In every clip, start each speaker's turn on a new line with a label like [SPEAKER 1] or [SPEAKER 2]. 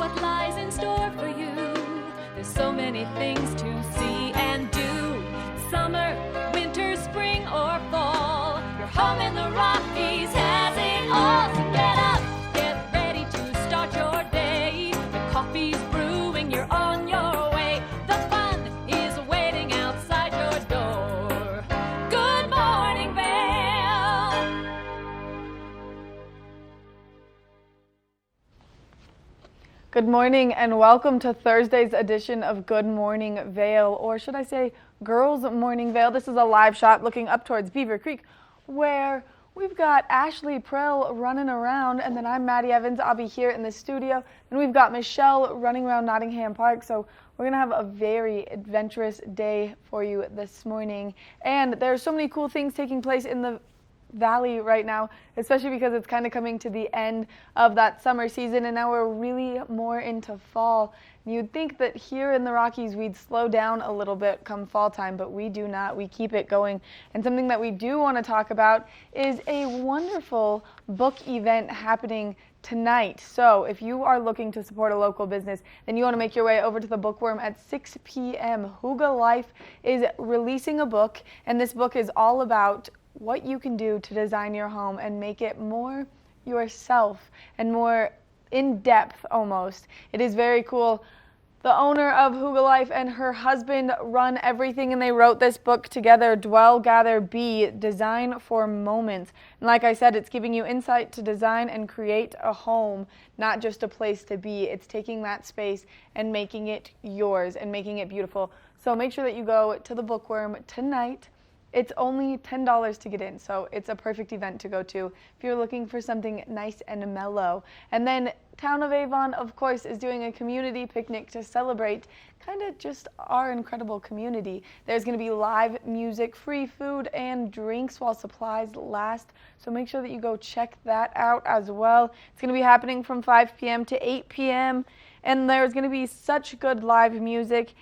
[SPEAKER 1] what lies in store for you. There's so many things to see and do. Summer, winter, spring, or fall. Your home in the Rockies has it all. So get up, get ready to start your day. The coffee's brewing, you're on your way. The fun is waiting outside your door. Good morning, Vale.
[SPEAKER 2] Good morning and welcome to Thursday's edition of Good Morning Vale, or should I say Girls Morning Vale. This is a live shot looking up towards Beaver Creek where we've got Ashley Prell running around, and then I'm Maddie Evans. I'll be here in the studio, and we've got Michelle running around Nottingham Park. So we're going to have a very adventurous day for you this morning, and there's so many cool things taking place in the Valley right now, especially because it's kind of coming to the end of that summer season and now we're really more into fall. And you'd think that here in the Rockies we'd slow down a little bit come fall time, but we do not. We keep it going. And something that we do want to talk about is a wonderful book event happening tonight. So if you are looking to support a local business, then you want to make your way over to the Bookworm at 6 p.m. Hygge Life is releasing a book, and this book is all about what you can do to design your home and make it more yourself and more in-depth almost. It is very cool. The owner of Hygge Life and her husband run everything, and they wrote this book together, Dwell, Gather, Be, Design for Moments. And like I said, it's giving you insight to design and create a home, not just a place to be. It's taking that space and making it yours and making it beautiful. So make sure that you go to the Bookworm tonight. It's only $10 to get in, so it's a perfect event to go to if you're looking for something nice and mellow. And then Town of Avon, of course, is doing a community picnic to celebrate kind of just our incredible community. There's going to be live music, free food, and drinks while supplies last, so make sure that you go check that out as well. It's going to be happening from 5 p.m. to 8 p.m., and there's going to be such good live music.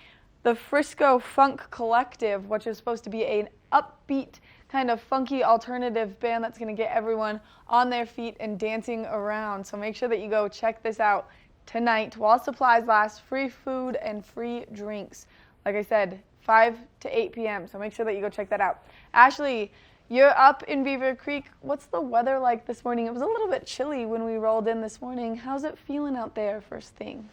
[SPEAKER 2] The Frisco Funk Collective, which is supposed to be an upbeat, kind of funky alternative band that's going to get everyone on their feet and dancing around. So make sure that you go check this out tonight while supplies last. Free food and free drinks. Like I said, 5 to 8 p.m. So make sure that you go check that out. Ashley, you're up in Beaver Creek. What's the weather like this morning? It was a little bit chilly when we rolled in this morning. How's it feeling out there first thing?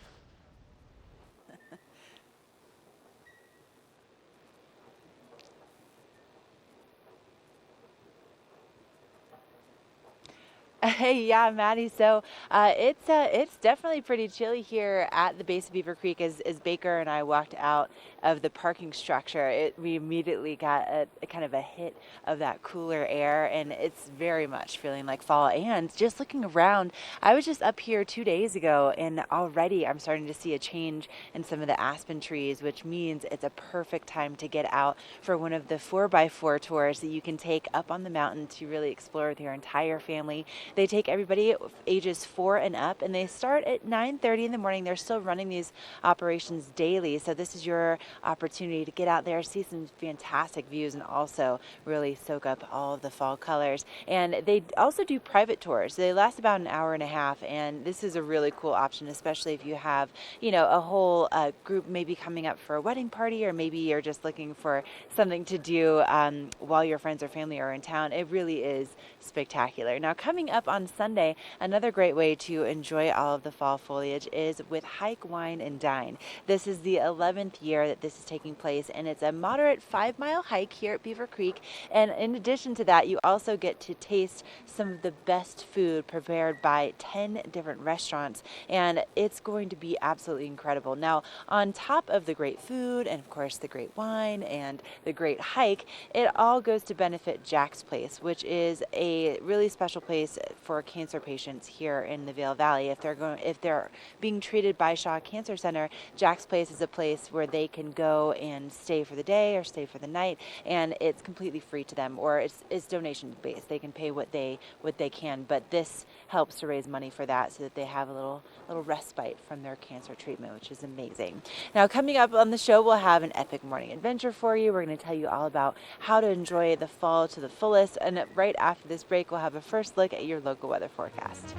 [SPEAKER 3] Hey, yeah, Maddie. So it's definitely pretty chilly here at the base of Beaver Creek. As Baker and I walked out of the parking structure, we immediately got a kind of a hit of that cooler air, and it's very much feeling like fall. And just looking around, I was just up here 2 days ago, and already I'm starting to see a change in some of the aspen trees, which means it's a perfect time to get out for one of the 4x4 tours that you can take up on the mountain to really explore with your entire family. They take everybody ages 4 and up, and they start at 9:30 in the morning. They're still running these operations daily, so this is your opportunity to get out there, see some fantastic views, and also really soak up all of the fall colors. And they also do private tours. They last about an hour and a half, and this is a really cool option, especially if you have, a whole group maybe coming up for a wedding party, or maybe you're just looking for something to do while your friends or family are in town. It really is spectacular. Now, coming up on Sunday, another great way to enjoy all of the fall foliage is with Hike, Wine, and Dine. This is the 11th year that this is taking place, and it's a moderate 5-mile hike here at Beaver Creek. And in addition to that, you also get to taste some of the best food prepared by 10 different restaurants, and it's going to be absolutely incredible. Now, on top of the great food and, of course, the great wine and the great hike, it all goes to benefit Jack's Place, which is a really special place for cancer patients here in the Vail Valley. If they're being treated by Shaw Cancer Center, Jack's Place is a place where they can go and stay for the day or stay for the night, and it's completely free to them, or it's donation based. They can pay what they can, but this helps to raise money for that so that they have a little respite from their cancer treatment, which is amazing. Now, coming up on the show, we'll have an epic morning adventure for you. We're going to tell you all about how to enjoy the fall to the fullest, and right after this break, we'll have a first look at your local weather forecast.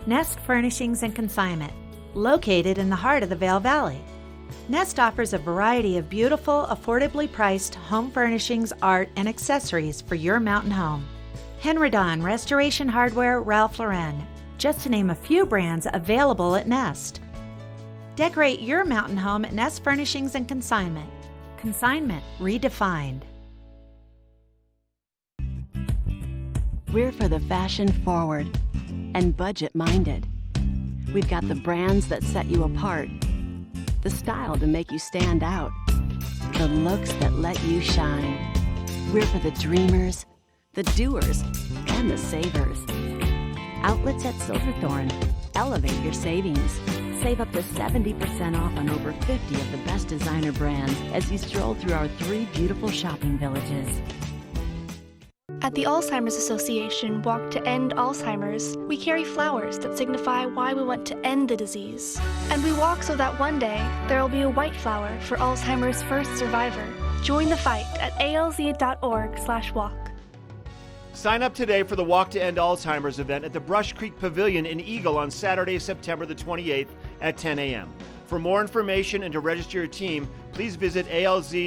[SPEAKER 4] Nest Furnishings and Consignment, located in the heart of the Vail Valley. Nest offers a variety of beautiful, affordably priced home furnishings, art, and accessories for your mountain home. Henredon, Restoration Hardware, Ralph Lauren, just to name a few brands available at Nest. Decorate your mountain home at Nest Furnishings and Consignment. Consignment redefined.
[SPEAKER 5] We're for the fashion forward and budget minded. We've got the brands that set you apart, the style to make you stand out, the looks that let you shine. We're for the dreamers, the doers, and the savers. Outlets at Silverthorne. Elevate your savings. Save up to 70% off on over 50 of the best designer brands as you stroll through our 3 beautiful shopping villages.
[SPEAKER 6] At the Alzheimer's Association Walk to End Alzheimer's, we carry flowers that signify why we want to end the disease. And we walk so that one day there will be a white flower for Alzheimer's first survivor. Join the fight at alz.org/walk.
[SPEAKER 7] Sign up today for the Walk to End Alzheimer's event at the Brush Creek Pavilion in Eagle on Saturday, September the 28th at 10 a.m. For more information and to register your team, please visit alz.org/walk.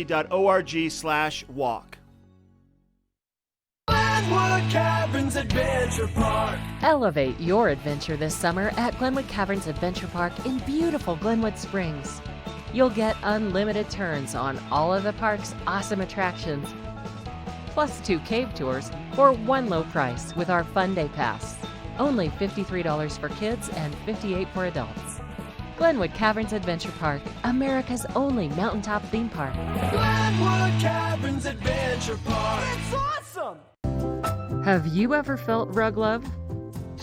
[SPEAKER 8] Glenwood Caverns Adventure Park.
[SPEAKER 9] Elevate your adventure this summer at Glenwood Caverns Adventure Park in beautiful Glenwood Springs. You'll get unlimited turns on all of the park's awesome attractions, plus 2 cave tours for one low price with our Fun Day Pass. Only $53 for kids and $58 for adults. Glenwood Caverns Adventure Park, America's only mountaintop theme park.
[SPEAKER 8] Glenwood Caverns Adventure Park. It's awesome!
[SPEAKER 9] Have you ever felt rug love?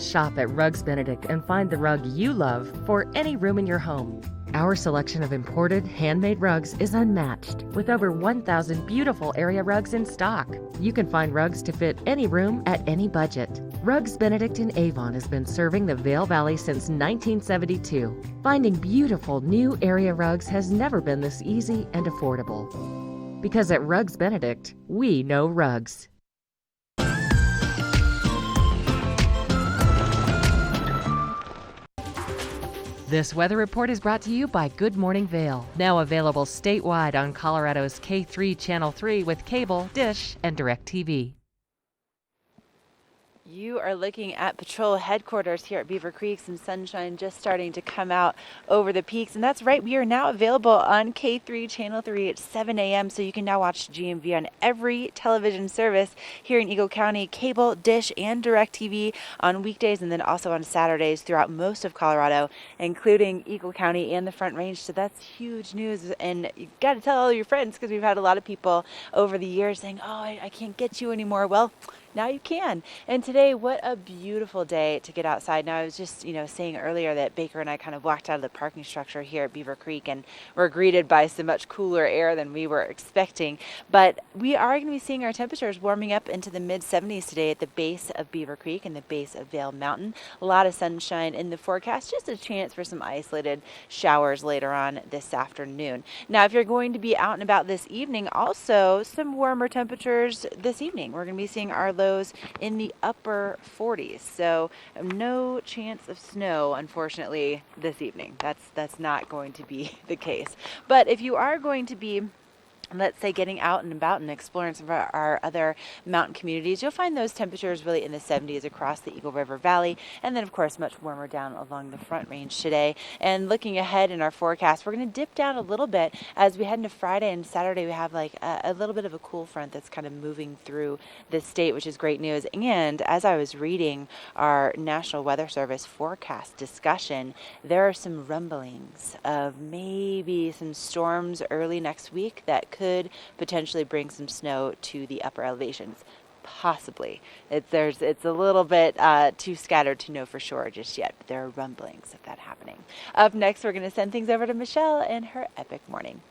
[SPEAKER 9] Shop at Rugs Benedict and find the rug you love for any room in your home. Our selection of imported, handmade rugs is unmatched, with over 1,000 beautiful area rugs in stock. You can find rugs to fit any room at any budget. Rugs Benedict in Avon has been serving the Vail Valley since 1972. Finding beautiful new area rugs has never been this easy and affordable. Because at Rugs Benedict, we know rugs. This weather report is brought to you by Good Morning Vail, now available statewide on Colorado's K3 Channel 3 with cable, dish, and DirecTV.
[SPEAKER 3] You are looking at patrol headquarters here at Beaver Creek. Some sunshine just starting to come out over the peaks. And that's right, we are now available on K3 Channel 3 at 7 a.m. So you can now watch GMV on every television service here in Eagle County, cable, dish, and DirecTV on weekdays, and then also on Saturdays throughout most of Colorado, including Eagle County and the Front Range. So that's huge news. And you got to tell all your friends, because we've had a lot of people over the years saying, oh, I can't get you anymore. Well, now you can. And today, what a beautiful day to get outside. Now, I was just, saying earlier that Baker and I kind of walked out of the parking structure here at Beaver Creek and were greeted by some much cooler air than we were expecting. But we are going to be seeing our temperatures warming up into the mid-70s today at the base of Beaver Creek and the base of Vail Mountain. A lot of sunshine in the forecast, just a chance for some isolated showers later on this afternoon. Now, if you're going to be out and about this evening, also some warmer temperatures this evening. We're going to be seeing our lows in the upper 40s, so no chance of snow, unfortunately, this evening. That's not going to be the case. But if you are going to be, let's say, getting out and about and exploring some of our other mountain communities, you'll find those temperatures really in the 70s across the Eagle River Valley, and then of course much warmer down along the Front Range today. And looking ahead in our forecast, we're going to dip down a little bit as we head into Friday and Saturday. We have like a little bit of a cool front that's kind of moving through the state, which is great news. And as I was reading our National Weather Service forecast discussion, there are some rumblings of maybe some storms early next week that could potentially bring some snow to the upper elevations. Possibly. It's a little bit too scattered to know for sure just yet, but there are rumblings of that happening. Up next, we're going to send things over to Michelle and her epic morning.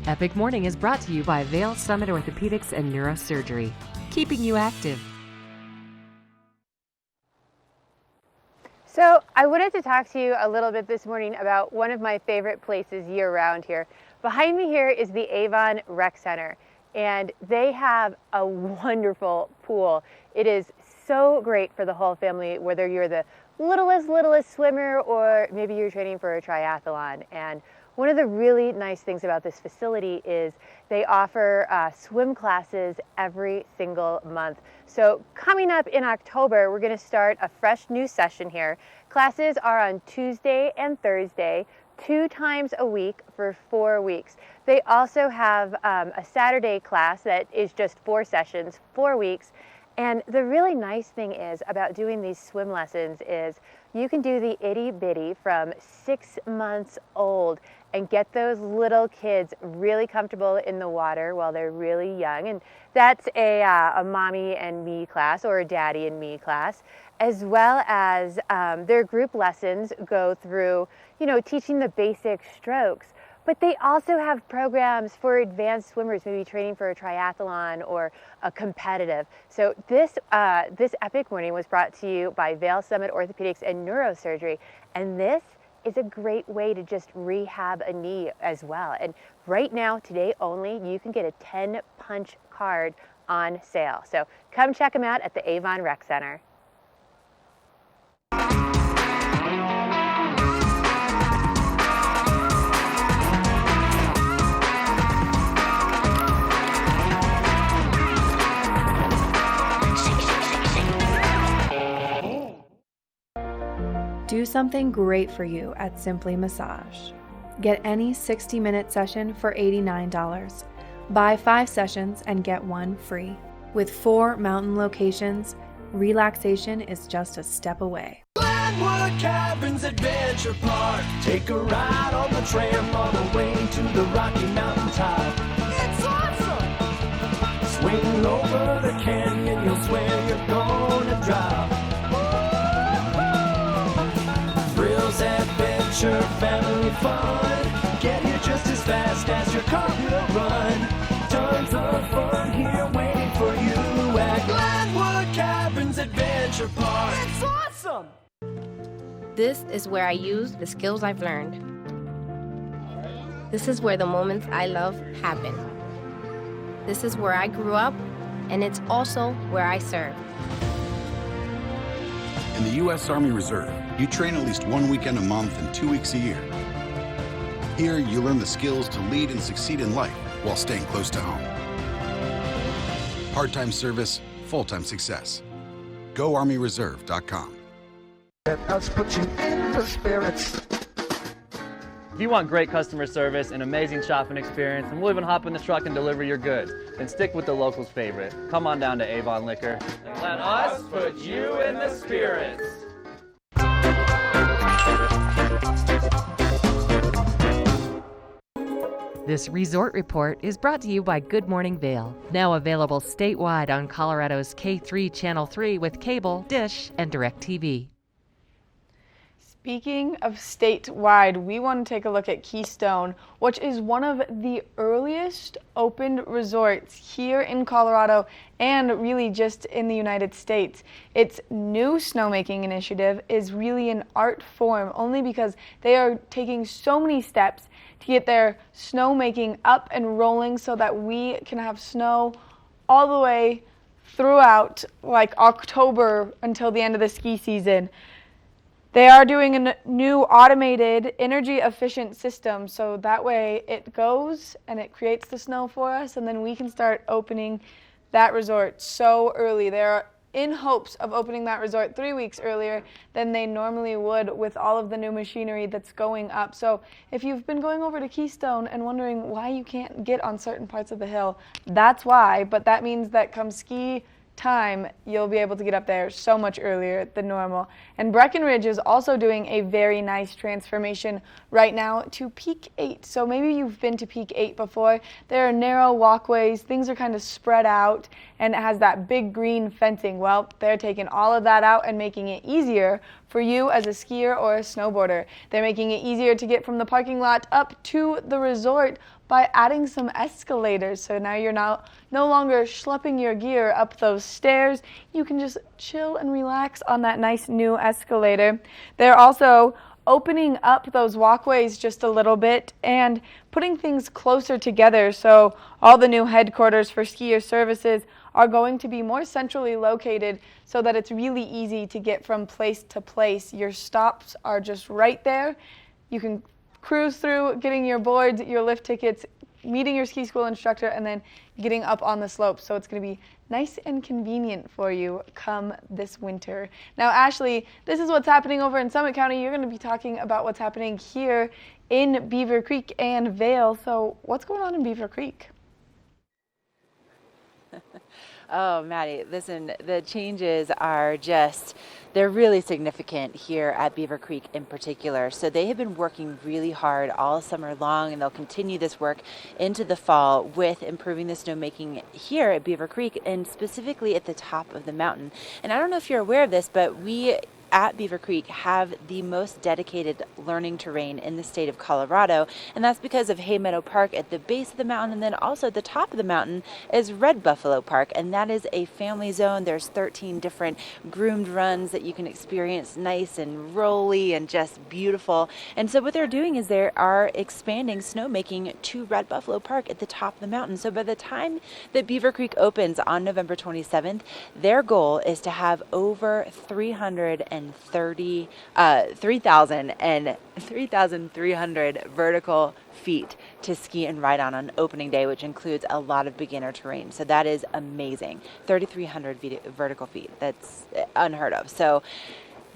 [SPEAKER 9] Epic Morning is brought to you by Vail Summit Orthopedics and Neurosurgery, keeping you active.
[SPEAKER 10] So I wanted to talk to you a little bit this morning about one of my favorite places year-round here. Behind me here is the Avon Rec Center. and they have a wonderful pool. It is so great for the whole family, whether you're the littlest swimmer or maybe you're training for a triathlon. And one of the really nice things about this facility is they offer swim classes every single month. So coming up in October, we're going to start a fresh new session here. Classes are on Tuesday and Thursday, 2 times a week for 4 weeks. They also have a Saturday class that is just 4 sessions, 4 weeks. And the really nice thing is about doing these swim lessons is you can do the itty bitty from 6 months old and get those little kids really comfortable in the water while they're really young. And that's a mommy and me class or a daddy and me class, as well as their group lessons go through, teaching the basic strokes. But they also have programs for advanced swimmers, maybe training for a triathlon or a competitive. So this epic morning was brought to you by Vail Summit Orthopedics and Neurosurgery. And this is a great way to just rehab a knee as well. And right now, today only, you can get a 10-punch card on sale. So come check them out at the Avon Rec Center.
[SPEAKER 11] Do something great for you at Simply Massage. Get any 60-minute session for $89. Buy 5 sessions and get 1 free. With 4 mountain locations, relaxation is just a step away.
[SPEAKER 8] Glenwood Caverns Adventure Park. Take a ride on the tram all the way to the Rocky Mountain top. It's awesome! Swing over the canyon, you'll swear you're gonna drop. Thrills, adventure, family fun. Get here just as fast as your car will run. Tons of fun here waiting for you at Glenwood Caverns Adventure Park. It's awesome!
[SPEAKER 12] This is where I use the skills I've learned. This is where the moments I love happen. This is where I grew up, and it's also where I serve.
[SPEAKER 13] In the U.S. Army Reserve, you train at least 1 weekend a month and 2 weeks a year. Here, you learn the skills to lead and succeed in life while staying close to home. Part-time service, full-time success. GoArmyReserve.com.
[SPEAKER 8] Let us put you in the spirits.
[SPEAKER 14] If you want great customer service and amazing shopping experience, and we'll even hop in the truck and deliver your goods, then stick with the locals' favorite. Come on down to Avon Liquor.
[SPEAKER 8] Let us put you in the spirits.
[SPEAKER 9] This resort report is brought to you by Good Morning Vail, now available statewide on Colorado's K3 Channel 3 with cable, dish, and DirecTV.
[SPEAKER 2] Speaking of statewide, we want to take a look at Keystone, which is one of the earliest opened resorts here in Colorado and really just in the United States. Its new snowmaking initiative is really an art form only because they are taking so many steps to get their snowmaking up and rolling so that we can have snow all the way throughout like October until the end of the ski season. They are doing a new automated energy efficient system so that way it goes and it creates the snow for us and then we can start opening that resort so early. They're in hopes of opening that resort 3 weeks earlier than they normally would with all of the new machinery that's going up. So if you've been going over to Keystone and wondering why you can't get on certain parts of the hill, that's why, but that means that come ski time, you'll be able to get up there so much earlier than normal. And Breckenridge is also doing a very nice transformation right now to Peak 8. So maybe you've been to Peak 8 before. There are narrow walkways, things are kind of spread out, and it has that big green fencing. Well, they're taking all of that out and making it easier for you as a skier or a snowboarder. They're making it easier to get from the parking lot up to the resort by adding some escalators. So now you're no longer schlepping your gear up those stairs. You can just chill and relax on that nice new escalator. They're also opening up those walkways just a little bit and putting things closer together. So all the new headquarters for skier services are going to be more centrally located so that it's really easy to get from place to place. Your stops are just right there. You can cruise through getting your boards, your lift tickets, meeting your ski school instructor, and then getting up on the slopes. So it's going to be nice and convenient for you come this winter. Now, Ashley, this is what's happening over in Summit County. You're going to be talking about what's happening here in Beaver Creek and Vail. So what's going on in Beaver Creek?
[SPEAKER 3] Oh, Maddie, listen, the changes are they're really significant here at Beaver Creek in particular. So they have been working really hard all summer long, and they'll continue this work into the fall with improving the snowmaking here at Beaver Creek, and specifically at the top of the mountain. And I don't know if you're aware of this, but we at Beaver Creek have the most dedicated learning terrain in the state of Colorado, and that's because of Hay Meadow Park at the base of the mountain, and then also at the top of the mountain is Red Buffalo Park, and that is a family zone. There's 13 different groomed runs that you can experience, nice and rolly and just beautiful. And so what they're doing is they are expanding snowmaking to Red Buffalo Park at the top of the mountain. So by the time that Beaver Creek opens on November 27th, their goal is to have over 3,300 vertical feet to ski and ride on opening day, which includes a lot of beginner terrain. So that is amazing. 3,300 vertical feet. That's unheard of. So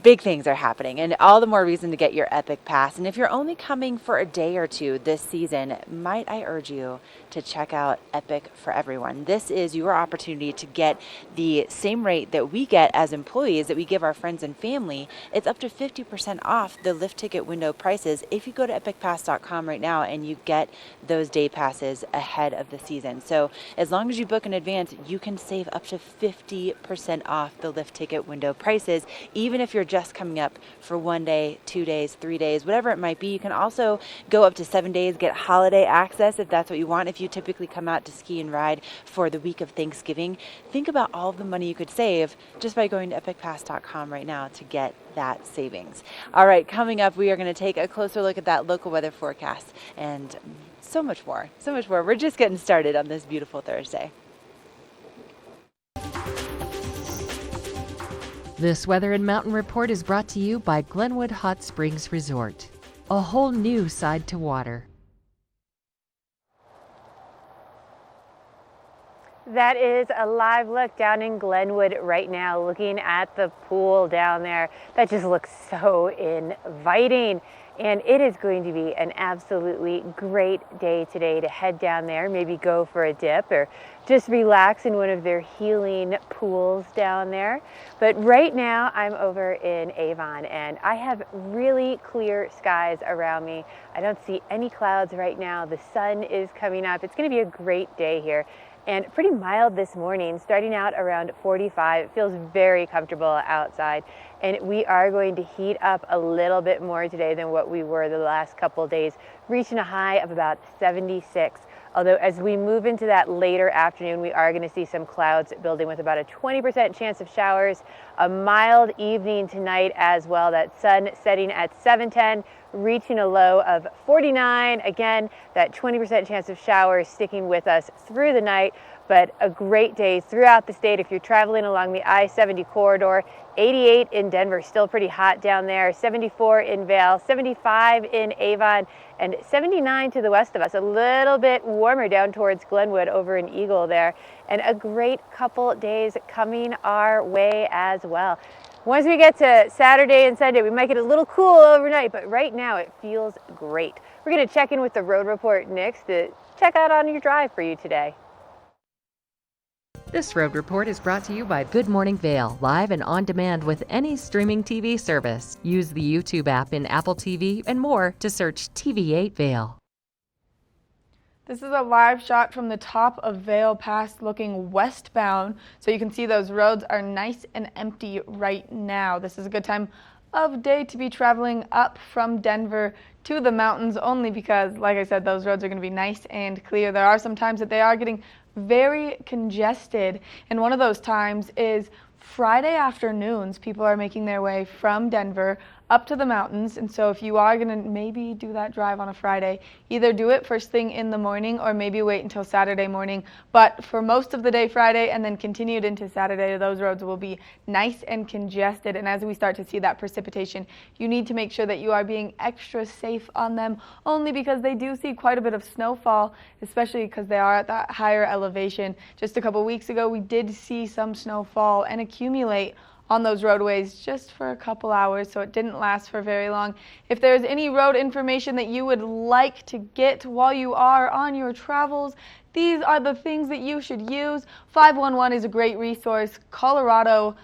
[SPEAKER 3] big things are happening, and all the more reason to get your Epic Pass. And if you're only coming for a day or two this season, might I urge you to check out Epic for Everyone. This is your opportunity to get the same rate that we get as employees, that we give our friends and family. It's up to 50% off the lift ticket window prices if you go to epicpass.com right now and you get those day passes ahead of the season. So as long as you book in advance, you can save up to 50% off the lift ticket window prices, even if you're just coming up for 1 day, 2 days, 3 days, whatever it might be. You can also go up to 7 days, get holiday access if that's what you want. If you typically come out to ski and ride for the week of Thanksgiving, think about all of the money you could save just by going to epicpass.com right now to get that savings. All right, coming up, we are going to take a closer look at that local weather forecast and so much more, so much more. We're just getting started on this beautiful Thursday.
[SPEAKER 9] This Weather and Mountain Report is brought to you by Glenwood Hot Springs Resort, a whole new side to water.
[SPEAKER 10] That is a live look down in Glenwood right now, looking at the pool down there. That just looks so inviting. And it is going to be an absolutely great day today to head down there, maybe go for a dip or just relax in one of their healing pools down there. But right now I'm over in Avon and I have really clear skies around me. I don't see any clouds right now. The sun is coming up. It's going to be a great day here. And pretty mild this morning, starting out around 45. It feels very comfortable outside. And we are going to heat up a little bit more today than what we were the last couple of days, reaching a high of about 76. Although as we move into that later afternoon, we are going to see some clouds building with about a 20% chance of showers. A mild evening tonight as well. That sun setting at 7:10, reaching a low of 49. Again, that 20% chance of showers sticking with us through the night. But a great day throughout the state if you're traveling along the I-70 corridor. 88 in Denver, still pretty hot down there. 74 in Vail, 75 in Avon, and 79 to the west of us. A little bit warmer down towards Glenwood over in Eagle there. And a great couple days coming our way as well. Once we get to Saturday and Sunday, we might get a little cool overnight, but right now it feels great. We're going to check in with the road report next to check out on your drive for you today.
[SPEAKER 9] This road report is brought to you by Good Morning Vail, live and on demand with any streaming TV service. Use the YouTube app in Apple TV and more to search TV8 Vail.
[SPEAKER 2] This is a live shot from the top of Vail Pass looking westbound, so you can see those roads are nice and empty right now. This is a good time of day to be traveling up from Denver to the mountains, only because, like I said, those roads are going to be nice and clear. There are some times that they are getting very congested, and one of those times is Friday afternoons. People are making their way from Denver up to the mountains. And so if you are going to maybe do that drive on a Friday, either do it first thing in the morning or maybe wait until Saturday morning. But for most of the day Friday and then continued into Saturday, those roads will be nice and congested. And as we start to see that precipitation, you need to make sure that you are being extra safe on them, only because they do see quite a bit of snowfall, especially because they are at that higher elevation. Just a couple weeks ago, we did see some snowfall and accumulate on those roadways just for a couple hours, so it didn't last for very long. If there's any road information that you would like to get while you are on your travels, these are the things that you should use. 511 is a great resource. Colorado.info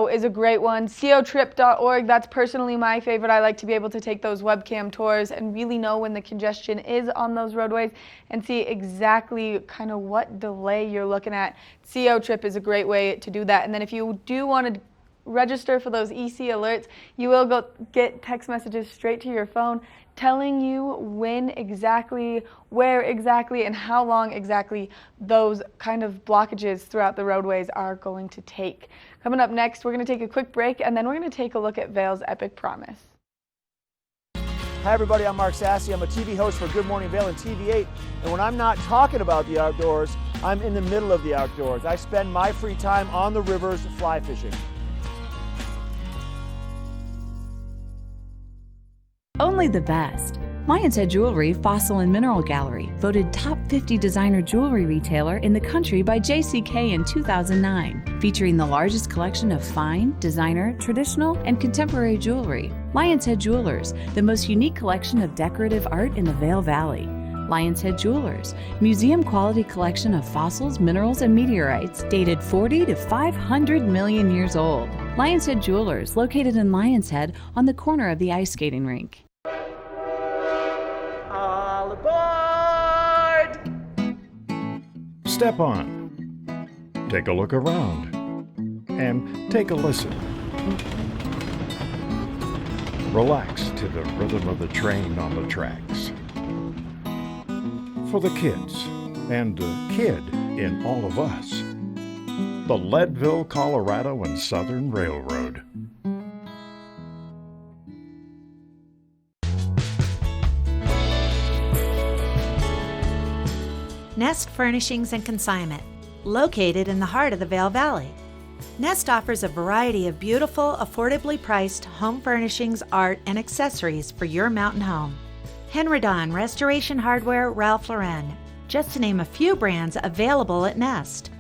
[SPEAKER 2] is a great one. cotrip.org, that's personally my favorite. I like to be able to take those webcam tours and really know when the congestion is on those roadways and see exactly kind of what delay you're looking at. Cotrip is a great way to do that. And then if you do want to register for those EC alerts, you will go get text messages straight to your phone telling you when exactly, where exactly, and how long exactly those kind of blockages throughout the roadways are going to take. Coming up next, we're going to take a quick break, and then we're going to take a look at Vail's Epic Promise.
[SPEAKER 7] Hi everybody, I'm Mark Sassy. I'm a TV host for Good Morning Vail and TV8. And when I'm not talking about the outdoors, I'm in the middle of the outdoors. I spend my free time on the rivers fly fishing.
[SPEAKER 15] Only the best. Lion's Head Jewelry Fossil and Mineral Gallery, voted top 50 designer jewelry retailer in the country by JCK in 2009, featuring the largest collection of fine, designer, traditional, and contemporary jewelry. Lion's Head Jewelers, the most unique collection of decorative art in the Vail Valley. Lion's Head Jewelers, museum quality collection of fossils, minerals, and meteorites dated 40 to 500 million years old. Lion's Head Jewelers, located in Lion's Head on the corner of the ice skating rink.
[SPEAKER 7] All aboard!
[SPEAKER 16] Step on, take a look around, and take a listen. Relax to the rhythm of the train on the tracks. For the kids, and the kid in all of us, the Leadville, Colorado and Southern Railroad.
[SPEAKER 4] Nest Furnishings and Consignment, located in the heart of the Vail Valley. Nest offers a variety of beautiful, affordably priced home furnishings, art, and accessories for your mountain home. Henridan, Restoration Hardware, Ralph Lauren, just to name a few brands available at Nest.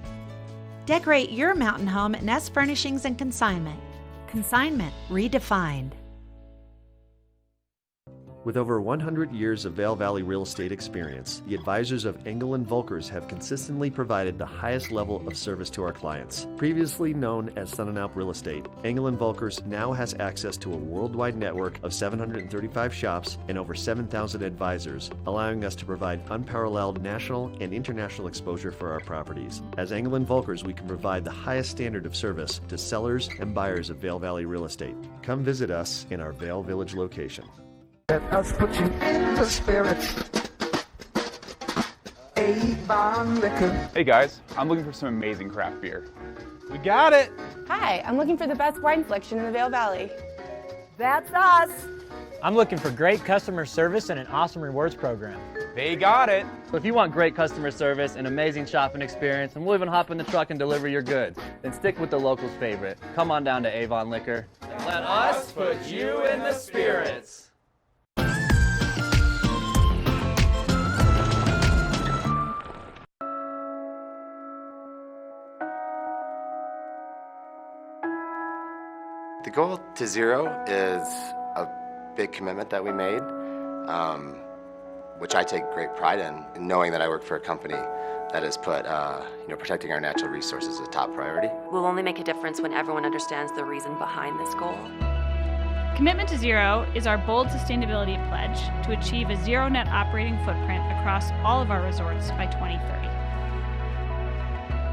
[SPEAKER 4] Decorate your mountain home at Nest Furnishings and Consignment. Consignment redefined.
[SPEAKER 17] With over 100 years of Vail Valley real estate experience, the advisors of Engel & Volkers have consistently provided the highest level of service to our clients. Previously known as Sun & Alp Real Estate, Engel & Volkers now has access to a worldwide network of 735 shops and over 7,000 advisors, allowing us to provide unparalleled national and international exposure for our properties. As Engel & Volkers, we can provide the highest standard of service to sellers and buyers of Vail Valley real estate. Come visit us in our Vail Village location.
[SPEAKER 8] Let us put you in the spirit. Avon Liquor.
[SPEAKER 18] Hey guys, I'm looking for some amazing craft beer.
[SPEAKER 19] We got it!
[SPEAKER 20] Hi, I'm looking for the best wine selection in the Vail Valley.
[SPEAKER 21] That's us!
[SPEAKER 22] I'm looking for great customer service and an awesome rewards program.
[SPEAKER 18] They got it!
[SPEAKER 14] So if you want great customer service, an amazing shopping experience, and we'll even hop in the truck and deliver your goods, then stick with the locals' favorite. Come on down to Avon Liquor.
[SPEAKER 8] And let us put you in the spirits.
[SPEAKER 23] The goal to zero is a big commitment that we made, which I take great pride in knowing that I work for a company that has put protecting our natural resources as a top priority.
[SPEAKER 24] We'll only make a difference when everyone understands the reason behind this goal.
[SPEAKER 25] Commitment to Zero is our bold sustainability pledge to achieve a zero net operating footprint across all of our resorts by 2030.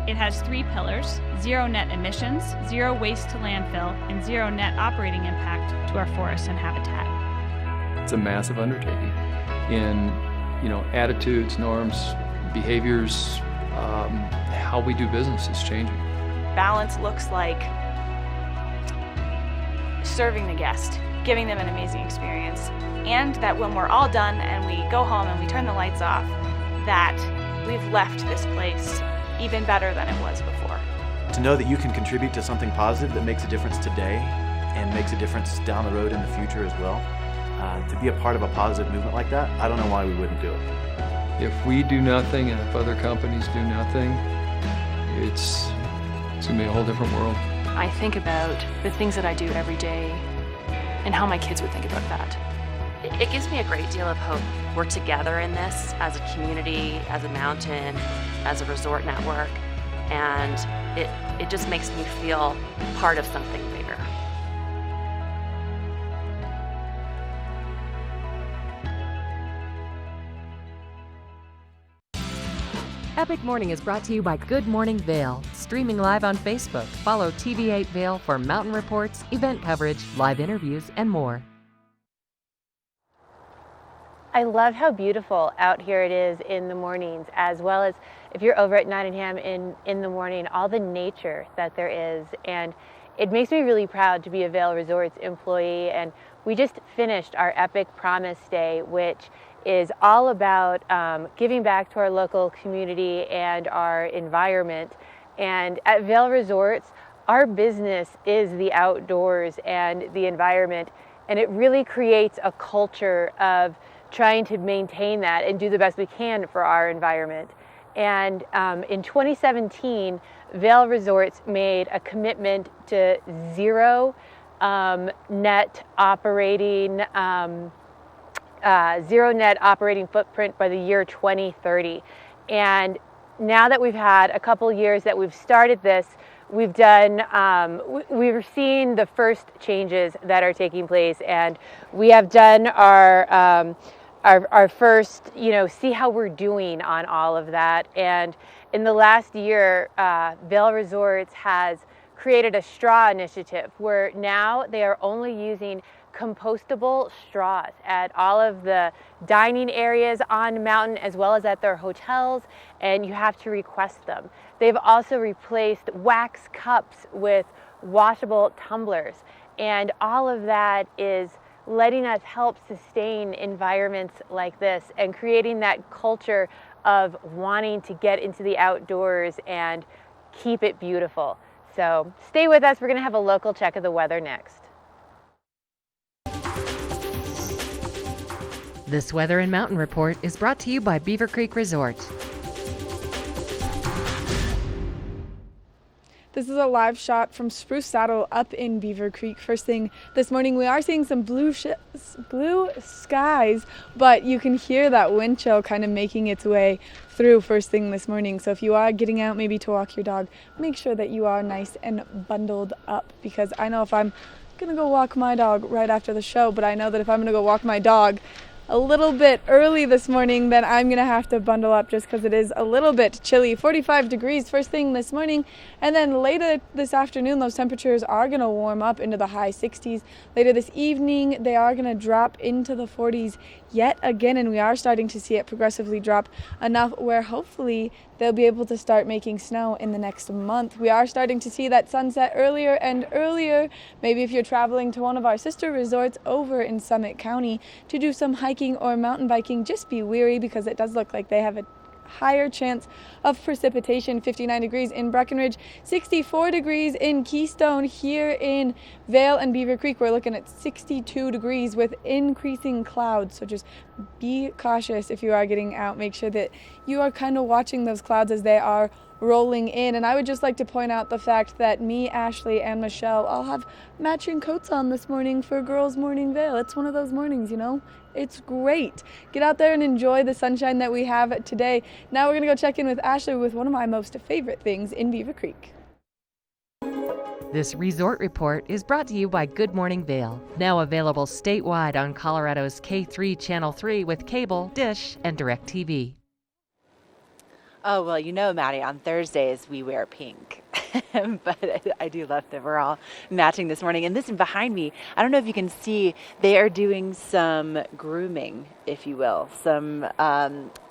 [SPEAKER 25] It has 3 pillars: zero net emissions, zero waste to landfill, and zero net operating impact to our forests and habitat.
[SPEAKER 26] It's a massive undertaking in, attitudes, norms, behaviors, how we do business is changing.
[SPEAKER 27] Balance looks like
[SPEAKER 25] serving the guest, giving them an amazing experience, and that when we're all done and we go home and we turn the lights off, that we've left this place even better than it was before.
[SPEAKER 1] To know that you can contribute to something positive that makes a difference today and makes a difference down the road in the future as well, to be a part of a positive movement like that, I don't know why we wouldn't do it.
[SPEAKER 26] If we do nothing and if other companies do nothing, it's going to be a whole different world.
[SPEAKER 25] I think about the things that I do every day and how my kids would think about that.
[SPEAKER 24] It gives me a great deal of hope. We're together in this as a community, as a mountain, as a resort network, and it just makes me feel part of something bigger.
[SPEAKER 9] Epic Morning is brought to you by Good Morning Vail, streaming live on Facebook. Follow TV8 Vail for mountain reports, event coverage, live interviews, and more.
[SPEAKER 10] I love how beautiful out here it is in the mornings, as well as if you're over at Nottingham in the morning, all the nature that there is. And it makes me really proud to be a Vail Resorts employee. And we just finished our Epic Promise Day, which is all about giving back to our local community and our environment. And at Vail Resorts, our business is the outdoors and the environment, and it really creates a culture of trying to maintain that and do the best we can for our environment. And in 2017, Vail Resorts made a commitment to zero net operating footprint by the year 2030. And now that we've had a couple years that we've started this, we've done, we've seen the first changes that are taking place, and we have done our first, see how we're doing on all of that. And in the last year, Vail Resorts has created a straw initiative where now they are only using compostable straws at all of the dining areas on mountain as well as at their hotels, and you have to request them. They've also replaced wax cups with washable tumblers, and all of that is letting us help sustain environments like this and creating that culture of wanting to get into the outdoors and keep it beautiful. So stay with us. We're going to have a local check of the weather next.
[SPEAKER 9] This Weather and Mountain Report is brought to you by Beaver Creek Resort.
[SPEAKER 2] This is a live shot from Spruce Saddle up in Beaver Creek. First thing this morning, we are seeing some blue skies, but you can hear that wind chill kind of making its way through first thing this morning. So if you are getting out maybe to walk your dog, make sure that you are nice and bundled up, because I know if I'm going to go walk my dog right after the show, but I know that if I'm going to go walk my dog a little bit early this morning, then I'm gonna have to bundle up just because it is a little bit chilly. 45 degrees first thing this morning, and then later this afternoon those temperatures are gonna warm up into the high 60s. Later this evening they are gonna drop into the 40s yet again, and we are starting to see it progressively drop enough where hopefully they'll be able to start making snow in the next month. We are starting to see that sunset earlier and earlier. Maybe if you're traveling to one of our sister resorts over in Summit County to do some hiking or mountain biking, just be wary because it does look like they have a higher chance of precipitation. 59 degrees in Breckenridge, 64 degrees in Keystone. Here in Vail and Beaver Creek, we're looking at 62 degrees with increasing clouds. So just be cautious if you are getting out. Make sure that you are kind of watching those clouds as they are rolling in. And I would just like to point out the fact that me, Ashley, and Michelle all have matching coats on this morning for Girls Morning Vail. It's one of those mornings, It's great. Get out there and enjoy the sunshine that we have today. Now we're going to go check in with Ashley with one of my most favorite things in Beaver Creek.
[SPEAKER 9] This resort report is brought to you by Good Morning Vail, now available statewide on Colorado's K3 Channel 3 with cable, dish, and DirecTV.
[SPEAKER 3] Oh, well, Maddie, on Thursdays we wear pink. But I do love that we're all matching this morning. And listen, behind me, I don't know if you can see, they are doing some grooming, if you will, some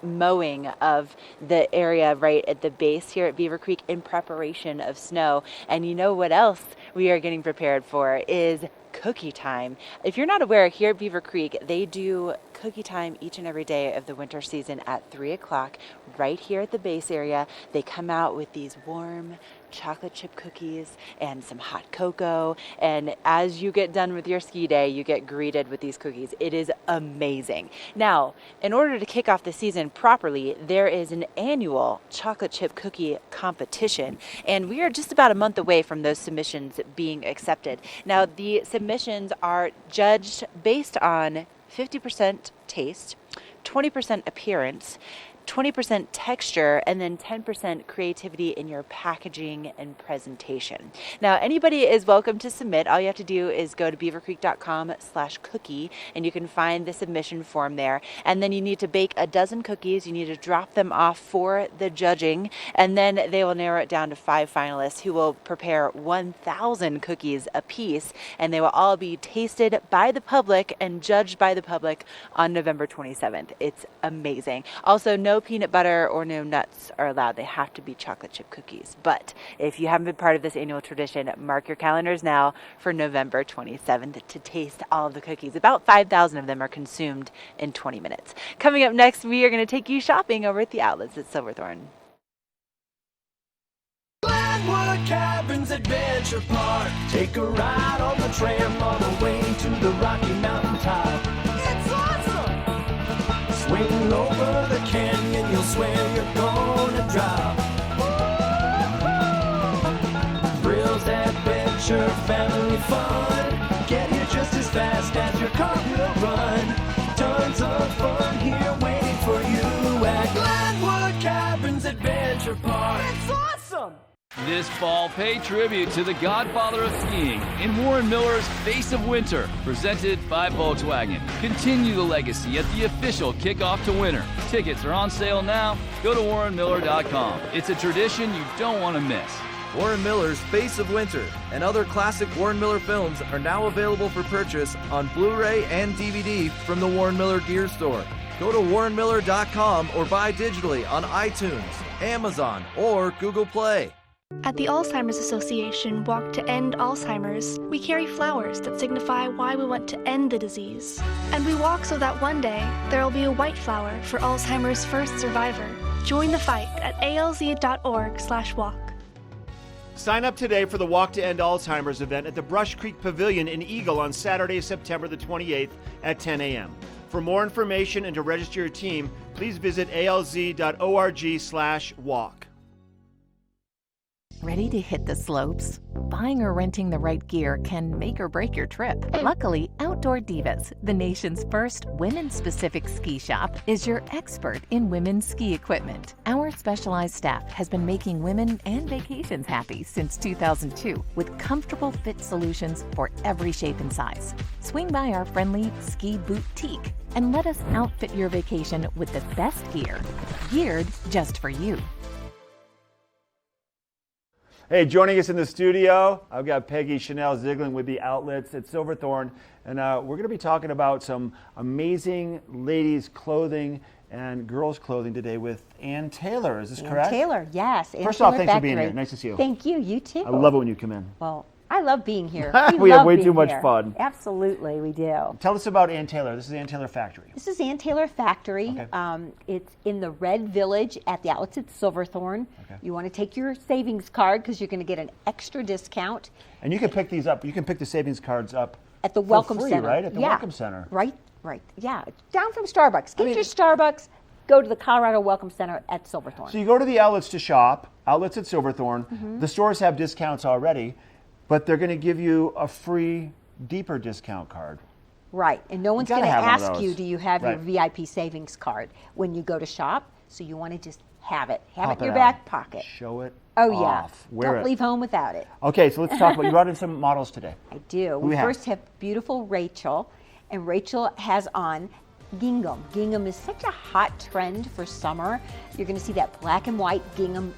[SPEAKER 3] mowing of the area right at the base here at Beaver Creek in preparation of snow. And you know what else we are getting prepared for is cookie time. If you're not aware, here at Beaver Creek, they do cookie time each and every day of the winter season at 3 o'clock right here at the base area. They come out with these warm chocolate chip cookies and some hot cocoa, and as you get done with your ski day, you get greeted with these cookies. It is amazing. Now, in order to kick off the season properly, there is an annual chocolate chip cookie competition, and we are just about a month away from those submissions being accepted. Now, the submissions are judged based on 50% taste, 20% appearance, 20% texture, and then 10% creativity in your packaging and presentation. Now, anybody is welcome to submit. All you have to do is go to beavercreek.com/cookie, and you can find the submission form there. And then you need to bake a dozen cookies. You need to drop them off for the judging, and then they will narrow it down to 5 finalists who will prepare 1,000 cookies apiece, and they will all be tasted by the public and judged by the public on November 27th. It's amazing. Also, no peanut butter or no nuts are allowed. They have to be chocolate chip cookies. But if you haven't been part of this annual tradition, mark your calendars now for November 27th to taste all of the cookies. About 5,000 of them are consumed in 20 minutes. Coming up next, we are going to take you shopping over at the outlets at Silverthorne.
[SPEAKER 8] Glenwood Cabins Adventure Park. Take a ride on the tram all the way to the Rocky Mountain top. It's awesome! Swing over the canyon, you'll swear you're gonna drop. Thrills, adventure, family fun. Get here just as fast as your car will run. Tons of fun here waiting for you at Glenwood Cabins Adventure Park. It's awesome!
[SPEAKER 5] This fall, pay tribute to the godfather of skiing in Warren Miller's Face of Winter, presented by Volkswagen. Continue the legacy at the official kickoff to winter. Tickets are on sale now. Go to warrenmiller.com. It's a tradition you don't want to miss.
[SPEAKER 6] Warren Miller's Face of Winter and other classic Warren Miller films are now available for purchase on Blu-ray and DVD from the Warren Miller Gear Store. Go to warrenmiller.com or buy digitally on iTunes, Amazon, or Google Play.
[SPEAKER 11] At the Alzheimer's Association Walk to End Alzheimer's, we carry flowers that signify why we want to end the disease. And we walk so that one day there will be a white flower for Alzheimer's first survivor. Join the fight at alz.org/walk.
[SPEAKER 7] Sign up today for the Walk to End Alzheimer's event at the Brush Creek Pavilion in Eagle on Saturday, September the 28th at 10 a.m. For more information and to register your team, please visit alz.org/walk.
[SPEAKER 12] Ready to hit the slopes? Buying or renting the right gear can make or break your trip. Luckily, Outdoor Divas, the nation's first women's-specific ski shop, is your expert in women's ski equipment. Our specialized staff has been making women and vacations happy since 2002 with comfortable fit solutions for every shape and size. Swing by our friendly ski boutique and let us outfit your vacation with the best gear, geared just for you.
[SPEAKER 7] Hey, joining us in the studio, I've got Peggy Chanel Ziegling with the outlets at Silverthorne, and we're going to be talking about some amazing ladies' clothing and girls' clothing today with Ann Taylor. Is this correct?
[SPEAKER 13] Taylor, yes.
[SPEAKER 7] First off, thanks for being here. Nice to see you.
[SPEAKER 13] Thank you. You too.
[SPEAKER 7] I love it when you come in.
[SPEAKER 13] Well, I love being here.
[SPEAKER 7] We have way too much fun.
[SPEAKER 13] Absolutely, we do.
[SPEAKER 7] Tell us about Ann Taylor. This is Ann Taylor Factory.
[SPEAKER 13] This is Ann Taylor Factory. Okay. It's in the Red Village at the outlets at Silverthorne. Okay. You want to take your savings card because you're going to get an extra discount.
[SPEAKER 7] And you can pick these up. You can pick the savings cards up
[SPEAKER 13] at the Welcome
[SPEAKER 7] free,
[SPEAKER 13] Center.
[SPEAKER 7] Right? At the Welcome Center.
[SPEAKER 13] Right. Yeah. Down from Starbucks. Get your Starbucks. Go to the Colorado Welcome Center at Silverthorne.
[SPEAKER 7] So you go to the outlets to shop. Outlets at Silverthorne. Mm-hmm. The stores have discounts already. But they're going to give you a free, deeper discount card.
[SPEAKER 13] Right, and no one's going to ask you, do you have your VIP savings card when you go to shop? So you want to just have it. Have it in your back pocket.
[SPEAKER 7] Show it
[SPEAKER 13] off.
[SPEAKER 7] Wear
[SPEAKER 13] Don't leave home without it.
[SPEAKER 7] Okay, so let's talk about, you brought in some models today.
[SPEAKER 13] I do. We first have beautiful Rachel, and Rachel has on gingham. Gingham is such a hot trend for summer. You're going to see that black and white gingham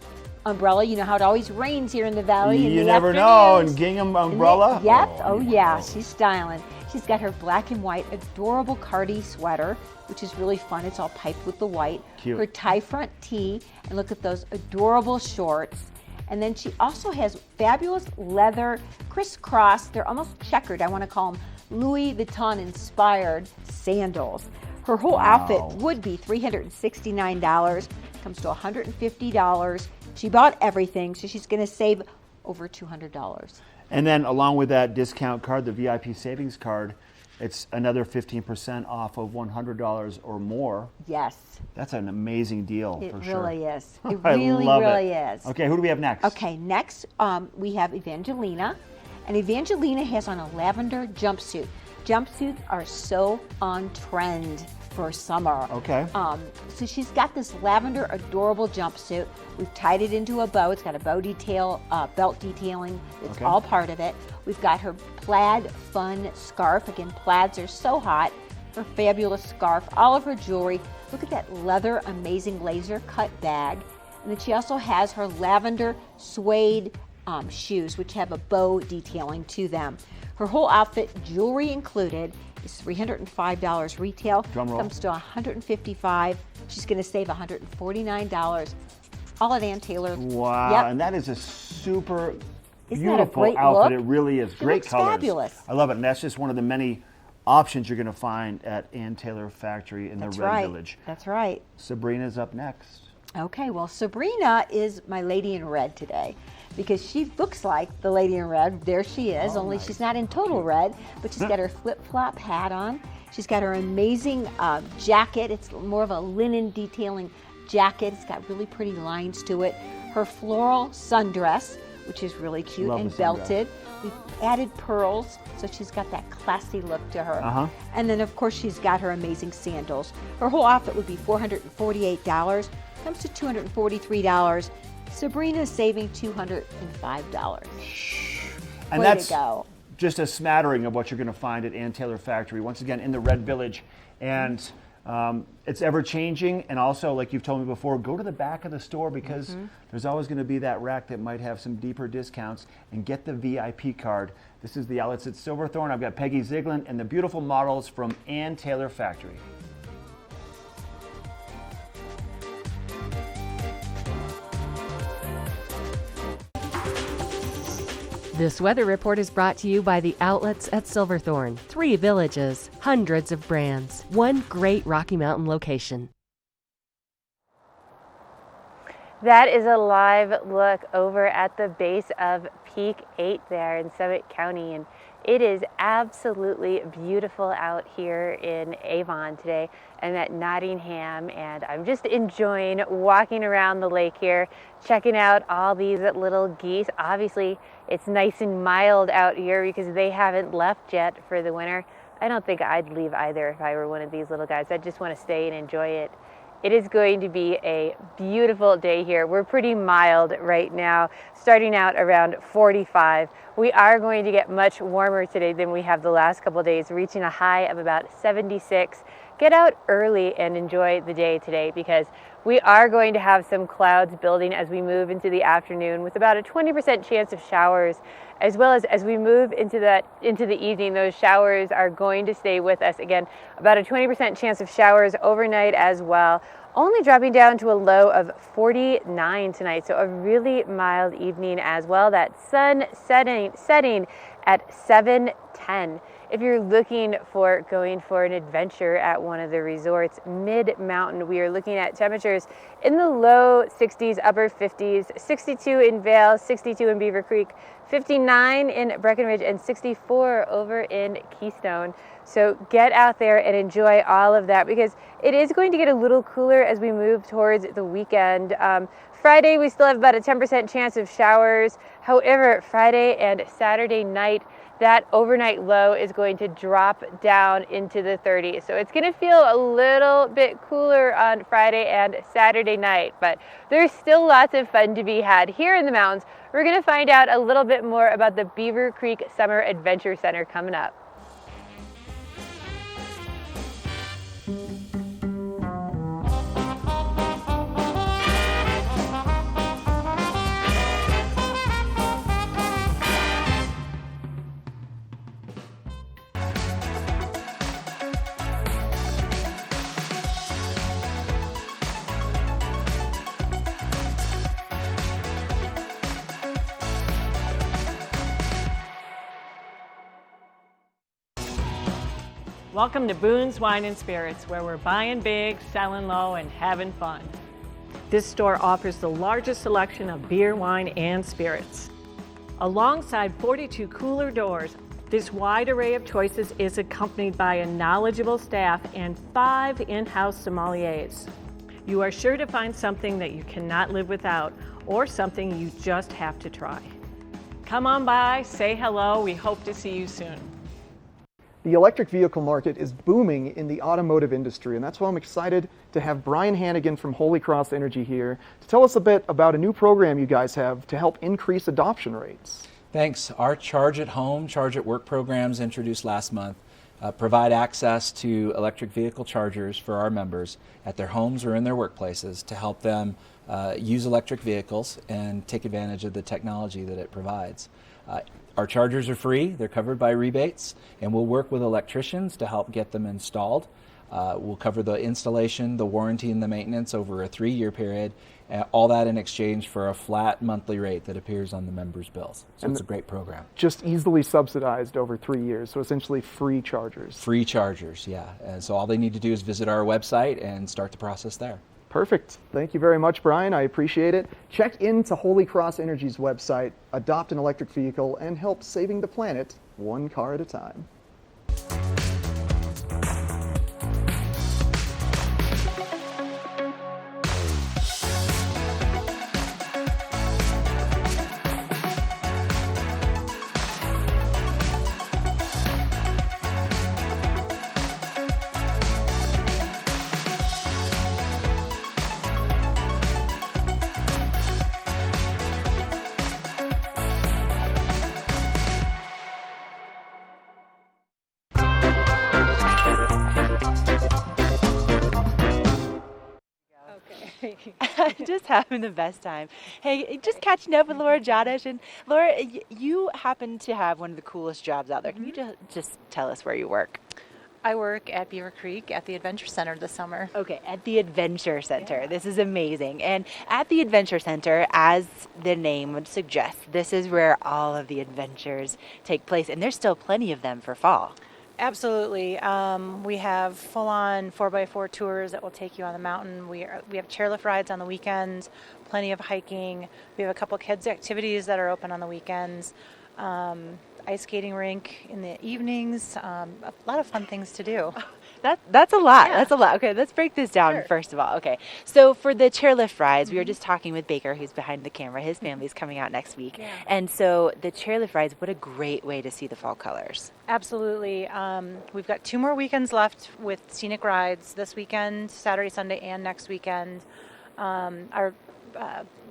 [SPEAKER 13] umbrella. You know how it always rains here in the valley.
[SPEAKER 7] You never know. And gingham umbrella?
[SPEAKER 13] Yep. Oh yeah. She's styling. She's got her black and white adorable Cardi sweater, which is really fun. It's all piped with the white.
[SPEAKER 7] Cute.
[SPEAKER 13] Her tie front tee, and look at those adorable shorts. And then she also has fabulous leather crisscross, they're almost checkered, I want to call them Louis Vuitton inspired sandals. Her whole outfit would be $369, comes to $150. She bought everything, so she's going to save over $200.
[SPEAKER 7] And then along with that discount card, the VIP savings card, it's another 15% off of $100 or more.
[SPEAKER 13] Yes.
[SPEAKER 7] That's an amazing deal
[SPEAKER 13] It
[SPEAKER 7] for sure.
[SPEAKER 13] really is. It
[SPEAKER 7] I
[SPEAKER 13] really,
[SPEAKER 7] love
[SPEAKER 13] really
[SPEAKER 7] it.
[SPEAKER 13] is.
[SPEAKER 7] Okay, who do we have next?
[SPEAKER 13] Okay, next we have Evangelina. And Evangelina has on a lavender jumpsuit. Jumpsuits are so on trend for summer.
[SPEAKER 7] Okay.
[SPEAKER 13] So she's got this lavender adorable jumpsuit. We've tied it into a bow. It's got a bow detail, belt detailing. It's all part of it. We've got her plaid fun scarf. Again, plaids are so hot. Her fabulous scarf, all of her jewelry. Look at that leather, amazing laser cut bag. And then she also has her lavender suede shoes, which have a bow detailing to them. Her whole outfit, jewelry included, is $305 retail.
[SPEAKER 7] Drum roll.
[SPEAKER 13] Comes to $155. She's going to save $149. All at Ann Taylor.
[SPEAKER 7] Wow,
[SPEAKER 13] Yep.
[SPEAKER 7] and that is a super
[SPEAKER 13] Isn't that a
[SPEAKER 7] beautiful
[SPEAKER 13] great
[SPEAKER 7] outfit.
[SPEAKER 13] look?
[SPEAKER 7] It really is.
[SPEAKER 13] It
[SPEAKER 7] Great
[SPEAKER 13] looks
[SPEAKER 7] colors.
[SPEAKER 13] fabulous.
[SPEAKER 7] I love it, and that's just one of the many options you're going to find at Ann Taylor Factory in
[SPEAKER 13] That's
[SPEAKER 7] the Red
[SPEAKER 13] right.
[SPEAKER 7] Village.
[SPEAKER 13] That's right.
[SPEAKER 7] Sabrina's up next.
[SPEAKER 13] Okay, well, Sabrina is my lady in red today because she looks like the lady in red. There she is, only she's not in total red, but she's got her flip-flop hat on. She's got her amazing jacket. It's more of a linen detailing jacket. It's got really pretty lines to it. Her floral sundress, which is really cute
[SPEAKER 7] Love
[SPEAKER 13] and
[SPEAKER 7] the sundress.
[SPEAKER 13] belted. We've added pearls, so she's got that classy look to her. And then, of course, she's got her amazing sandals. Her whole outfit would be $448. Comes to $243. Sabrina's saving $205.
[SPEAKER 7] And
[SPEAKER 13] Way
[SPEAKER 7] that's
[SPEAKER 13] to go.
[SPEAKER 7] just a smattering of what you're going to find at Ann Taylor Factory, once again in the Red Village. And it's ever changing. And also, like you've told me before, go to the back of the store because there's always going to be that rack that might have some deeper discounts, and get the VIP card. This is the outlets at Silverthorne. I've got Peggy Zigland and the beautiful models from Ann Taylor Factory.
[SPEAKER 9] This weather report is brought to you by the outlets at Silverthorne. 3 villages, hundreds of brands, one great Rocky Mountain location.
[SPEAKER 10] That is a live look over at the base of Peak 8 there in Summit County, and it is absolutely beautiful out here in Avon today and at Nottingham, and I'm just enjoying walking around the lake here, checking out all these little geese. Obviously, it's nice and mild out here because they haven't left yet for the winter. I don't think I'd leave either if I were one of these little guys. I'd just want to stay and enjoy it. It is going to be a beautiful day here. We're pretty mild right now, starting out around 45. We are going to get much warmer today than we have the last couple of days, reaching a high of about 76. Get out early and enjoy the day today because we are going to have some clouds building as we move into the afternoon with about a 20% chance of showers, as well as we move into the evening. Those showers are going to stay with us. Again, about a 20% chance of showers overnight as well. Only dropping down to a low of 49 tonight, so a really mild evening as well. That sun setting at 7:10. If you're looking for going for an adventure at one of the resorts mid-mountain, we are looking at temperatures in the low 60s, upper 50s, 62 in Vail, 62 in Beaver Creek, 59 in Breckenridge, and 64 over in Keystone. So get out there and enjoy all of that because it is going to get a little cooler as we move towards the weekend. Friday, we still have about a 10% chance of showers. However, Friday and Saturday night, that overnight low is going to drop down into the 30s. So it's going to feel a little bit cooler on Friday and Saturday night, but there's still lots of fun to be had here in the mountains. We're going to find out a little bit more about the Beaver Creek Summer Adventure Center coming up.
[SPEAKER 4] Welcome to Boone's Wine and Spirits, where we're buying big, selling low, and having fun. This store offers the largest selection of beer, wine, and spirits. Alongside 42 cooler doors, this wide array of choices is accompanied by a knowledgeable staff and 5 in-house sommeliers. You are sure to find something that you cannot live without, or something you just have to try. Come on by, say hello, we hope to see you soon.
[SPEAKER 15] The electric vehicle market is booming in the automotive industry, and that's why I'm excited to have Brian Hannigan from Holy Cross Energy here to tell us a bit about a new program you guys have to help increase adoption rates.
[SPEAKER 16] Thanks. Our Charge at Home, Charge at Work programs introduced last month provide access to electric vehicle chargers for our members at their homes or in their workplaces to help them use electric vehicles and take advantage of the technology that it provides. Our chargers are free, they're covered by rebates, and we'll work with electricians to help get them installed. We'll cover the installation, the warranty, and the maintenance over a 3-year period, all that in exchange for a flat monthly rate that appears on the members' bills. So it's a great program.
[SPEAKER 15] Just easily subsidized over 3 years, so essentially free chargers.
[SPEAKER 16] Free chargers, yeah. And so all they need to do is visit our website and start the process there.
[SPEAKER 15] Perfect. Thank you very much, Brian. I appreciate it. Check into Holy Cross Energy's website, adopt an electric vehicle, and help saving the planet one car at a time.
[SPEAKER 3] Just having the best time. Hey, just catching up with Laura Jadish. And Laura, you happen to have one of the coolest jobs out there. Can you just tell us where you work?
[SPEAKER 17] I work at Beaver Creek at the Adventure Center this summer.
[SPEAKER 3] Okay, at the Adventure Center. Yeah. This is amazing. And at the Adventure Center, as the name would suggest, this is where all of the adventures take place. And there's still plenty of them for fall.
[SPEAKER 17] Absolutely. We have full-on 4x4 tours that will take you on the mountain. We have chairlift rides on the weekends, plenty of hiking. We have a couple kids' activities that are open on the weekends. Ice skating rink in the evenings. A lot of fun things to do.
[SPEAKER 3] That's a lot.
[SPEAKER 17] Yeah.
[SPEAKER 3] That's a lot. Okay, let's break this down first of all. Okay, so for the chairlift rides, we were just talking with Baker, who's behind the camera. His family's coming out next week. Yeah. And so the chairlift rides, what a great way to see the fall colors.
[SPEAKER 17] Absolutely. We've got 2 more weekends left with scenic rides this weekend, Saturday, Sunday, and next weekend. Our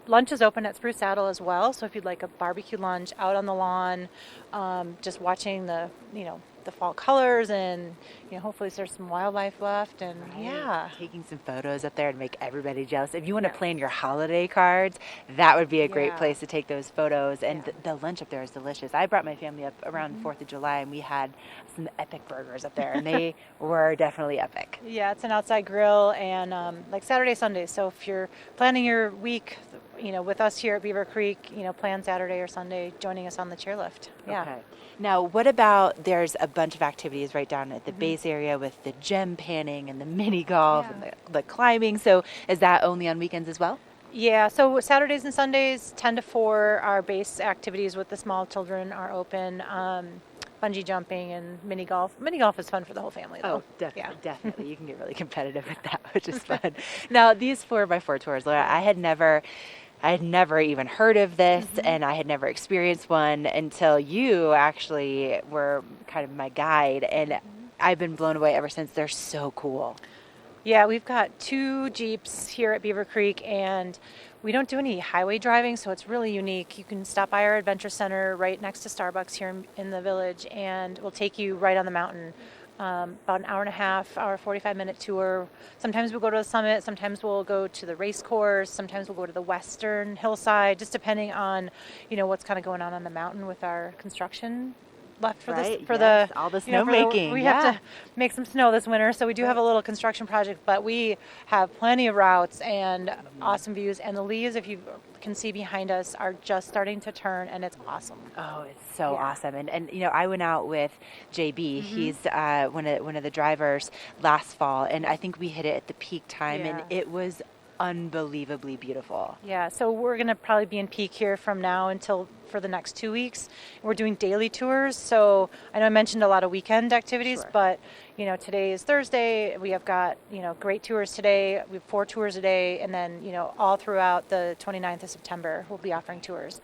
[SPEAKER 17] lunch is open at Spruce Saddle as well, so if you'd like a barbecue lunch out on the lawn, just watching the fall colors, and hopefully there's some wildlife left, and
[SPEAKER 3] taking some photos up there to make everybody jealous. If you want to plan your holiday cards, that would be a great place to take those photos. And the lunch up there is delicious. I brought my family up around 4th of July, and we had some epic burgers up there, and they were definitely epic.
[SPEAKER 17] Yeah, it's an outside grill, and like Saturday, Sunday. So if you're planning your week, with us here at Beaver Creek, plan Saturday or Sunday, joining us on the chairlift. Yeah.
[SPEAKER 3] Okay. Now, what about, there's a bunch of activities right down at the base area with the gem panning and the mini golf and the climbing. So is that only on weekends as well?
[SPEAKER 17] Yeah, so Saturdays and Sundays, 10 to 4, our base activities with the small children are open. Bungee jumping and mini golf. Mini golf is fun for the whole family, though.
[SPEAKER 3] Oh, definitely, definitely. You can get really competitive with that, which is fun. Now, these 4x4 tours, Laura, I had never even heard of this, and I had never experienced one until you actually were kind of my guide, and I've been blown away ever since. They're so cool.
[SPEAKER 17] Yeah, we've got 2 Jeeps here at Beaver Creek, and we don't do any highway driving, so it's really unique. You can stop by our Adventure Center right next to Starbucks here in the village, and we'll take you right on the mountain. About an hour and a half, 45-minute tour. Sometimes we'll go to the summit, sometimes we'll go to the race course, sometimes we'll go to the western hillside, just depending on, what's kind of going on the mountain with our construction left for
[SPEAKER 3] Right,
[SPEAKER 17] for
[SPEAKER 3] yes,
[SPEAKER 17] the
[SPEAKER 3] all the
[SPEAKER 17] you know,
[SPEAKER 3] snowmaking,
[SPEAKER 17] we
[SPEAKER 3] yeah.
[SPEAKER 17] have to make some snow this winter, so we do have a little construction project, but we have plenty of routes and awesome views. And the leaves, if you can see behind us, are just starting to turn, and it's awesome.
[SPEAKER 3] Oh, it's so awesome. And you know, I went out with JB. He's one of the drivers last fall, and I think we hit it at the peak time, and it was unbelievably beautiful.
[SPEAKER 17] Yeah, so we're going to probably be in peak here from now until for the next 2 weeks. We're doing daily tours, so I know I mentioned a lot of weekend activities, but you know, today is Thursday. We have got, you know, great tours today. We have 4 tours a day, and then, you know, all throughout the 29th of September, we'll be offering tours.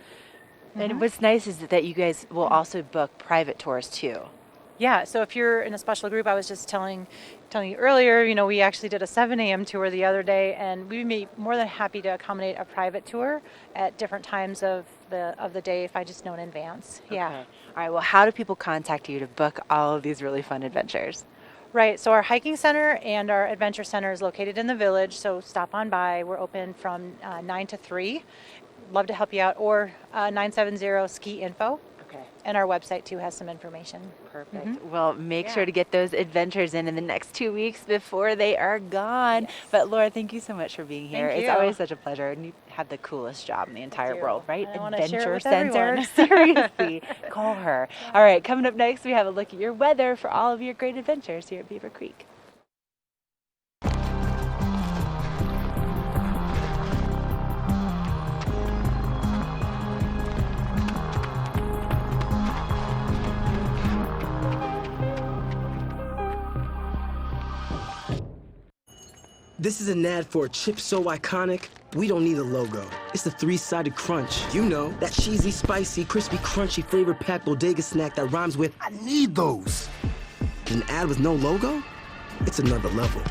[SPEAKER 3] And what's nice is that you guys will also book private tours too.
[SPEAKER 17] Yeah, so if you're in a special group, I was just telling you earlier, you know, we actually did a 7 a.m. tour the other day, and we'd be more than happy to accommodate a private tour at different times of the day if I just know in advance. Yeah.
[SPEAKER 3] All right, well, how do people contact you to book all of these really fun adventures?
[SPEAKER 17] Right, so our hiking center and our adventure center is located in the village, so stop on by. We're open from 9 to 3. Love to help you out, or 970 Ski Info.
[SPEAKER 3] Okay.
[SPEAKER 17] And our website too has some information.
[SPEAKER 3] Perfect. Well, make sure to get those adventures in the next 2 weeks before they are gone. But Laura, thank you so much for being here.
[SPEAKER 17] Thank
[SPEAKER 3] It's
[SPEAKER 17] you.
[SPEAKER 3] always such a pleasure, and you have the coolest job in the entire world, right?
[SPEAKER 17] I wanna share it
[SPEAKER 3] Adventure
[SPEAKER 17] with
[SPEAKER 3] Center.
[SPEAKER 17] everyone.
[SPEAKER 3] Seriously, call her. All right, coming up next, we have a look at your weather for all of your great adventures here at Beaver Creek.
[SPEAKER 14] This is an ad for a chip so iconic, we don't need a logo. It's the 3-sided crunch. You know, that cheesy, spicy, crispy, crunchy, flavor-packed bodega snack that rhymes with, I need those. An ad with no logo? It's another level.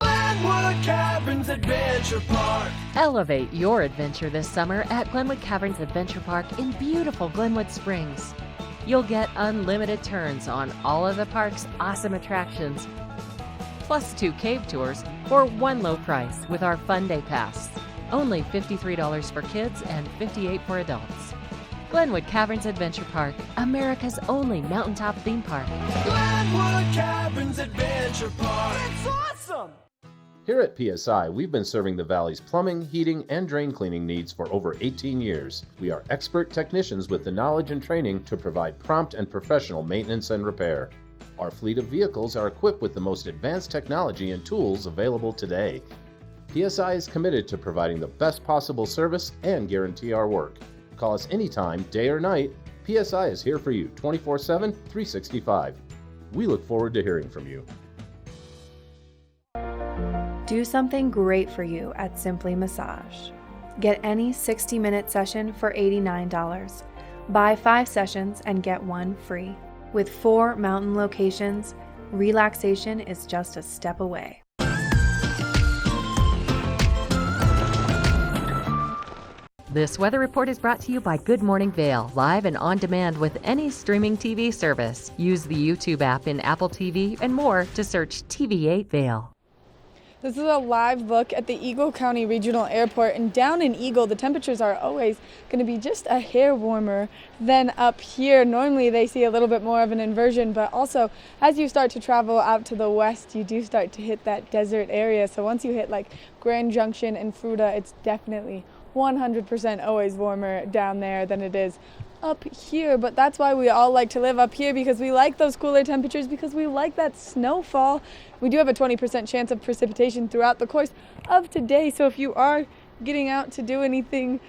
[SPEAKER 8] Glenwood Caverns Adventure Park.
[SPEAKER 9] Elevate your adventure this summer at Glenwood Caverns Adventure Park in beautiful Glenwood Springs. You'll get unlimited turns on all of the park's awesome attractions, plus 2 cave tours for one low price with our Fun Day Pass. Only $53 for kids and $58 for adults. Glenwood Caverns Adventure Park, America's only mountaintop theme park.
[SPEAKER 8] Glenwood Caverns Adventure Park. It's awesome!
[SPEAKER 18] Here at PSI, we've been serving the Valley's plumbing, heating, and drain cleaning needs for over 18 years. We are expert technicians with the knowledge and training to provide prompt and professional maintenance and repair. Our fleet of vehicles are equipped with the most advanced technology and tools available today. PSI is committed to providing the best possible service and guarantee our work. Call us anytime, day or night. PSI is here for you 24/7, 365. We look forward to hearing from you.
[SPEAKER 2] Do something great for you at Simply Massage. Get any 60-minute session for $89. Buy 5 sessions and get 1 free. With 4 mountain locations, relaxation is just a step away.
[SPEAKER 9] This weather report is brought to you by Good Morning Vail, live and on demand with any streaming TV service. Use the YouTube app in Apple TV and more to search TV8 Vail.
[SPEAKER 2] This is a live look at the Eagle County Regional Airport, and down in Eagle, the temperatures are always going to be just a hair warmer than up here. Normally they see a little bit more of an inversion, but also as you start to travel out to the west, you do start to hit that desert area. So once you hit like Grand Junction and Fruita, it's definitely 100% always warmer down there than it is up here. But that's why we all like to live up here, because we like those cooler temperatures, because we like that snowfall. We do have a 20% chance of precipitation throughout the course of today, so if you are getting out to do anything,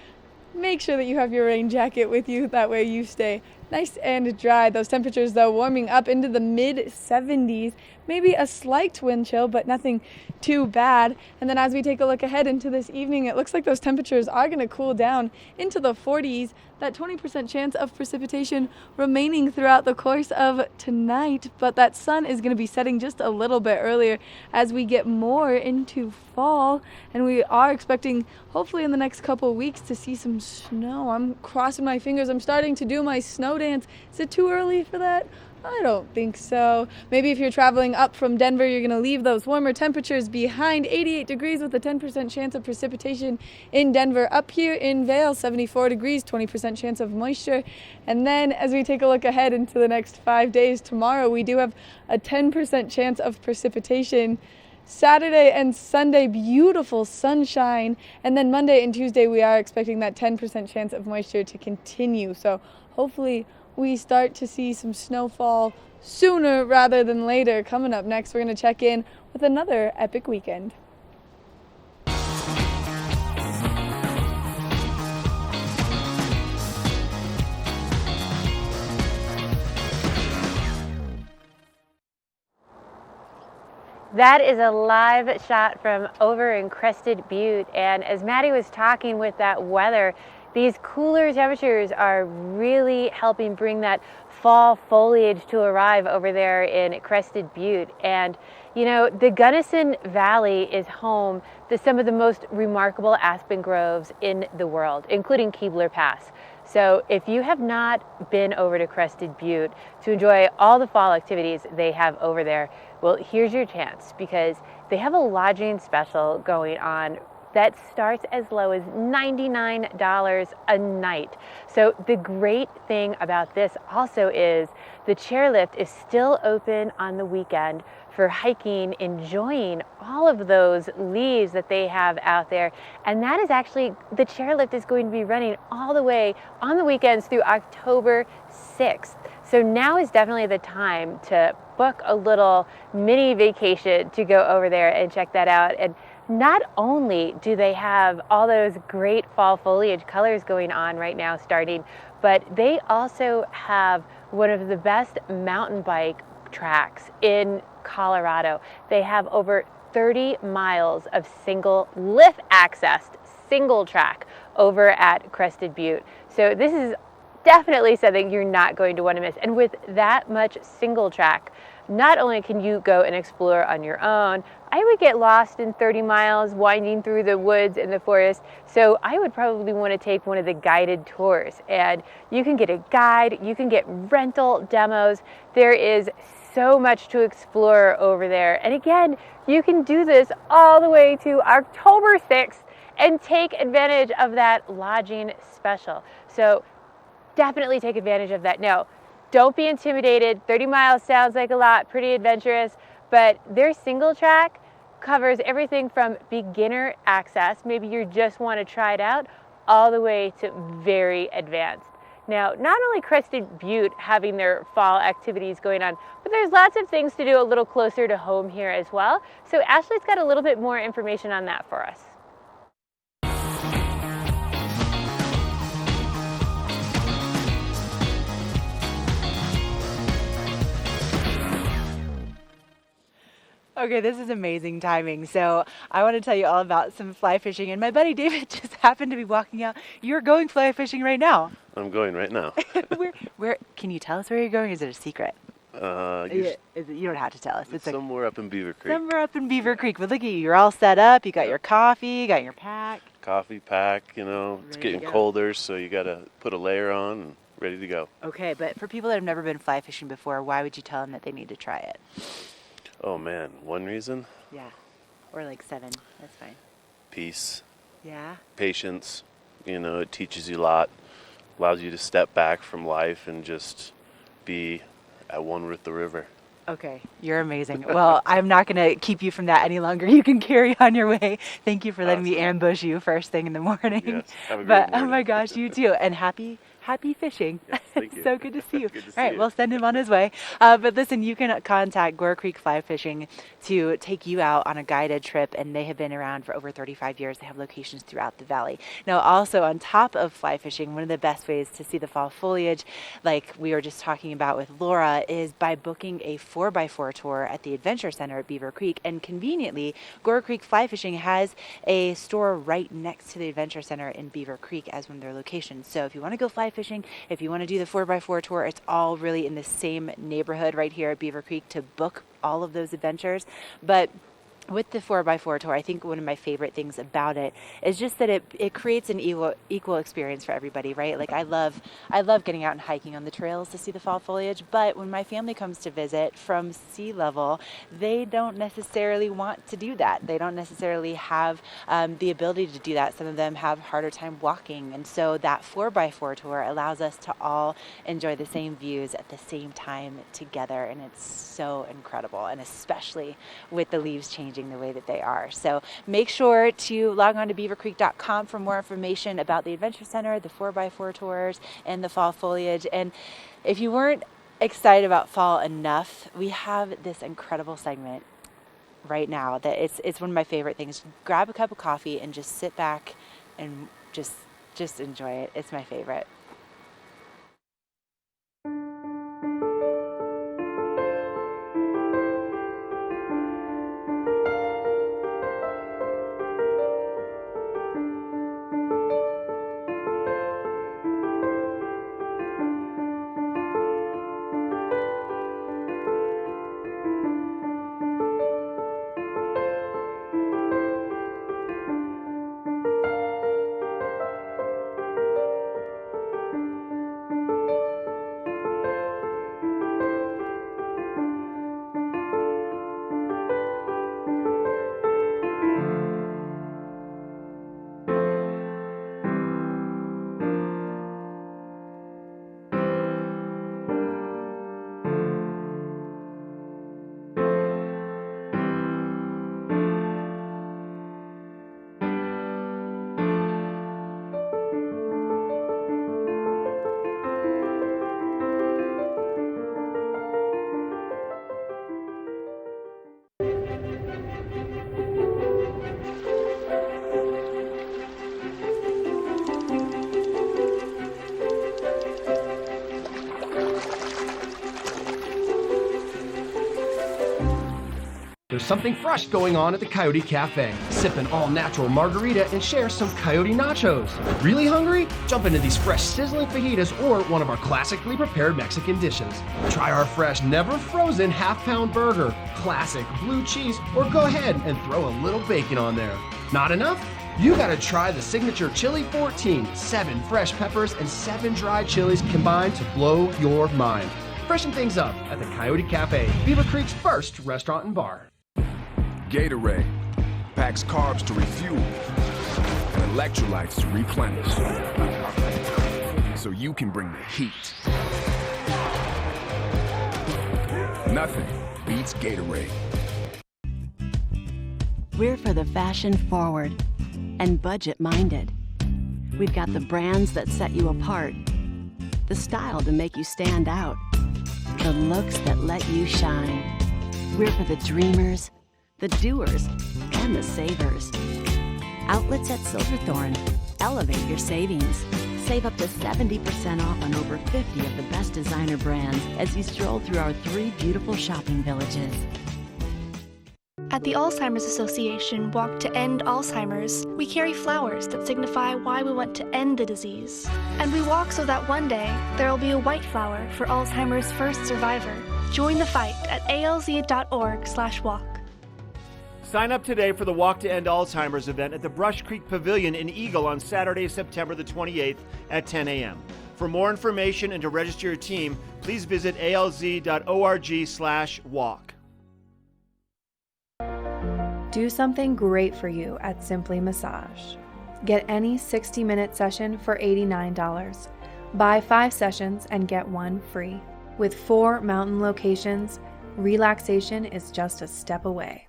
[SPEAKER 2] make sure that you have your rain jacket with you. That way you stay nice and dry. Those temperatures, though, warming up into the mid-70s. Maybe a slight wind chill, but nothing too bad. And then as we take a look ahead into this evening, it looks like those temperatures are going to cool down into the 40s. That 20% chance of precipitation remaining throughout the course of tonight, but that sun is going to be setting just a little bit earlier as we get more into fall, and we are expecting hopefully in the next couple weeks to see some snow. I'm crossing my fingers. I'm starting to do my snow dance. Is it too early for that? I don't think so. Maybe if you're traveling up from Denver, you're going to leave those warmer temperatures behind. 88 degrees with a 10% chance of precipitation in Denver. Up here in Vail, 74 degrees, 20% chance of moisture. And then as we take a look ahead into the next 5 days, tomorrow we do have a 10% chance of precipitation. Saturday and Sunday, beautiful sunshine. And then Monday and Tuesday, we are expecting that 10% chance of moisture to continue. So hopefully we start to see some snowfall sooner rather than later. Coming up next, we're going to check in with another epic weekend.
[SPEAKER 10] That is a live shot from over in Crested Butte, and as Maddie was talking with that weather, these cooler temperatures are really helping bring that fall foliage to arrive over there in Crested Butte. And you know, the Gunnison Valley is home to some of the most remarkable aspen groves in the world, including Keebler Pass. So if you have not been over to Crested Butte to enjoy all the fall activities they have over there, well, here's your chance, because they have a lodging special going on that starts as low as $99 a night. So the great thing about this also is the chairlift is still open on the weekend for hiking, enjoying all of those leaves that they have out there. And that is actually, the chairlift is going to be running all the way on the weekends through October 6th. So now is definitely the time to book a little mini vacation to go over there and check that out. And not only do they have all those great fall foliage colors going on right now starting, but they also have one of the best mountain bike tracks in Colorado. They have over 30 miles of single lift accessed single track over at Crested Butte. So this is definitely something you're not going to want to miss. And with that much single track, not only can you go and explore on your own, I would get lost in 30 miles winding through the woods and the forest. So I would probably want to take one of the guided tours, and you can get a guide, you can get rental demos. There is so much to explore over there. And again, you can do this all the way to October 6th and take advantage of that lodging special. So definitely take advantage of that. Now, don't be intimidated. 30 miles sounds like a lot, pretty adventurous, but their single track covers everything from beginner access, maybe you just want to try it out, all the way to very advanced. Now, not only Crested Butte having their fall activities going on, but there's lots of things to do a little closer to home here as well. So Ashley's got a little bit more information on that for us.
[SPEAKER 3] Okay, this is amazing timing. So I want to tell you all about some fly fishing, and my buddy David just happened to be walking out. You're going fly fishing right now.
[SPEAKER 1] I'm going right now.
[SPEAKER 3] Where can you tell us where you're going? Is it a secret? You don't have to tell us.
[SPEAKER 1] It's somewhere up in Beaver Creek.
[SPEAKER 3] Somewhere up in Beaver Creek. But look at you. You're all set up. You got your coffee. You got your pack.
[SPEAKER 1] Coffee pack, you know. It's getting colder, so you got to put a layer on and ready to go.
[SPEAKER 3] Okay, but for people that have never been fly fishing before, why would you tell them that they need to try it?
[SPEAKER 1] Oh man, one reason?
[SPEAKER 3] Yeah, or like 7, that's fine.
[SPEAKER 1] Peace.
[SPEAKER 3] Yeah?
[SPEAKER 1] Patience, you know, it teaches you a lot, allows you to step back from life and just be at one with the river.
[SPEAKER 3] Okay, you're amazing. Well, I'm not going to keep you from that any longer. You can carry on your way. Thank you for letting me ambush you first thing in the morning.
[SPEAKER 1] Yes, have a great morning.
[SPEAKER 3] Oh my gosh, you too. And happy fishing.
[SPEAKER 1] Yes, thank you.
[SPEAKER 3] So good to see you.
[SPEAKER 1] Good to see
[SPEAKER 3] All right,
[SPEAKER 1] you.
[SPEAKER 3] we'll send him on his way. But listen, you can contact Gore Creek Fly Fishing to take you out on a guided trip, and they have been around for over 35 years. They have locations throughout the valley. Now, also on top of fly fishing, one of the best ways to see the fall foliage, like we were just talking about with Laura, is by booking a 4x4 tour at the Adventure Center at Beaver Creek. And conveniently, Gore Creek Fly Fishing has a store right next to the Adventure Center in Beaver Creek as one of their locations. So if you want to go fly fishing, if you want to do the 4x4 tour, it's all really in the same neighborhood right here at Beaver Creek to book all of those adventures. But with the 4x4 tour, I think one of my favorite things about it is just that it creates an equal experience for everybody, right? Like I love getting out and hiking on the trails to see the fall foliage, but when my family comes to visit from sea level, they don't necessarily want to do that. They don't necessarily have the ability to do that. Some of them have harder time walking, and so that 4x4 tour allows us to all enjoy the same views at the same time together, and it's so incredible, and especially with the leaves changing the way that they are. So make sure to log on to beavercreek.com for more information about the Adventure Center, the 4x4 tours, and the fall foliage. And if you weren't excited about fall enough, we have this incredible segment right now that it's one of my favorite things. Grab a cup of coffee and just sit back and just enjoy it. It's my favorite.
[SPEAKER 19] There's something fresh going on at the Coyote Cafe. Sip an all-natural margarita and share some Coyote nachos. Really hungry? Jump into these fresh sizzling fajitas or one of our classically prepared Mexican dishes. Try our fresh, never frozen half-pound burger, classic blue cheese, or go ahead and throw a little bacon on there. Not enough? You gotta try the signature Chili 14, 7 fresh peppers and 7 dry chilies combined to blow your mind. Freshen things up at the Coyote Cafe, Beaver Creek's first restaurant and bar.
[SPEAKER 20] Gatorade packs carbs to refuel and electrolytes to replenish, so you can bring the heat. Nothing beats Gatorade.
[SPEAKER 21] We're for the fashion forward and budget minded. We've got the brands that set you apart, the style to make you stand out, the looks that let you shine. We're for the dreamers, the doers, and the savers. Outlets at Silverthorne. Elevate your savings. Save up to 70% off on over 50 of the best designer brands as you stroll through our 3 beautiful shopping villages.
[SPEAKER 11] At the Alzheimer's Association Walk to End Alzheimer's, we carry flowers that signify why we want to end the disease. And we walk so that one day there will be a white flower for Alzheimer's first survivor. Join the fight at alz.org/walk.
[SPEAKER 7] Sign up today for the Walk to End Alzheimer's event at the Brush Creek Pavilion in Eagle on Saturday, September the 28th at 10 a.m. For more information and to register your team, please visit alz.org/walk.
[SPEAKER 22] Do something great for you at Simply Massage. Get any 60-minute session for $89. Buy 5 sessions and get 1 free. With 4 mountain locations, relaxation is just a step away.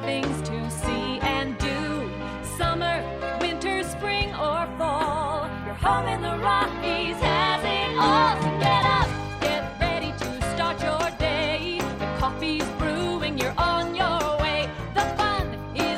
[SPEAKER 23] Things to see and do. Summer, winter, spring, or fall. Your home in the Rockies has it all. So get up, get ready to start your day. The coffee's brewing, you're on your way. The fun is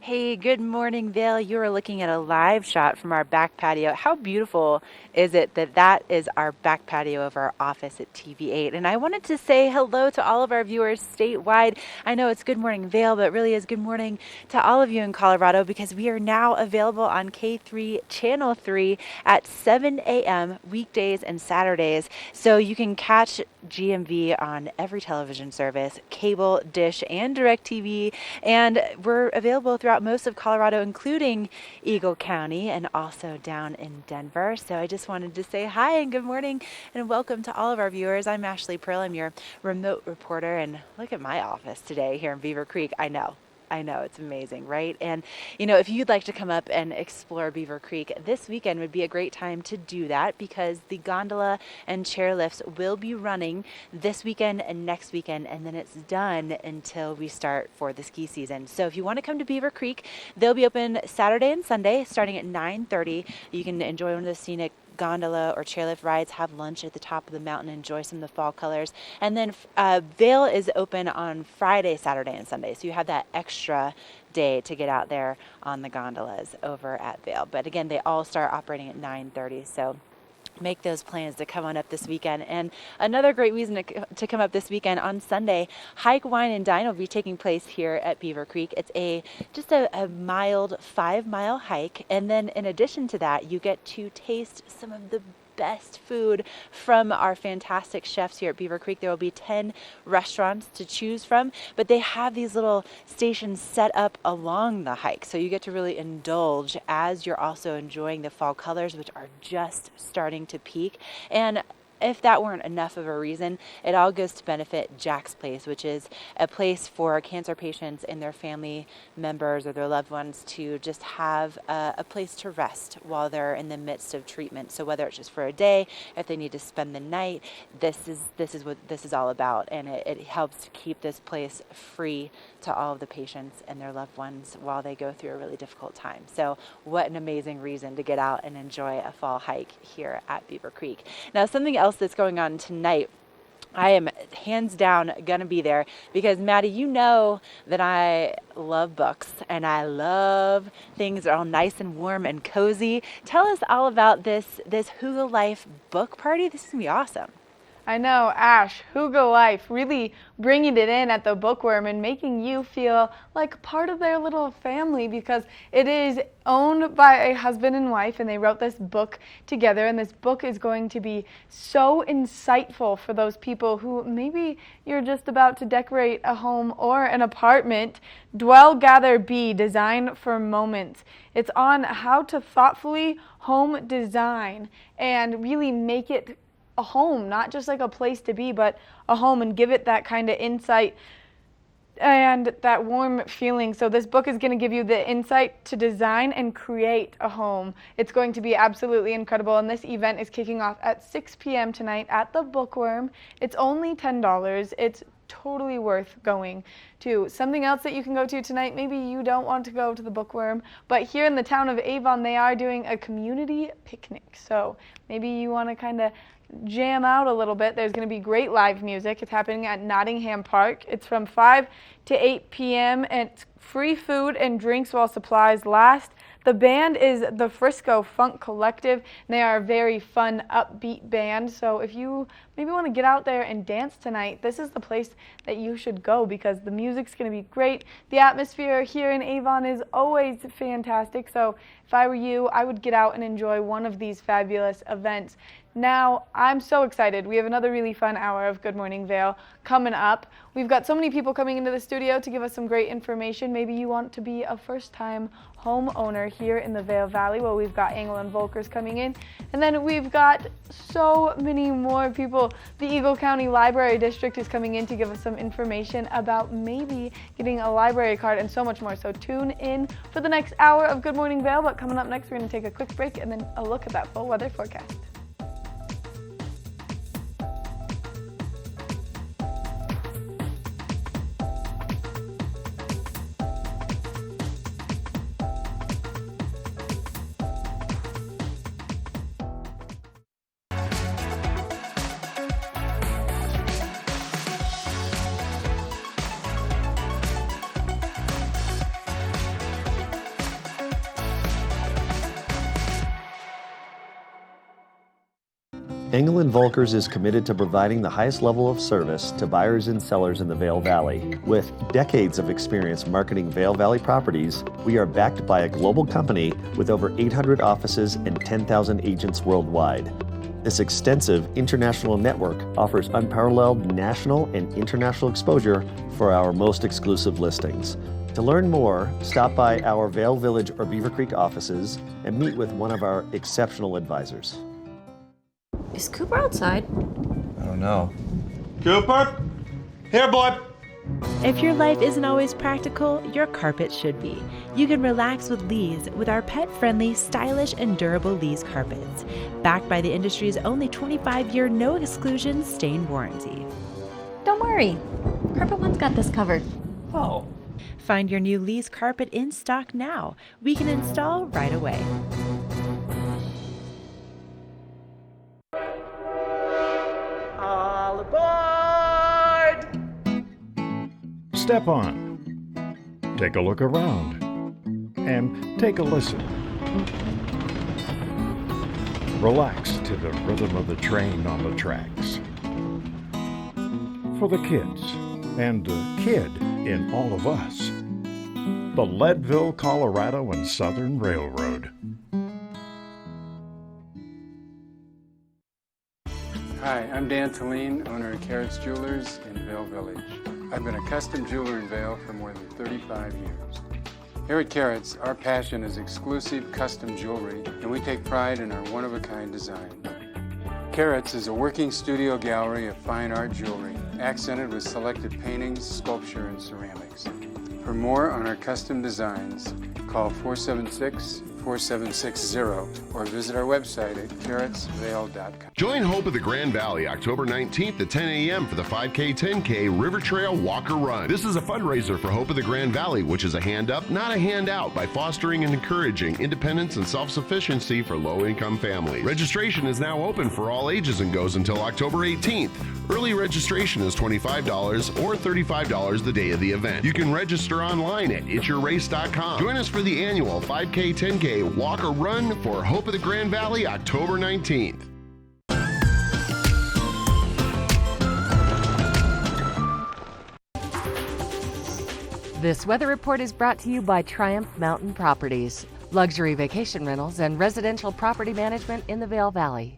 [SPEAKER 3] Hey, good morning, Vail. You are looking at a live shot from our back patio. How beautiful is it that that is our back patio of our office at TV8? And I wanted to say hello to all of our viewers statewide. I know it's Good Morning Vail, but it really is good morning to all of you in Colorado because we are now available on K3 Channel 3 at 7 a.m. weekdays and Saturdays. So you can catch GMV on every television service, cable, dish, and DirecTV. And we're available throughout most of Colorado, including Eagle County and also down in Denver. So I just wanted to say hi and good morning and welcome to all of our viewers. I'm Ashley Pearl. I'm your remote reporter. And look at my office today here in Beaver Creek. I know, it's amazing, right? And, if you'd like to come up and explore Beaver Creek, this weekend would be a great time to do that because the gondola and chairlifts will be running this weekend and next weekend, and then it's done until we start for the ski season. So if you want to come to Beaver Creek, they'll be open Saturday and Sunday starting at 9:30. You can enjoy one of the scenic gondola or chairlift rides, have lunch at the top of the mountain, enjoy some of the fall colors. And then Vail is open on Friday, Saturday, and Sunday. So you have that extra day to get out there on the gondolas over at Vail. But again, they all start operating at 9:30. So make those plans to come on up this weekend. And another great reason to come up this weekend on Sunday, Hike, Wine, and Dine will be taking place here at Beaver Creek. It's just a mild 5-mile hike. And then in addition to that, you get to taste some of the best food from our fantastic chefs here at Beaver Creek. There will be 10 restaurants to choose from, but they have these little stations set up along the hike. So you get to really indulge as you're also enjoying the fall colors, which are just starting to peak. And if that weren't enough of a reason, it all goes to benefit Jack's Place, which is a place for cancer patients and their family members or their loved ones to just have a place to rest while they're in the midst of treatment. So whether it's just for a day, if they need to spend the night, this is what this is all about, and it helps to keep this place free to all of the patients and their loved ones while they go through a really difficult time. So what an amazing reason to get out and enjoy a fall hike here at Beaver Creek. Now, something else that's going on tonight, I am hands down going to be there because, Maddie, you know that I love books and I love things that are all nice and warm and cozy. Tell us all about this Hygge Life book party. This is going to be awesome.
[SPEAKER 2] I know, Ash, Hygge Life, really bringing it in at the Bookworm and making you feel like part of their little family because it is owned by a husband and wife and they wrote this book together, and this book is going to be so insightful for those people who maybe you're just about to decorate a home or an apartment. Dwell, Gather, Be, Design for Moments. It's on how to thoughtfully home design and really make it a home, not just like a place to be, but a home, and give it that kind of insight and that warm feeling. So this book is going to give you the insight to design and create a home. It's going to be absolutely incredible, and this event is kicking off at 6 p.m. tonight at the Bookworm. It's only $10. It's totally worth going to. Something else that you can go to tonight, maybe you don't want to go to the Bookworm, but here in the town of Avon, they are doing a community picnic. So maybe you want to kind of jam out a little bit. There's going to be great live music. It's happening at Nottingham Park. It's from 5 to 8 p.m. and it's free food and drinks while supplies last. The band is the Frisco Funk Collective, and they are a very fun, upbeat band. So if you maybe want to get out there and dance tonight, this is the place that you should go because the music's going to be great. The atmosphere here in Avon is always fantastic. So if I were you, I would get out and enjoy one of these fabulous events. Now, I'm so excited. We have another really fun hour of Good Morning Vail coming up. We've got so many people coming into the studio to give us some great information. Maybe you want to be a first-time homeowner here in the Vail Valley. Well, we've got Engel and Volkers coming in. And then we've got so many more people. The Eagle County Library District is coming in to give us some information about maybe getting a library card and so much more. So tune in for the next hour of Good Morning Vail. But coming up next, we're going to take a quick break and then a look at that full weather forecast.
[SPEAKER 5] Engel & Volkers is committed to providing the highest level of service to buyers and sellers in the Vail Valley. With decades of experience marketing Vail Valley properties, we are backed by a global company with over 800 offices and 10,000 agents worldwide. This extensive international network offers unparalleled national and international exposure for our most exclusive listings. To learn more, stop by our Vail Village or Beaver Creek offices and meet with one of our exceptional advisors.
[SPEAKER 6] Is Cooper outside?
[SPEAKER 12] I don't know. Cooper? Here, boy!
[SPEAKER 3] If your life isn't always practical, your carpet should be. You can relax with Lee's with our pet-friendly, stylish, and durable Lee's carpets. Backed by the industry's only 25-year no-exclusion stain warranty.
[SPEAKER 6] Don't worry. Carpet One's got this covered.
[SPEAKER 12] Oh.
[SPEAKER 3] Find your new Lee's carpet in stock now. We can install right away.
[SPEAKER 7] All aboard! Step on. Take a look around. And take a listen. Relax to the rhythm of the train on the tracks. For the kids, and the kid in all of us. The Leadville, Colorado and Southern Railroad.
[SPEAKER 24] Hi, I'm Dan Talene, owner of Carrots Jewelers in Vail Village. I've been a custom jeweler in Vail for more than 35 years. Here at Carrots, our passion is exclusive custom jewelry, and we take pride in our one-of-a-kind design. Carrots is a working studio gallery of fine art jewelry, accented with selected paintings, sculpture, and ceramics. For more on our custom designs, call 476-4760 or visit our website at carrotsvail.com.
[SPEAKER 25] Join Hope of the Grand Valley October 19th at 10 a.m. for the 5K 10K River Trail Walker Run. This is a fundraiser for Hope of the Grand Valley, which is a hand up, not a handout, by fostering and encouraging independence and self-sufficiency for low-income families. Registration is now open for all ages and goes until October 18th. Early registration is $25 or $35 the day of the event. You can register online at itsyourrace.com. Join us for the annual 5K 10K Walk or Run for Hope of the Grand Valley October 19th.
[SPEAKER 9] This weather report is brought to you by Triumph Mountain Properties, luxury vacation rentals and residential property management in the Vail Valley.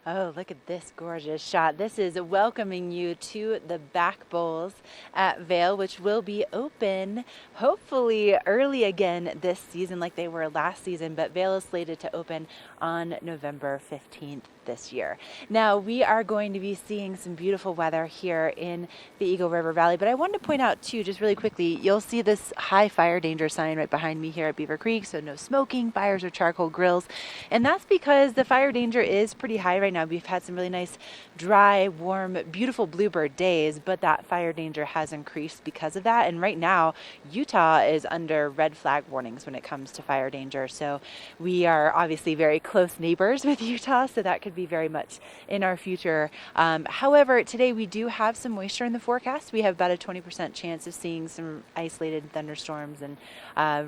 [SPEAKER 3] Oh, look at this gorgeous shot. This is welcoming you to the back bowls at Vail, which will be open hopefully early again this season like they were last season, but Vail is slated to open on November 15th this year. Now, we are going to be seeing some beautiful weather here in the Eagle River Valley, but I wanted to point out too, just really quickly, you'll see this high fire danger sign right behind me here at Beaver Creek, so no smoking, fires, or charcoal grills, and that's because the fire danger is pretty high right now. We've had some really nice, dry, warm, beautiful bluebird days, but that fire danger has increased because of that, and right now, Utah is under red flag warnings when it comes to fire danger, so we are obviously very close neighbors with Utah, so that could be very much in our future. However, today we do have some moisture in the forecast. We have about a 20% chance of seeing some isolated thunderstorms and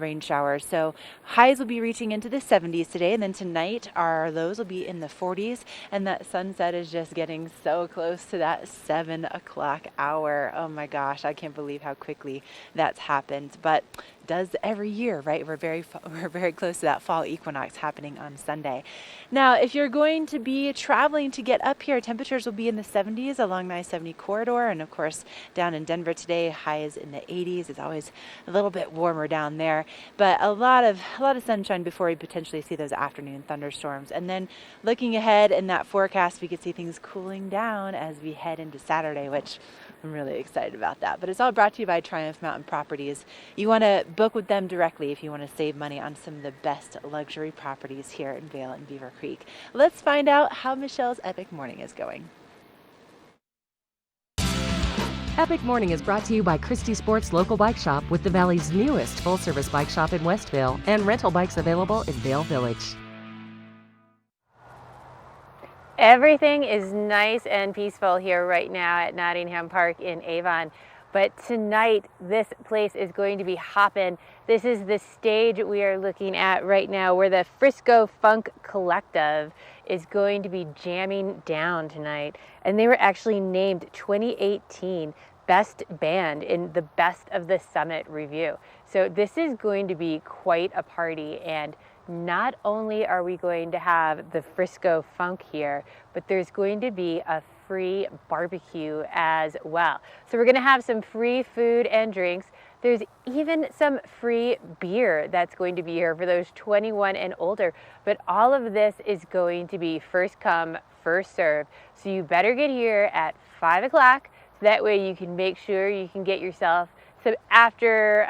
[SPEAKER 3] rain showers. So highs will be reaching into the 70s today, and then tonight our lows will be in the 40s, and that sunset is just getting so close to that 7 o'clock hour. Oh my gosh, I can't believe how quickly that's happened. But does every year, right? We're very close to that fall equinox happening on Sunday. Now, if you're going to be traveling to get up here, temperatures will be in the 70s along the I-70 corridor, and of course down in Denver today, highs in the 80s. It's always a little bit warmer down there, but a lot of sunshine before we potentially see those afternoon thunderstorms. And then looking ahead in that forecast, we could see things cooling down as we head into Saturday, which I'm really excited about that. But it's all brought to you by Triumph Mountain Properties. You want to book with them directly if you want to save money on some of the best luxury properties here in Vail and Beaver Creek. Let's find out how Michelle's Epic Morning is going.
[SPEAKER 9] Epic Morning is brought to you by Christie Sports Local Bike Shop, with the Valley's newest full-service bike shop in Westville and rental bikes available in Vail Village.
[SPEAKER 10] Everything is nice and peaceful here right now at Nottingham Park in Avon. But tonight, this place is going to be hoppin'. This is the stage we are looking at right now, where the Frisco Funk Collective is going to be jamming down tonight, and they were actually named 2018 Best Band in the Best of the Summit review. So this is going to be quite a party, and not only are we going to have the Frisco Funk here, but there's going to be a free barbecue as well. So we're gonna have some free food and drinks. There's even some free beer that's going to be here for those 21 and older. But all of this is going to be first come, first serve. So you better get here at 5 o'clock. So that way you can make sure you can get yourself some after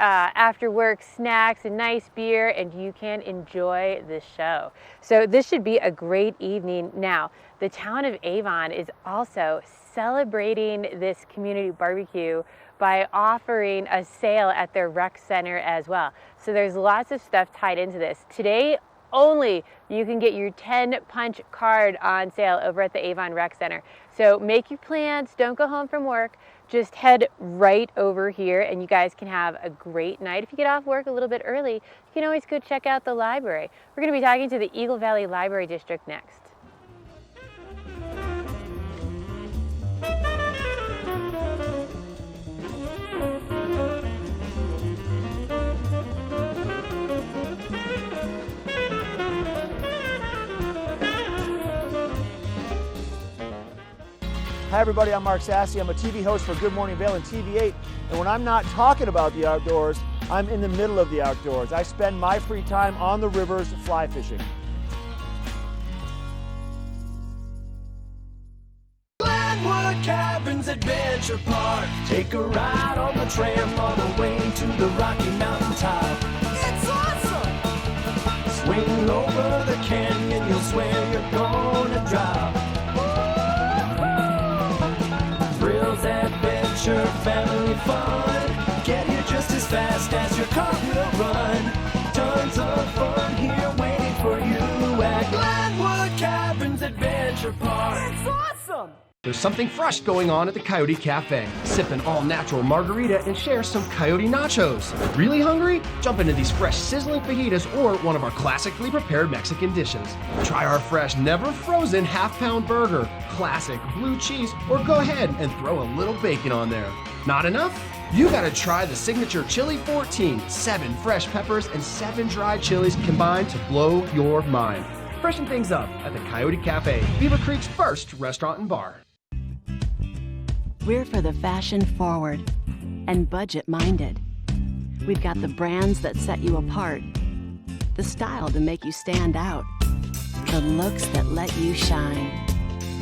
[SPEAKER 10] work snacks and nice beer, and you can enjoy the show. So this should be a great evening. Now, the town of Avon is also celebrating this community barbecue by offering a sale at their rec center as well. So there's lots of stuff tied into this. Today only you can get your 10 punch card on sale over at the Avon Rec Center. So make your plans, don't go home from work, just head right over here and you guys can have a great night. If you get off work a little bit early, you can always go check out the library. We're gonna be talking to the Eagle Valley Library District next.
[SPEAKER 7] Hi everybody, I'm Mark Sassy. I'm a TV host for Good Morning Vail and TV8. And when I'm not talking about the outdoors, I'm in the middle of the outdoors. I spend my free time on the rivers fly fishing.
[SPEAKER 8] Glenwood Cabins Adventure Park. Take a ride on the tram all the way to the Rocky Mountain top. It's awesome! Swing over the canyon, you'll swear you're gonna drop. Thrills, adventure, family fun. Get here just as fast as your car will run. Tons of fun here waiting for you at Glenwood Cabins Adventure Park. It's awesome!
[SPEAKER 19] There's something fresh going on at the Coyote Cafe. Sip an all-natural margarita and share some coyote nachos. Really hungry? Jump into these fresh sizzling fajitas or one of our classically prepared Mexican dishes. Try our fresh, never frozen half-pound burger, classic blue cheese, or go ahead and throw a little bacon on there. Not enough? You gotta try the signature Chili 14, 7 fresh peppers and 7 dried chilies combined to blow your mind. Freshen things up at the Coyote Cafe, Beaver Creek's first restaurant and bar.
[SPEAKER 21] We're for the fashion forward and budget minded. We've got the brands that set you apart, the style to make you stand out, the looks that let you shine.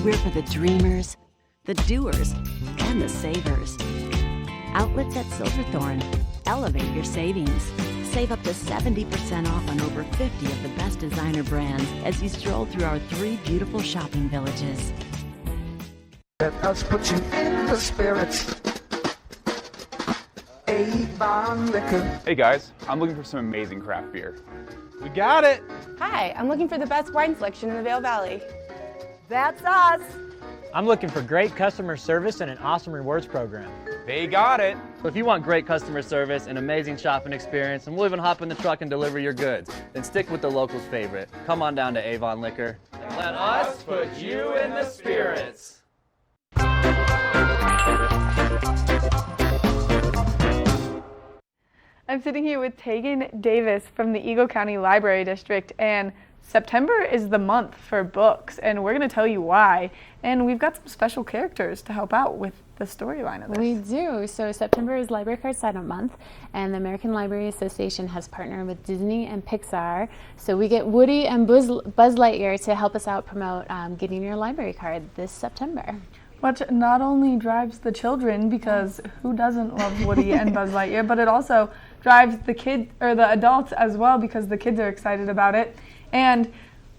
[SPEAKER 21] We're for the dreamers, the doers, and the savers. Outlets at Silverthorne. Elevate your savings. Save up to 70% off on over 50 of the best designer brands as you stroll through our 3 beautiful shopping villages.
[SPEAKER 8] Let us put you in the spirits. Avon Liquor.
[SPEAKER 4] Hey guys, I'm looking for some amazing craft beer.
[SPEAKER 13] We got it!
[SPEAKER 15] Hi, I'm looking for the best wine selection in the Vail Valley. That's us!
[SPEAKER 16] I'm looking for great customer service and an awesome rewards program.
[SPEAKER 4] They got it!
[SPEAKER 17] So if you want great customer service, an amazing shopping experience, and we'll even hop in the truck and deliver your goods, then stick with the locals' favorite. Come on down to Avon Liquor.
[SPEAKER 4] Let us put you in the spirits.
[SPEAKER 2] I'm sitting here with Tegan Davis from the Eagle County Library District, and September is the month for books, and we're going to tell you why. And we've got some special characters to help out with the storyline of this.
[SPEAKER 26] We do. So September is Library Card Sign-Up Month, and the American Library Association has partnered with Disney and Pixar. So we get Woody and Buzz Lightyear to help us out promote getting your library card this September.
[SPEAKER 2] Which not only drives the children, because who doesn't love Woody and Buzz Lightyear, but it also drives the kids or the adults as well, because the kids are excited about it. And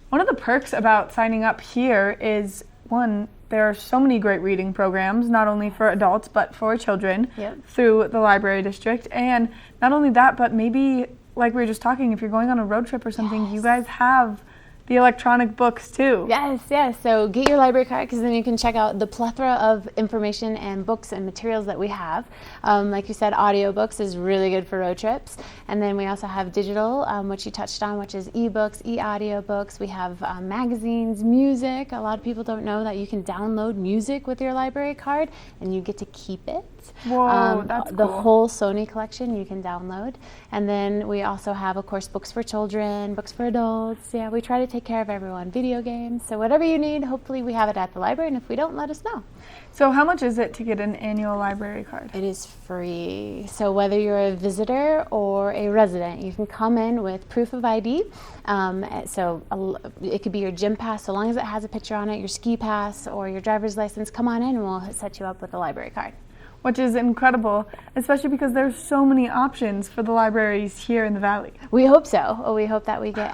[SPEAKER 2] one of the perks about signing up here is, one, there are so many great reading programs, not only for adults but for children through the library district. And not only that, but maybe, like we were just talking, if you're going on a road trip or something, you guys have the electronic books too.
[SPEAKER 26] Yes, yes. So get your library card because then you can check out the plethora of information and books and materials that we have. Like you said, audiobooks is really good for road trips. And then we also have digital, which you touched on, which is ebooks, e-audiobooks. We have magazines, music. A lot of people don't know that you can download music with your library card and you get to keep it.
[SPEAKER 2] Whoa, that's
[SPEAKER 26] the
[SPEAKER 2] cool.
[SPEAKER 26] whole Sony collection you can download. And then we also have, of course, books for children, books for adults. Yeah, we try to take care of everyone. Video games. So whatever you need, hopefully we have it at the library. And if we don't, let us know.
[SPEAKER 2] So how much is it to get an annual library card?
[SPEAKER 26] It is free. So whether you're a visitor or a resident, you can come in with proof of ID. It could be your gym pass, so long as it has a picture on it, your ski pass or your driver's license. Come on in and we'll set you up with a library card.
[SPEAKER 2] Which is incredible, especially because there's so many options for the libraries here in the Valley.
[SPEAKER 26] We hope so. We hope that we get,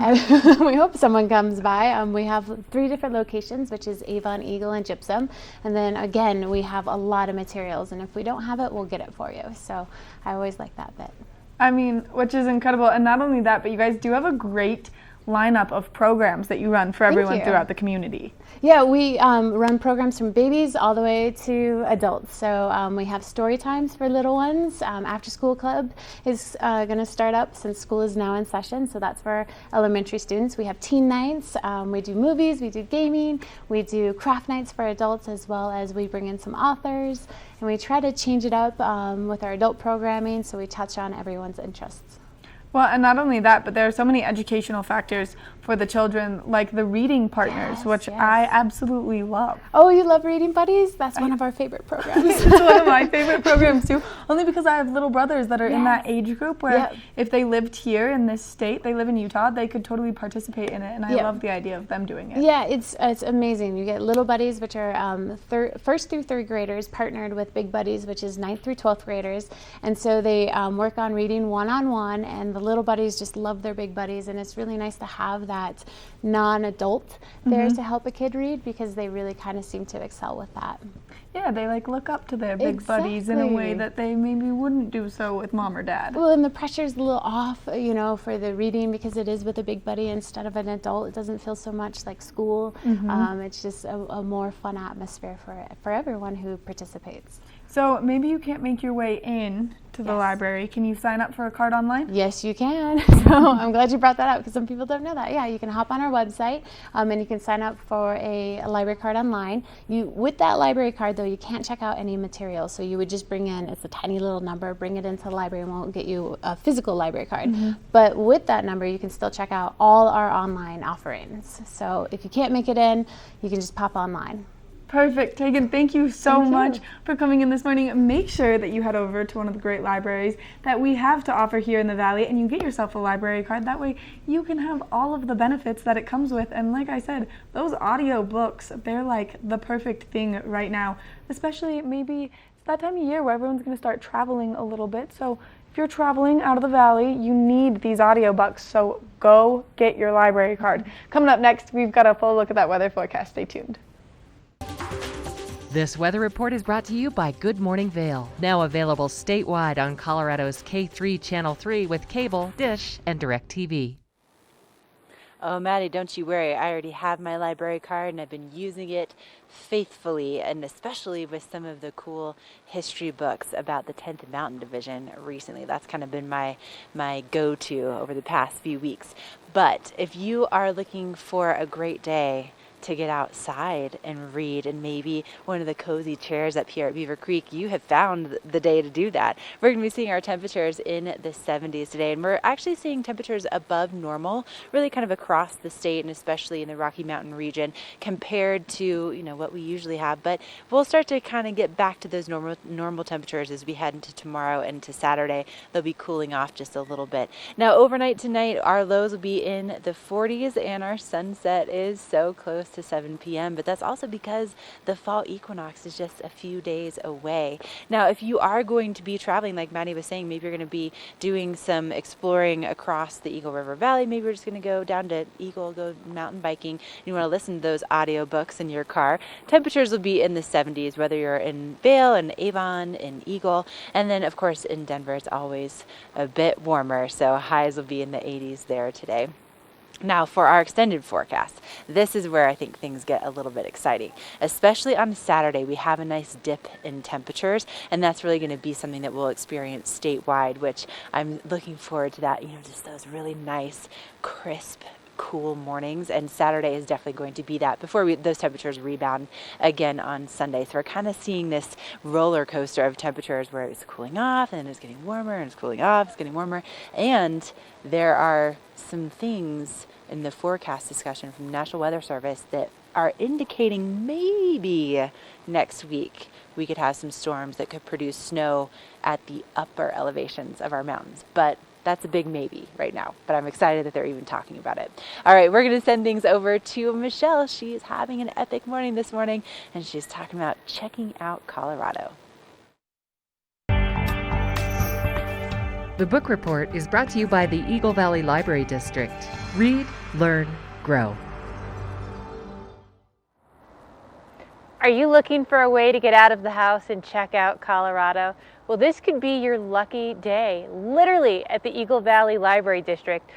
[SPEAKER 26] we hope someone comes by. We have 3 different locations, which is Avon, Eagle, and Gypsum. And then again, we have a lot of materials, and if we don't have it, we'll get it for you. So I always like that bit.
[SPEAKER 2] I mean, which is incredible. And not only that, but you guys do have a great lineup of programs that you run for everyone throughout the community.
[SPEAKER 26] Yeah, we run programs from babies all the way to adults. So we have story times for little ones. After school club is going to start up since school is now in session. So that's for elementary students. We have teen nights. We do movies. We do gaming. We do craft nights for adults, as well as we bring in some authors. And we try to change it up with our adult programming, so we touch on everyone's interests.
[SPEAKER 2] Well, and not only that, but there are so many educational factors for the children, like the reading partners, which I absolutely love.
[SPEAKER 26] Oh, you love Reading Buddies? That's one of our favorite programs.
[SPEAKER 2] It's one of my favorite programs too, only because I have little brothers that are in that age group where if they lived here in this state, they live in Utah, they could totally participate in it, and I love the idea of them doing it.
[SPEAKER 26] Yeah, it's amazing. You get Little Buddies, which are first through third graders, partnered with Big Buddies, which is 9th through 12th graders, and so they work on reading one-on-one, and the Little Buddies just love their Big Buddies, and it's really nice to have that non-adult there to help a kid read, because they really kind of seem to excel with that.
[SPEAKER 2] Yeah, they like look up to their big buddies in a way that they maybe wouldn't do so with mom or dad.
[SPEAKER 26] Well, and the pressure's a little off, you know, for the reading, because it is with a big buddy instead of an adult. It doesn't feel so much like school. It's just a more fun atmosphere for everyone who participates.
[SPEAKER 2] So maybe you can't make your way in to the library. Can you sign up for a card online?
[SPEAKER 26] Yes, you can. So I'm glad you brought that up, because some people don't know that. Yeah, you can hop on our website and you can sign up for a library card online. With that library card, though, you can't check out any materials. So you would just bring in, it's a tiny little number, bring it into the library, and we'll get you a physical library card. But with that number, you can still check out all our online offerings. So if you can't make it in, you can just pop online.
[SPEAKER 2] Perfect. Tegan, thank you so much for coming in this morning. Make sure that you head over to one of the great libraries that we have to offer here in the Valley, and you get yourself a library card. That way you can have all of the benefits that it comes with. And like I said, those audio books, they're like the perfect thing right now, especially maybe it's that time of year where everyone's going to start traveling a little bit. So if you're traveling out of the Valley, you need these audiobooks. So go get your library card. Coming up next, we've got a full look at that weather forecast. Stay tuned.
[SPEAKER 9] This weather report is brought to you by Good Morning Vail, now available statewide on Colorado's K3 Channel 3 with cable, dish, and DirecTV.
[SPEAKER 3] Oh, Maddie, don't you worry. I already have my library card, and I've been using it faithfully, and especially with some of the cool history books about the 10th Mountain Division recently. That's kind of been my go-to over the past few weeks. But if you are looking for a great day to get outside and read, and maybe one of the cozy chairs up here at Beaver Creek, you have found the day to do that. We're going to be seeing our temperatures in the 70s today, and we're actually seeing temperatures above normal, really kind of across the state, and especially in the Rocky Mountain region, compared to what we usually have. But we'll start to kind of get back to those normal temperatures as we head into tomorrow and to Saturday. They'll be cooling off just a little bit. Now, overnight tonight, our lows will be in the 40s, and our sunset is so close to 7 p.m., but that's also because the fall equinox is just a few days away. Now, if you are going to be traveling, like Maddie was saying, maybe you're going to be doing some exploring across the Eagle River Valley, maybe you're just going to go down to Eagle, go mountain biking, you want to listen to those audiobooks in your car, temperatures will be in the 70s, whether you're in Vail, in Avon, in Eagle, and then of course in Denver it's always a bit warmer, so highs will be in the 80s there today. Now for our extended forecast, this is where I think things get a little bit exciting. Especially on Saturday, we have a nice dip in temperatures, and that's really going to be something that we'll experience statewide, which I'm looking forward to that, just those really nice, crisp, cool mornings, and Saturday is definitely going to be that before those temperatures rebound again on Sunday. So we're kind of seeing this roller coaster of temperatures where it's cooling off and then it's getting warmer and it's cooling off, it's getting warmer, and there are some things in the forecast discussion from the National Weather Service that are indicating maybe next week we could have some storms that could produce snow at the upper elevations of our mountains. But that's a big maybe right now, but I'm excited that they're even talking about it. All right, we're going to send things over to Michelle. She is having an epic morning this morning, and she's talking about checking out Colorado.
[SPEAKER 9] The book report is brought to you by the Eagle Valley Library District. Read, learn, grow.
[SPEAKER 10] Are you looking for a way to get out of the house and check out Colorado? Well, this could be your lucky day, literally at the Eagle Valley Library District,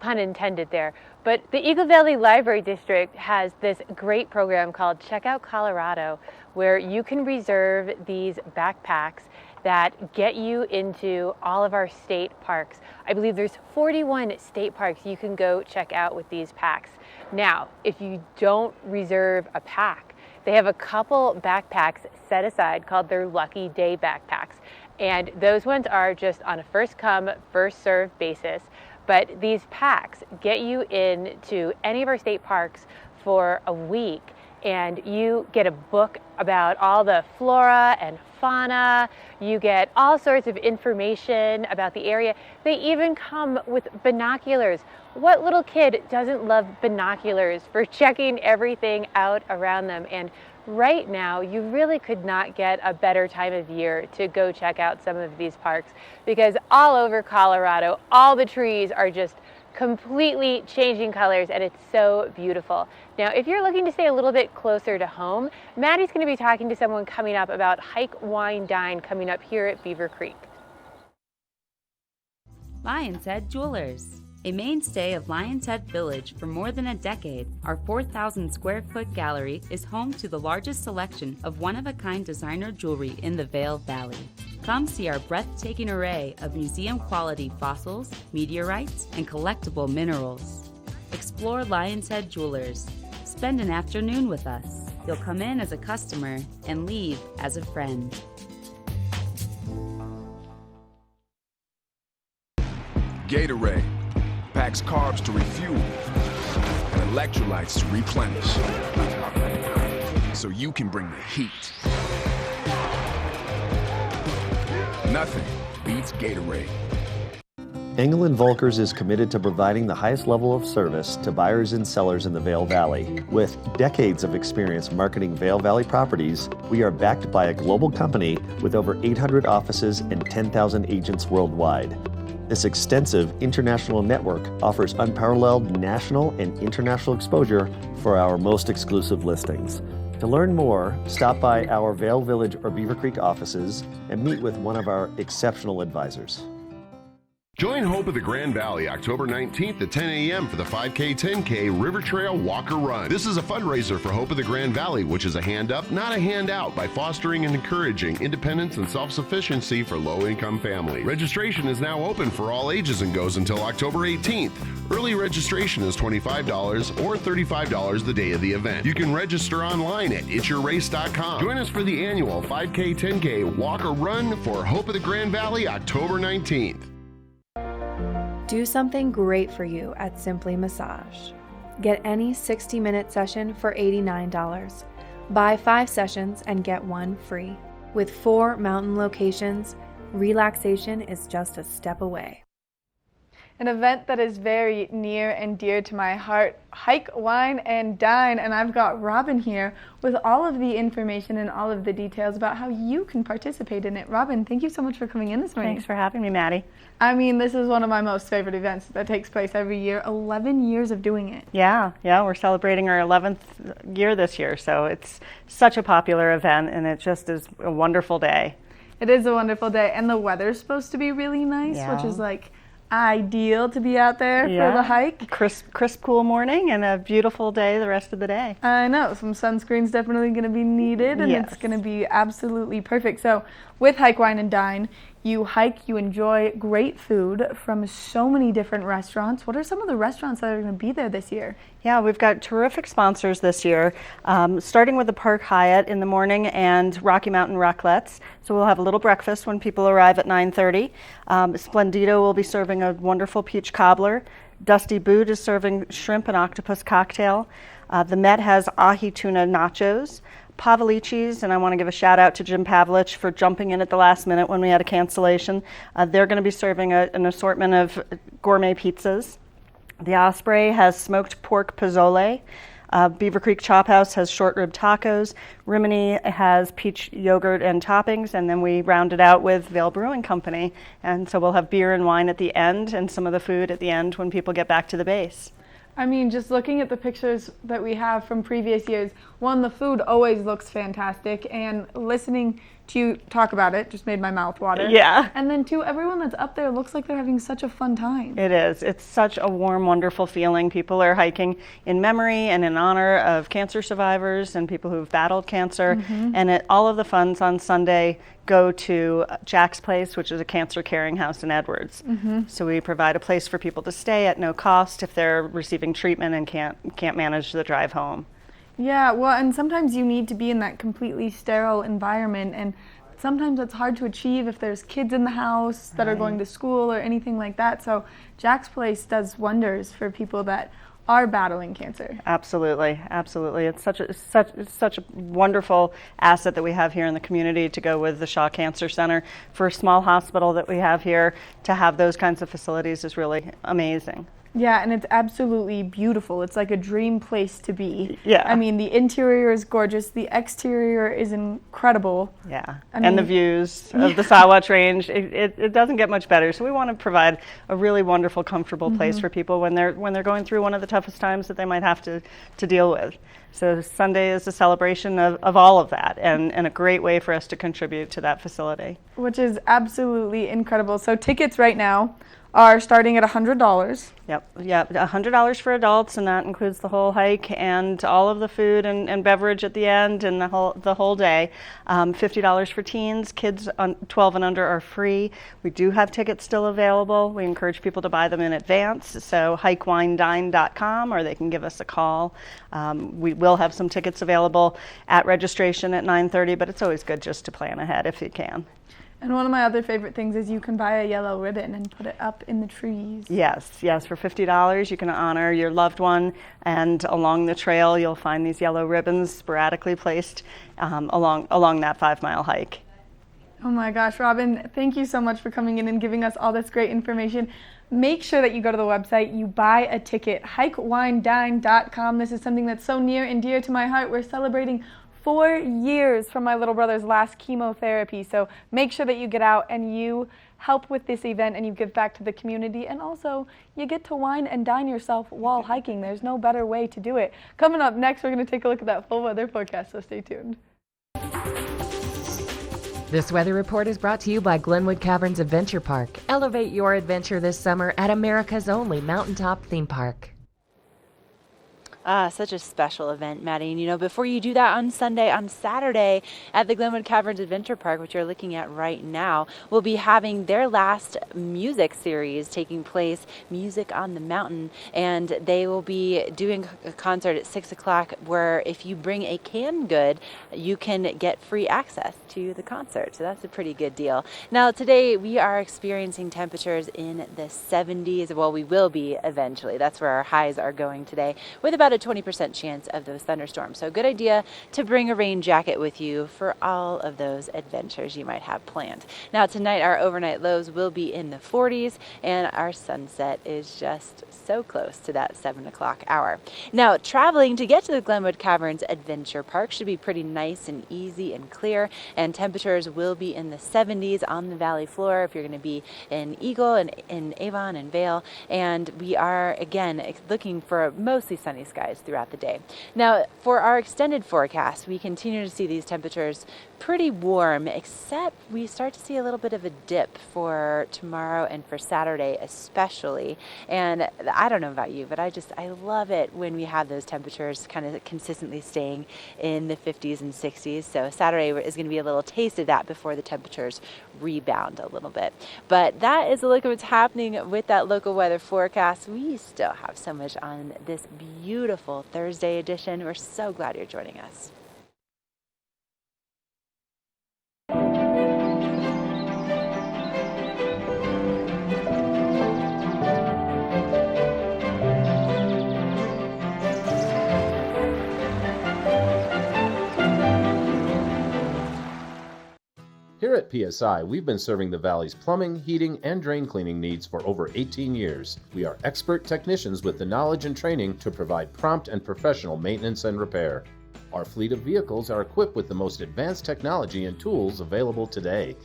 [SPEAKER 10] pun intended there. But the Eagle Valley Library District has this great program called Check Out Colorado, where you can reserve these backpacks that get you into all of our state parks. I believe there's 41 state parks you can go check out with these packs. Now, if you don't reserve a pack, they have a couple backpacks set aside called their Lucky Day backpacks. And those ones are just on a first come, first served basis. But these packs get you into any of our state parks for a week, and you get a book about all the flora and fauna. You get all sorts of information about the area. They even come with binoculars. What little kid doesn't love binoculars for checking everything out around them? And right now, you really could not get a better time of year to go check out some of these parks, because all over Colorado, all the trees are just completely changing colors, and it's so beautiful. Now, if you're looking to stay a little bit closer to home, Maddie's going to be talking to someone coming up about Hike, Wine, Dine coming up here at Beaver Creek.
[SPEAKER 1] Lion's Head Jewelers. A mainstay of Lion's Head Village for more than a decade, our 4,000 square foot gallery is home to the largest selection of one-of-a-kind designer jewelry in the Vail Valley. Come see our breathtaking array of museum-quality fossils, meteorites, and collectible minerals. Explore Lion's Head Jewelers. Spend an afternoon with us. You'll come in as a customer and leave as a friend.
[SPEAKER 11] Gatorade packs carbs to refuel and electrolytes to replenish, so you can bring the heat. Nothing beats Gatorade.
[SPEAKER 5] Engel & Volkers is committed to providing the highest level of service to buyers and sellers in the Vail Valley. With decades of experience marketing Vail Valley properties, we are backed by a global company with over 800 offices and 10,000 agents worldwide. This extensive international network offers unparalleled national and international exposure for our most exclusive listings. To learn more, stop by our Vail Village or Beaver Creek offices and meet with one of our exceptional advisors.
[SPEAKER 25] Join Hope of the Grand Valley October 19th at 10 a.m. for the 5K 10K River Trail Walker Run. This is a fundraiser for Hope of the Grand Valley, which is a hand up, not a handout, by fostering and encouraging independence and self-sufficiency for low-income families. Registration is now open for all ages and goes until October 18th. Early registration is $25 or $35 the day of the event. You can register online at itsyourrace.com. Join us for the annual 5K 10K Walker Run for Hope of the Grand Valley October 19th.
[SPEAKER 22] Do something great for you at Simply Massage. Get any 60-minute session for $89. Buy 5 sessions and get 1 free. With 4 mountain locations, relaxation is just a step away.
[SPEAKER 2] An event that is very near and dear to my heart, Hike, Wine, and Dine. And I've got Robin here with all of the information and all of the details about how you can participate in it. Robin, thank you so much for coming in this morning.
[SPEAKER 13] Thanks for having me, Maddie.
[SPEAKER 2] I mean, this is one of my most favorite events that takes place every year. 11 years of doing it.
[SPEAKER 13] Yeah, we're celebrating our 11th year this year, so it's such a popular event, and it just is a wonderful day.
[SPEAKER 2] It is a wonderful day, and the weather's supposed to be really nice, which is like ideal to be out there for the hike.
[SPEAKER 13] Crisp, cool morning and a beautiful day the rest of the day.
[SPEAKER 2] I know, some sunscreen's definitely going to be needed, and it's going to be absolutely perfect. So with Hike, Wine, and Dine, you hike, you enjoy great food from so many different restaurants. What are some of the restaurants that are going to be there this year?
[SPEAKER 13] Yeah, we've got terrific sponsors this year, starting with the Park Hyatt in the morning and Rocky Mountain Raclettes. So we'll have a little breakfast when people arrive at 9:30. Splendido will be serving a wonderful peach cobbler. Dusty Boot is serving shrimp and octopus cocktail. The Met has ahi tuna nachos. Pavlici's, and I want to give a shout out to Jim Pavlich for jumping in at the last minute when we had a cancellation. They're going to be serving an assortment of gourmet pizzas. The Osprey has smoked pork pozole. Beaver Creek Chop House has short rib tacos. Rimini has peach yogurt and toppings, and then we round it out with Vail Brewing Company. And so we'll have beer and wine at the end and some of the food at the end when people get back to the base.
[SPEAKER 2] I mean, just looking at the pictures that we have from previous years, one, the food always looks fantastic, and listening to you talk about it just made my mouth water.
[SPEAKER 13] Yeah.
[SPEAKER 2] And then two, everyone that's up there looks like they're having such a fun time.
[SPEAKER 13] It is. It's such a warm, wonderful feeling. People are hiking in memory and in honor of cancer survivors and people who've battled cancer.
[SPEAKER 2] Mhm.
[SPEAKER 13] And all of the funds on Sunday go to Jack's Place, which is a cancer caring house in Edwards.
[SPEAKER 2] Mhm.
[SPEAKER 13] So we provide a place for people to stay at no cost if they're receiving treatment and can't manage the drive home.
[SPEAKER 2] Yeah, well, and sometimes you need to be in that completely sterile environment, and sometimes it's hard to achieve if there's kids in the house that are going to school or anything like that. So Jack's Place does wonders for people that are battling cancer.
[SPEAKER 13] Absolutely, absolutely. It's such a wonderful asset that we have here in the community to go with the Shaw Cancer Center. For a small hospital that we have here, to have those kinds of facilities is really amazing.
[SPEAKER 2] Yeah, and it's absolutely beautiful. It's like a dream place to be.
[SPEAKER 13] Yeah.
[SPEAKER 2] I mean, the interior is gorgeous. The exterior is incredible.
[SPEAKER 13] Yeah,
[SPEAKER 2] I
[SPEAKER 13] and the
[SPEAKER 2] mean,
[SPEAKER 13] views of the Sawatch Range, it doesn't get much better. So we want to provide a really wonderful, comfortable place for people when they're going through one of the toughest times that they might have to deal with. So Sunday is a celebration of all of that, and a great way for us to contribute to that facility.
[SPEAKER 2] Which is absolutely incredible. So tickets right now are starting at $100.
[SPEAKER 13] Yep, $100 for adults, and that includes the whole hike and all of the food and beverage at the end and the whole day. $50 for teens. Kids 12 and under are free. We do have tickets still available. We encourage people to buy them in advance. So hikewinedine.com, or they can give us a call. We will have some tickets available at registration at 9:30, but it's always good just to plan ahead if you can.
[SPEAKER 2] And one of my other favorite things is you can buy a yellow ribbon and put it up in the trees.
[SPEAKER 13] Yes, for $50 you can honor your loved one, and along the trail you'll find these yellow ribbons sporadically placed along that 5-mile hike.
[SPEAKER 2] Oh my gosh, Robin, thank you so much for coming in and giving us all this great information. Make sure that you go to the website, you buy a ticket, hikewinedine.com. This is something that's so near and dear to my heart. We're celebrating 4 years from my little brother's last chemotherapy. So make sure that you get out and you help with this event and you give back to the community, and also you get to wine and dine yourself while hiking. There's no better way to do it. Coming up next, we're going to take a look at that full weather forecast, so stay tuned.
[SPEAKER 9] This weather report is brought to you by Glenwood Caverns Adventure Park. Elevate your adventure this summer at America's only mountaintop theme park.
[SPEAKER 3] Such a special event, Maddie. And you know, before you do that on Saturday at the Glenwood Caverns Adventure Park, which you're looking at right now, we'll be having their last music series taking place, Music on the Mountain. And they will be doing a concert at 6 o'clock where if you bring a canned good, you can get free access to the concert. So that's a pretty good deal. Now, today we are experiencing temperatures in the 70s. Well, we will be eventually. That's where our highs are going today, with about a 20% chance of those thunderstorms. So good idea to bring a rain jacket with you for all of those adventures you might have planned. Now tonight our overnight lows will be in the 40s, and our sunset is just so close to that 7 o'clock hour. Now traveling to get to the Glenwood Caverns Adventure Park should be pretty nice and easy and clear, and temperatures will be in the 70s on the valley floor if you're going to be in Eagle and in Avon and Vail, and we are again looking for mostly sunny skies throughout the day. Now, for our extended forecast, we continue to see these temperatures pretty warm, except we start to see a little bit of a dip for tomorrow and for Saturday especially. And I don't know about you, but I love it when we have those temperatures kind of consistently staying in the 50s and 60s. So Saturday is going to be a little taste of that before the temperatures rebound a little bit. But that is a look at what's happening with that local weather forecast. We still have so much on this beautiful Thursday edition. We're so glad you're joining us.
[SPEAKER 6] Here at PSI, we've been serving the Valley's plumbing, heating, and drain cleaning needs for over 18 years. We are expert technicians with the knowledge and training to provide prompt and professional maintenance and repair. Our fleet of vehicles are equipped with the most advanced technology and tools available today.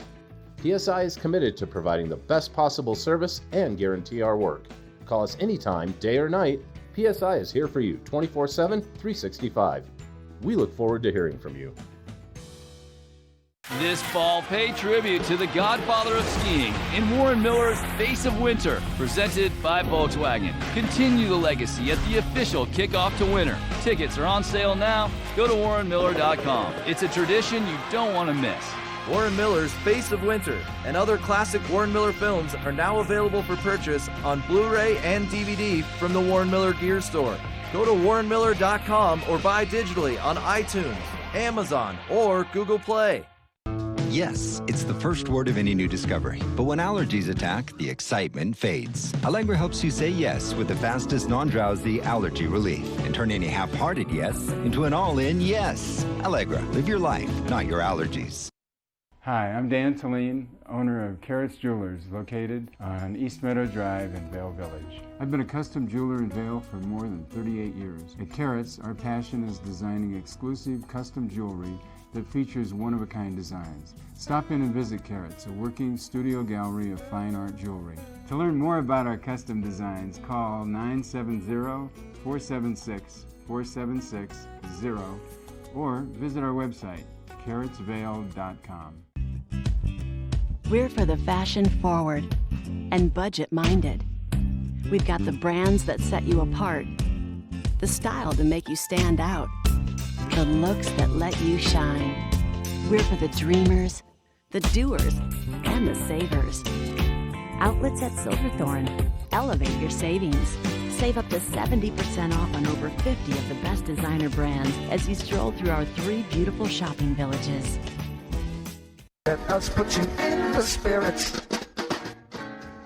[SPEAKER 6] PSI is committed to providing the best possible service and guarantee our work. Call us anytime, day or night. PSI is here for you 24/7, 365. We look forward to hearing from you.
[SPEAKER 12] This fall, pay tribute to the godfather of skiing in Warren Miller's Face of Winter, presented by Volkswagen. Continue the legacy at the official kickoff to winter. Tickets are on sale now. Go to warrenmiller.com. It's a tradition you don't want to miss.
[SPEAKER 14] Warren Miller's Face of Winter and other classic Warren Miller films are now available for purchase on Blu-ray and DVD from the Warren Miller Gear Store. Go to warrenmiller.com or buy digitally on iTunes, Amazon, or Google Play.
[SPEAKER 18] Yes, it's the first word of any new discovery. But when allergies attack, the excitement fades. Allegra helps you say yes with the fastest non-drowsy allergy relief and turn any half-hearted yes into an all-in yes. Allegra, live your life, not your allergies.
[SPEAKER 24] Hi, I'm Dan Talene, owner of Carrots Jewelers, located on East Meadow Drive in Vail Village. I've been a custom jeweler in Vail for more than 38 years. At Carrots, our passion is designing exclusive custom jewelry that features one-of-a-kind designs. Stop in and visit Carrots, a working studio gallery of fine art jewelry. To learn more about our custom designs, call 970-476-4760 or visit our website, carrotsvale.com.
[SPEAKER 21] We're for the fashion forward and budget minded. We've got the brands that set you apart, the style to make you stand out, the looks that let you shine. We're for the dreamers, the doers, and the savers. Outlets at Silverthorne. Elevate your savings. Save up to 70% off on over 50 of the best designer brands as you stroll through our 3 beautiful shopping villages.
[SPEAKER 8] Let us put you in the spirits.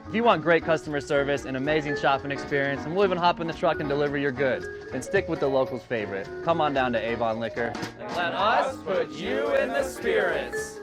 [SPEAKER 17] If you want great customer service and amazing shopping experience, and we'll even hop in the truck and deliver your goods, then stick with the locals' favorite. Come on down to Avon Liquor.
[SPEAKER 4] Let us put you in the spirits.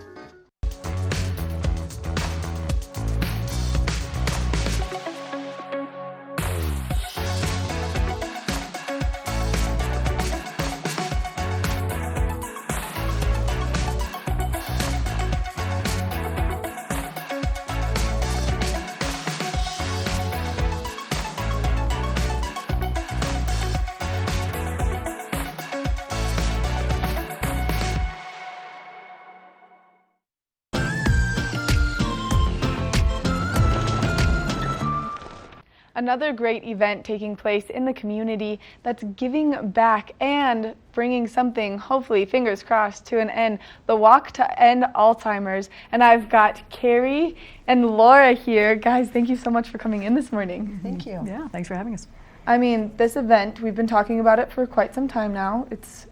[SPEAKER 2] Another great event taking place in the community that's giving back and bringing something, hopefully, fingers crossed, to an end. The Walk to End Alzheimer's. And I've got Carrie and Laura here. Guys, thank you so much for coming in this morning.
[SPEAKER 20] Thank you. Yeah, thanks for having us.
[SPEAKER 2] I mean, this event, we've been talking about it for quite some time now. It's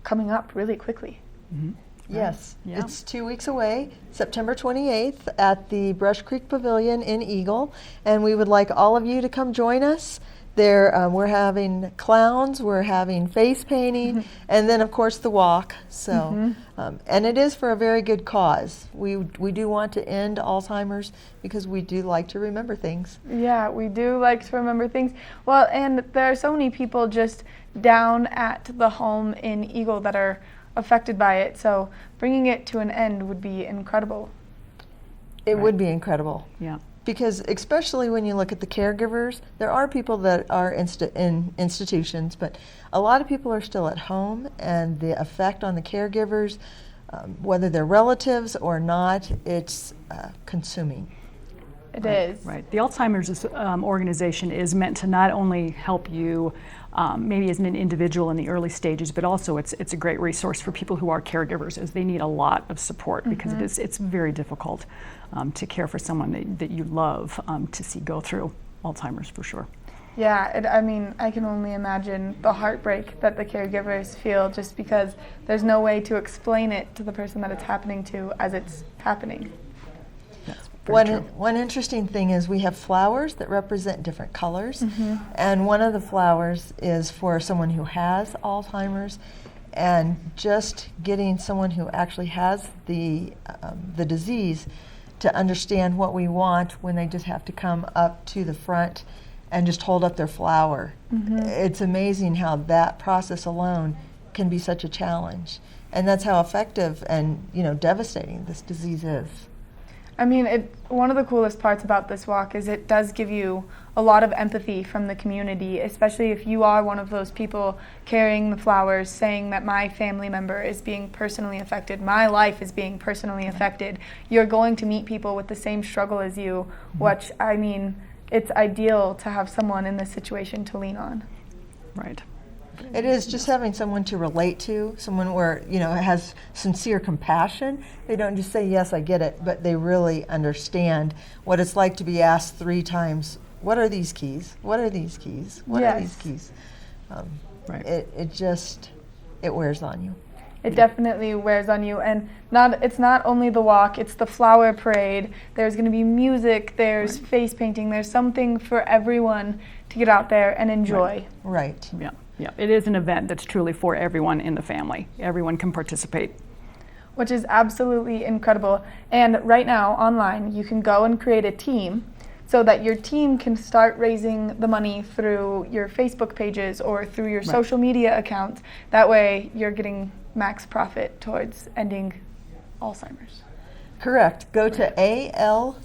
[SPEAKER 2] coming up really quickly.
[SPEAKER 20] Mm-hmm.
[SPEAKER 23] Yes,
[SPEAKER 20] Yeah.
[SPEAKER 23] It's 2 weeks away, September 28th at the Brush Creek Pavilion in Eagle, and we would like all of you to come join us. There, we're having clowns, we're having face painting, and then of course the walk. So, and it is for a very good cause. We do want to end Alzheimer's because we do like to remember things.
[SPEAKER 2] Yeah, we do like to remember things. Well, and there are so many people just down at the home in Eagle that are affected by it, so bringing it to an end would be incredible.
[SPEAKER 23] It would be incredible.
[SPEAKER 20] Yeah.
[SPEAKER 23] Because especially when you look at the caregivers, there are people that are in institutions, but a lot of people are still at home, and the effect on the caregivers, whether they're relatives or not, it's consuming.
[SPEAKER 2] It is.
[SPEAKER 7] Right. The Alzheimer's organization is meant to not only help you maybe as an individual in the early stages, but also it's a great resource for people who are caregivers, as they need a lot of support because it's very difficult to care for someone that you love to see go through Alzheimer's for sure.
[SPEAKER 2] Yeah, I mean, I can only imagine the heartbreak that the caregivers feel just because there's no way to explain it to the person that it's happening to as it's happening.
[SPEAKER 23] One interesting thing is we have flowers that represent different colors, and one of the flowers is for someone who has Alzheimer's, and just getting someone who actually has the disease to understand what we want when they just have to come up to the front and just hold up their flower. It's amazing how that process alone can be such a challenge, and that's how effective and devastating this disease is.
[SPEAKER 2] I mean, one of the coolest parts about this walk is it does give you a lot of empathy from the community, especially if you are one of those people carrying the flowers, saying that my family member is being personally affected, my life is being personally affected. You're going to meet people with the same struggle as you, which, I mean, it's ideal to have someone in this situation to lean on.
[SPEAKER 7] Right.
[SPEAKER 23] It is just having someone to relate to, someone where, has sincere compassion. They don't just say, yes, I get it, but they really understand what it's like to be asked 3 times, what are these keys? What are these keys? What are these keys?
[SPEAKER 7] Right.
[SPEAKER 23] It wears on you.
[SPEAKER 2] It definitely wears on you, and it's not only the walk, it's the flower parade. There's going to be music, there's face painting, there's something for everyone to get out there and enjoy.
[SPEAKER 23] Right.
[SPEAKER 7] Yeah. Yeah, it is an event that's truly for everyone in the family. Everyone can participate.
[SPEAKER 2] Which is absolutely incredible. And right now, online, you can go and create a team so that your team can start raising the money through your Facebook pages or through your social media accounts. That way, you're getting max profit towards ending Alzheimer's.
[SPEAKER 23] Correct. Go to alz.org,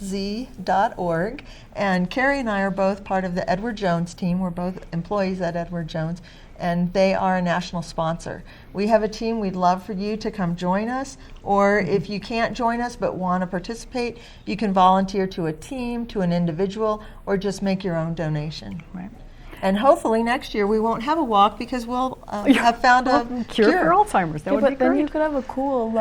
[SPEAKER 23] and Carrie and I are both part of the Edward Jones team. We're both employees at Edward Jones, and they are a national sponsor. We have a team. We'd love for you to come join us, or if you can't join us but want to participate, you can volunteer to a team, to an individual, or just make your own donation.
[SPEAKER 7] Right.
[SPEAKER 23] And hopefully next year we won't have a walk because we'll have found a
[SPEAKER 7] cure for Alzheimer's. That would be
[SPEAKER 2] but then
[SPEAKER 7] great.
[SPEAKER 2] you could have a cool,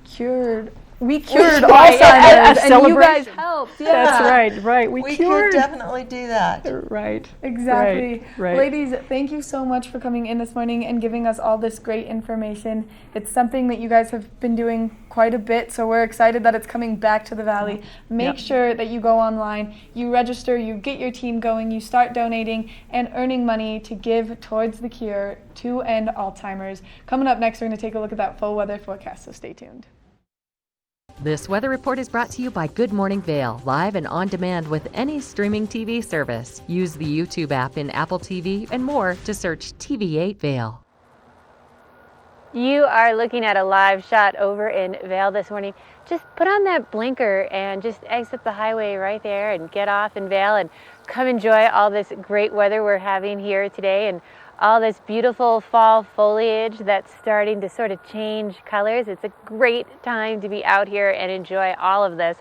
[SPEAKER 2] cured. We cured Alzheimer's, and you guys helped. Yeah.
[SPEAKER 7] That's right. We
[SPEAKER 23] could definitely do that.
[SPEAKER 7] Right.
[SPEAKER 2] Exactly.
[SPEAKER 7] Right.
[SPEAKER 2] Ladies, thank you so much for coming in this morning and giving us all this great information. It's something that you guys have been doing quite a bit, so we're excited that it's coming back to the Valley. Make sure that you go online, you register, you get your team going, you start donating and earning money to give towards the cure to end Alzheimer's. Coming up next, we're going to take a look at that full weather forecast, so stay tuned.
[SPEAKER 9] This weather report is brought to you by Good Morning Vail, live and on demand with any streaming TV service. Use the YouTube app in Apple TV and more to search TV8 Vail.
[SPEAKER 10] You are looking at a live shot over in Vail this morning. Just put on that blinker and just exit the highway right there and get off in Vail and come enjoy all this great weather we're having here today and all this beautiful fall foliage that's starting to sort of change colors. It's a great time to be out here and enjoy all of this.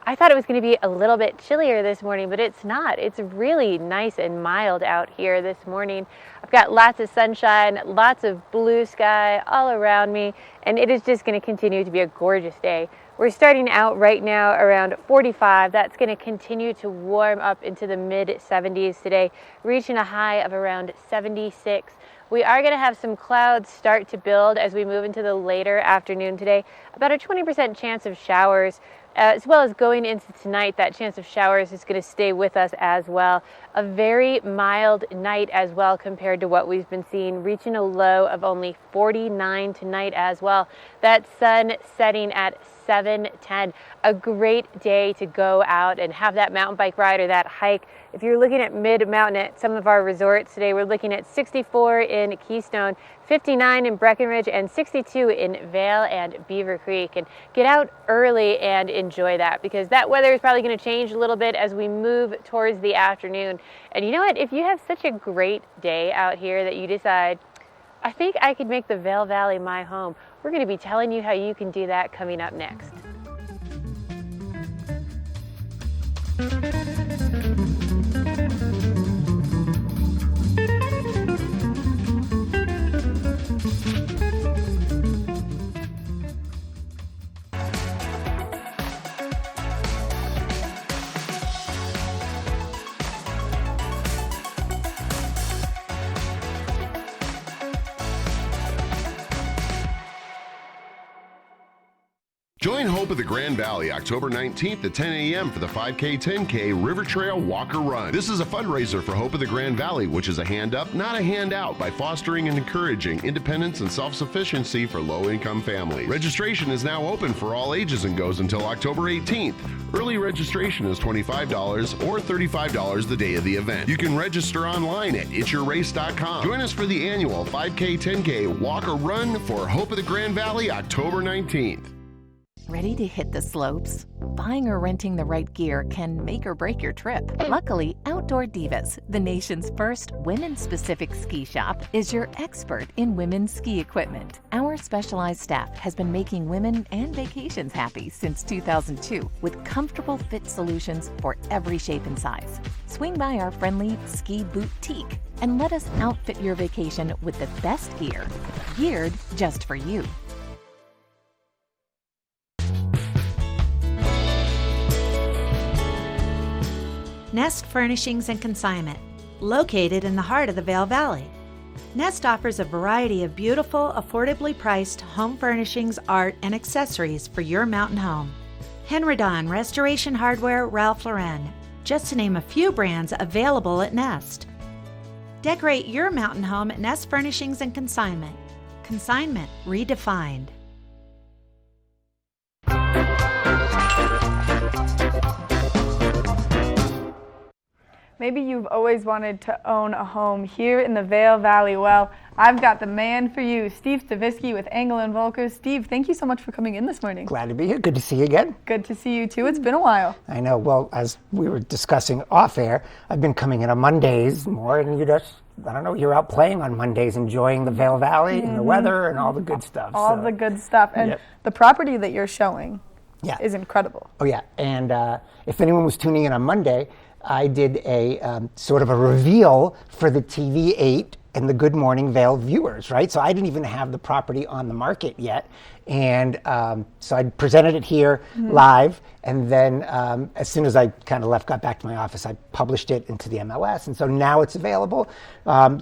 [SPEAKER 10] I thought it was going to be a little bit chillier this morning, but it's not. It's really nice and mild out here this morning. I've got lots of sunshine, lots of blue sky all around me, and it is just going to continue to be a gorgeous day. We're starting out right now around 45. That's going to continue to warm up into the mid-70s today, reaching a high of around 76. We are going to have some clouds start to build as we move into the later afternoon today. About a 20% chance of showers, as well as going into tonight. That chance of showers is going to stay with us as well. A very mild night as well compared to what we've been seeing, reaching a low of only 49 tonight as well. That sun setting at 7:10. A great day to go out and have that mountain bike ride or that hike. If you're looking at mid-mountain at some of our resorts today, we're looking at 64 in Keystone, 59 in Breckenridge, and 62 in Vail and Beaver Creek. And get out early and enjoy that, because that weather is probably going to change a little bit as we move towards the afternoon. And you know what? If you have such a great day out here that you decide, I think I could make the Vail Valley my home. We're going to be telling you how you can do that coming up next.
[SPEAKER 25] Join Hope of the Grand Valley October 19th at 10 a.m. for the 5K 10K River Trail Walker Run. This is a fundraiser for Hope of the Grand Valley, which is a hand up, not a handout, by fostering and encouraging independence and self-sufficiency for low-income families. Registration is now open for all ages and goes until October 18th. Early registration is $25 or $35 the day of the event. You can register online at itsyourrace.com. Join us for the annual 5K 10K Walker Run for Hope of the Grand Valley October 19th.
[SPEAKER 1] Ready to hit the slopes? Buying or renting the right gear can make or break your trip. Luckily, Outdoor Divas, the nation's first women-specific ski shop, is your expert in women's ski equipment. Our specialized staff has been making women and vacations happy since 2002 with comfortable fit solutions for every shape and size. Swing by our friendly ski boutique and let us outfit your vacation with the best gear, geared just for you.
[SPEAKER 15] Nest Furnishings and Consignment, located in the heart of the Vail Valley. Nest offers a variety of beautiful, affordably priced home furnishings, art, and accessories for your mountain home. Henredon, Restoration Hardware, Ralph Lauren, just to name a few brands available at Nest. Decorate your mountain home at Nest Furnishings and Consignment. Consignment redefined.
[SPEAKER 2] Maybe you've always wanted to own a home here in the Vail Valley. Well, I've got the man for you, Steve Stavisky with Engel & Volker. Steve, thank you so much for coming in this morning.
[SPEAKER 16] Glad to be here. Good to see you again.
[SPEAKER 2] Good to see you too. It's been a while.
[SPEAKER 16] I know. Well, as we were discussing off air, I've been coming in on Mondays more, and you just, I don't know, you're out playing on Mondays, enjoying the Vail Valley and the weather and all the good stuff.
[SPEAKER 2] All the good stuff. And the property that you're showing is incredible.
[SPEAKER 16] Oh, yeah. And if anyone was tuning in on Monday, I did a sort of a reveal for the TV8 and the Good Morning Vail viewers, right? So I didn't even have the property on the market yet. And so I presented it here live. And then as soon as I kind of got back to my office, I published it into the MLS. And so now it's available,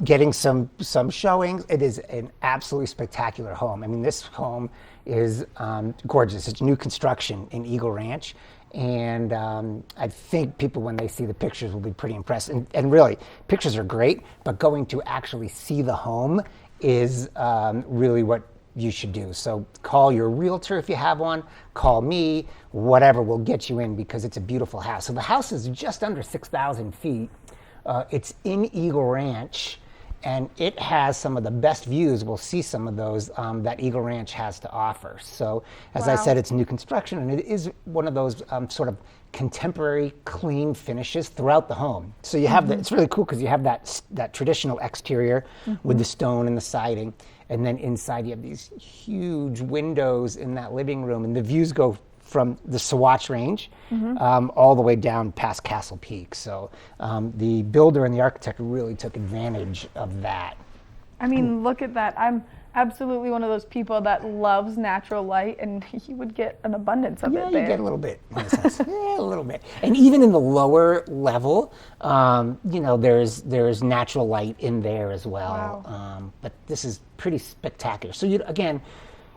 [SPEAKER 16] getting some showings. It is an absolutely spectacular home. I mean, this home is gorgeous. It's new construction in Eagle Ranch. And I think people, when they see the pictures, will be pretty impressed. And really, pictures are great, but going to actually see the home is really what you should do. So call your realtor if you have one, call me, whatever will get you in, because it's a beautiful house. So the house is just under 6,000 feet. It's in Eagle Ranch, and it has some of the best views. We'll see some of those that Eagle Ranch has to offer. So as I said, it's new construction, and it is one of those sort of contemporary clean finishes throughout the home. So you have it's really cool because you have that traditional exterior with the stone and the siding, and then inside you have these huge windows in that living room, and the views go from the Saguache Range all the way down past Castle Peak. So the builder and the architect really took advantage of that.
[SPEAKER 2] I mean, look at that. I'm absolutely one of those people that loves natural light, and you would get an abundance of it there.
[SPEAKER 16] Yeah, you get a little bit, in a sense. Yeah, a little bit. And even in the lower level, you know, there's natural light in there as well.
[SPEAKER 2] Wow.
[SPEAKER 16] But this is pretty spectacular. So again,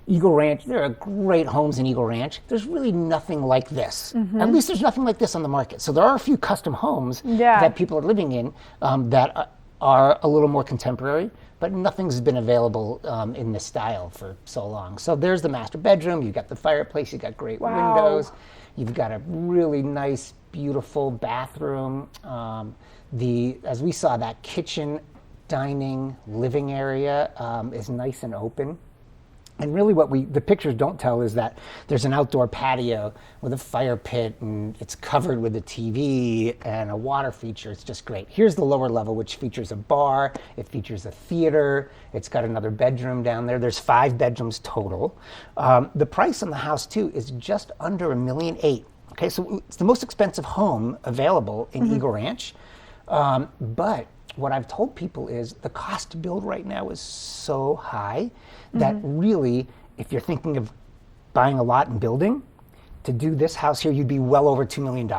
[SPEAKER 16] Eagle Ranch, there are great homes in Eagle Ranch. There's really nothing like this. At least there's nothing like this on the market. So there are a few custom homes that people are living in that are a little more contemporary, but nothing's been available in this style for so long. So there's the master bedroom. You've got the fireplace. You've got great windows. You've got a really nice, beautiful bathroom. As we saw, that kitchen, dining, living area is nice and open. And really the pictures don't tell is that there's an outdoor patio with a fire pit and it's covered with a TV and a water feature. It's just great. Here's the lower level, which features a bar, it features a theater, it's got another bedroom down there. There's 5 bedrooms total. The price on the house too is just under $1.8 million. Okay, so it's the most expensive home available in Eagle Ranch. But what I've told people is the cost to build right now is so high that really, if you're thinking of buying a lot and building, to do this house here, you'd be well over $2 million.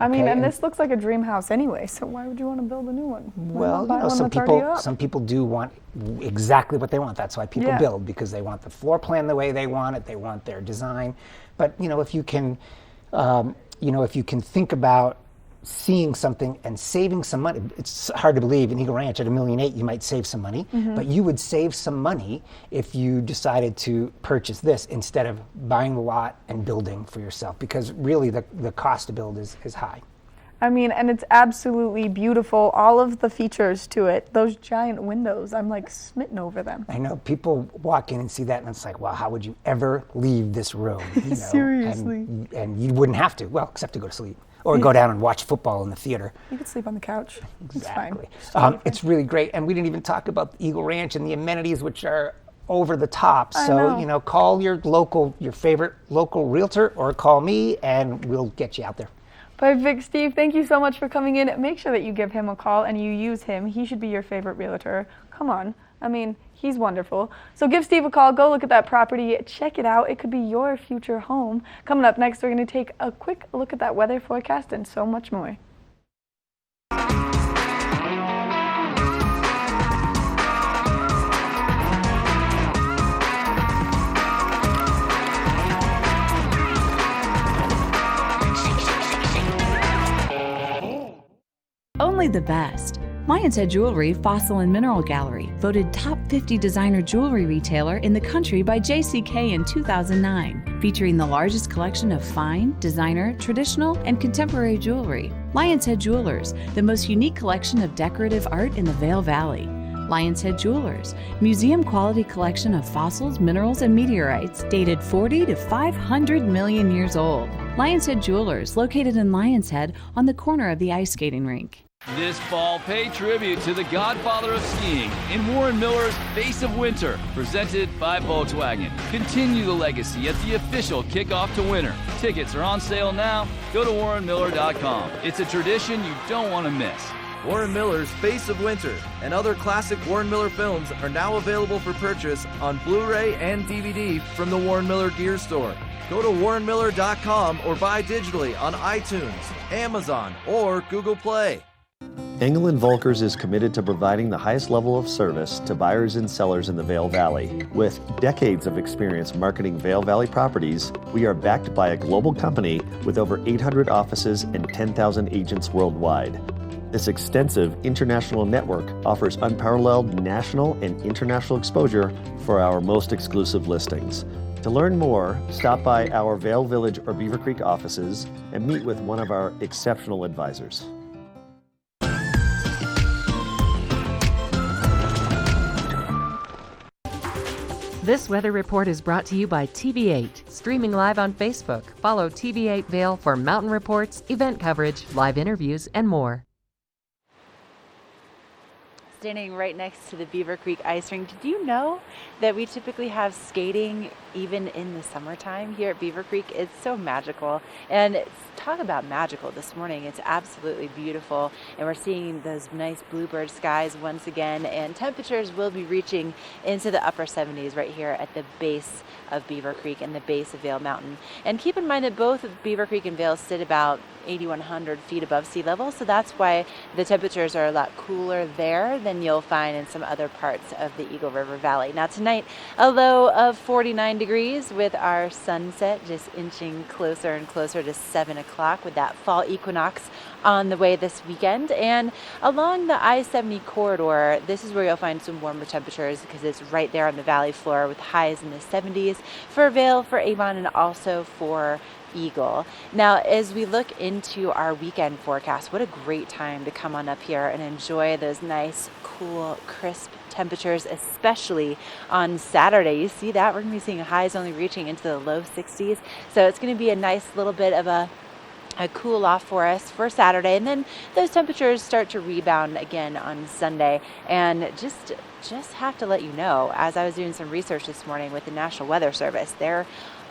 [SPEAKER 2] I mean, and this looks like a dream house anyway, so why would you want to build a new one?
[SPEAKER 16] Well, you know, some people do want exactly what they want. That's why people build, because they want the floor plan the way they want it, they want their design. But, you know, if you can, if you can think about seeing something and saving some money. It's hard to believe in Eagle Ranch at $1.8 million you might save some money, but you would save some money if you decided to purchase this instead of buying the lot and building for yourself, because really the cost to build is high.
[SPEAKER 2] I mean, and it's absolutely beautiful. All of the features to it, those giant windows, I'm like smitten over them.
[SPEAKER 16] I know, people walk in and see that and it's like, wow, how would you ever leave this room? You know?
[SPEAKER 2] Seriously.
[SPEAKER 16] And you wouldn't have to, well, except to go to sleep. Or go down and watch football in the theater.
[SPEAKER 2] You could sleep on the couch.
[SPEAKER 16] Exactly.
[SPEAKER 2] It's fine.
[SPEAKER 16] It's really great. And we didn't even talk about Eagle Ranch and the amenities, which are over the top. So, you know, call your favorite local realtor, or call me and we'll get you out there.
[SPEAKER 2] Perfect, Steve. Thank you so much for coming in. Make sure that you give him a call and you use him. He should be your favorite realtor. Come on. I mean, he's wonderful. So give Steve a call. Go look at that property. Check it out. It could be your future home. Coming up next, we're going to take a quick look at that weather forecast and so much more.
[SPEAKER 5] Only the best. Lion's Head Jewelry Fossil and Mineral Gallery, voted top 50 designer jewelry retailer in the country by JCK in 2009, featuring the largest collection of fine, designer, traditional, and contemporary jewelry. Lion's Head Jewelers, the most unique collection of decorative art in the Vail Valley. Lion's Head Jewelers, museum quality collection of fossils, minerals, and meteorites dated 40 to 500 million years old. Lion's Head Jewelers, located in Lion's Head on the corner of the ice skating rink.
[SPEAKER 12] This fall, pay tribute to the godfather of skiing in Warren Miller's Face of Winter, presented by Volkswagen. Continue the legacy at the official kickoff to winter. Tickets are on sale now. Go to warrenmiller.com. It's a tradition you don't want to miss.
[SPEAKER 14] Warren Miller's Face of Winter and other classic Warren Miller films are now available for purchase on Blu-ray and DVD from the Warren Miller Gear Store. Go to warrenmiller.com or buy digitally on iTunes, Amazon, or Google Play.
[SPEAKER 11] Engel & Volkers is committed to providing the highest level of service to buyers and sellers in the Vail Valley. With decades of experience marketing Vail Valley properties, we are backed by a global company with over 800 offices and 10,000 agents worldwide. This extensive international network offers unparalleled national and international exposure for our most exclusive listings. To learn more, stop by our Vail Village or Beaver Creek offices and meet with one of our exceptional advisors.
[SPEAKER 9] This weather report is brought to you by TV8, streaming live on Facebook. Follow TV8 Vail for mountain reports, event coverage, live interviews, and more.
[SPEAKER 3] Standing right next to the Beaver Creek ice rink. Did you know that we typically have skating even in the summertime here at Beaver Creek? It's so magical. And talk about magical this morning. It's absolutely beautiful. And we're seeing those nice bluebird skies once again. And temperatures will be reaching into the upper 70s right here at the base of Beaver Creek and the base of Vail Mountain. And keep in mind that both Beaver Creek and Vail sit about 8,100 feet above sea level, so that's why the temperatures are a lot cooler there than you'll find in some other parts of the Eagle River Valley. Now tonight, a low of 49 degrees with our sunset just inching closer and closer to 7 o'clock with that fall equinox on the way this weekend. And along the I-70 corridor, this is where you'll find some warmer temperatures because it's right there on the valley floor with highs in the 70s for Vail, for Avon, and also for Eagle. Now, as we look into our weekend forecast, what a great time to come on up here and enjoy those nice, cool, crisp temperatures, especially on Saturday. You see that? We're going to be seeing highs only reaching into the low 60s. So it's going to be a nice little bit of a cool off for us for Saturday, and then those temperatures start to rebound again on Sunday. And just have to let you know, as I was doing some research this morning with the National Weather Service, there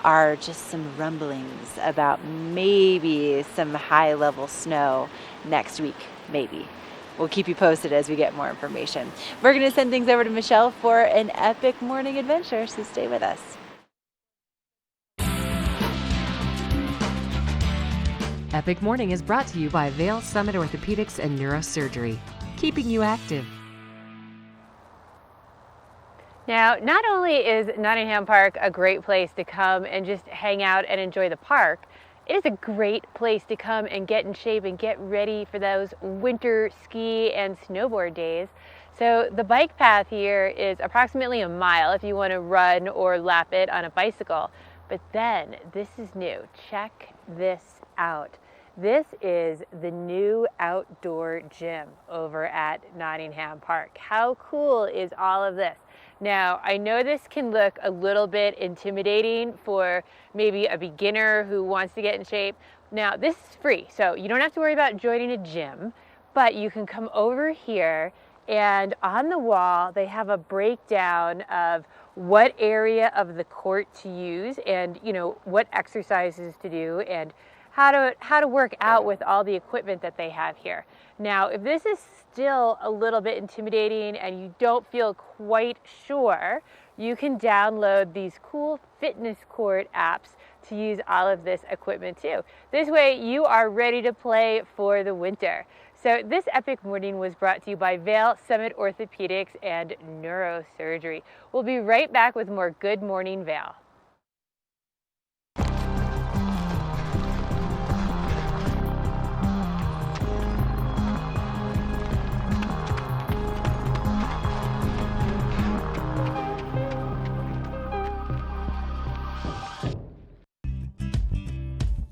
[SPEAKER 3] are just some rumblings about maybe some high level snow next week, maybe. We'll keep you posted as we get more information. We're going to send things over to Michelle for an epic morning adventure, so stay with us.
[SPEAKER 9] Epic Morning is brought to you by Vail Summit Orthopedics and Neurosurgery, keeping you active.
[SPEAKER 10] Now, not only is Nottingham Park a great place to come and just hang out and enjoy the park, it is a great place to come and get in shape and get ready for those winter ski and snowboard days. So the bike path here is approximately a mile if you want to run or lap it on a bicycle. But then, this is new. Check this out. This is the new outdoor gym over at Nottingham Park. How cool is all of this? Now, I know this can look a little bit intimidating for maybe a beginner who wants to get in shape. Now, this is free, so you don't have to worry about joining a gym, but you can come over here, and on the wall, they have a breakdown of what area of the court to use and, you know, what exercises to do and how to work out with all the equipment that they have here. Now, if this is still a little bit intimidating and you don't feel quite sure, you can download these cool fitness court apps to use all of this equipment too. This way you are ready to play for the winter. So this epic morning was brought to you by Vail Summit Orthopedics and Neurosurgery. We'll be right back with more Good Morning Vail.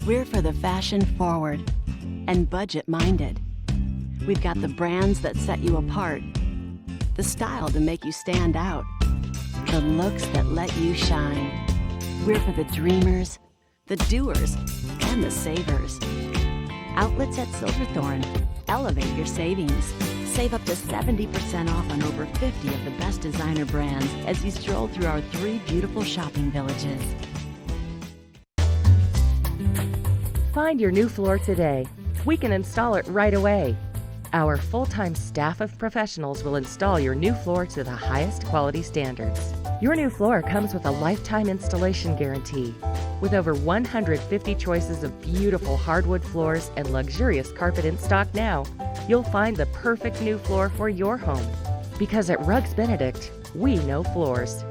[SPEAKER 21] We're for the fashion forward and budget minded. We've got the brands that set you apart, the style to make you stand out, the looks that let you shine. We're for the dreamers, the doers, and the savers. Outlets at Silverthorne. Elevate your savings. Save up to 70% off on over 50 of the best designer brands as you stroll through our 3 beautiful shopping villages.
[SPEAKER 9] Find your new floor today. We can install it right away. Our full-time staff of professionals will install your new floor to the highest quality standards. Your new floor comes with a lifetime installation guarantee. With over 150 choices of beautiful hardwood floors and luxurious carpet in stock now, you'll find the perfect new floor for your home. Because at Rugs Benedict, we know floors.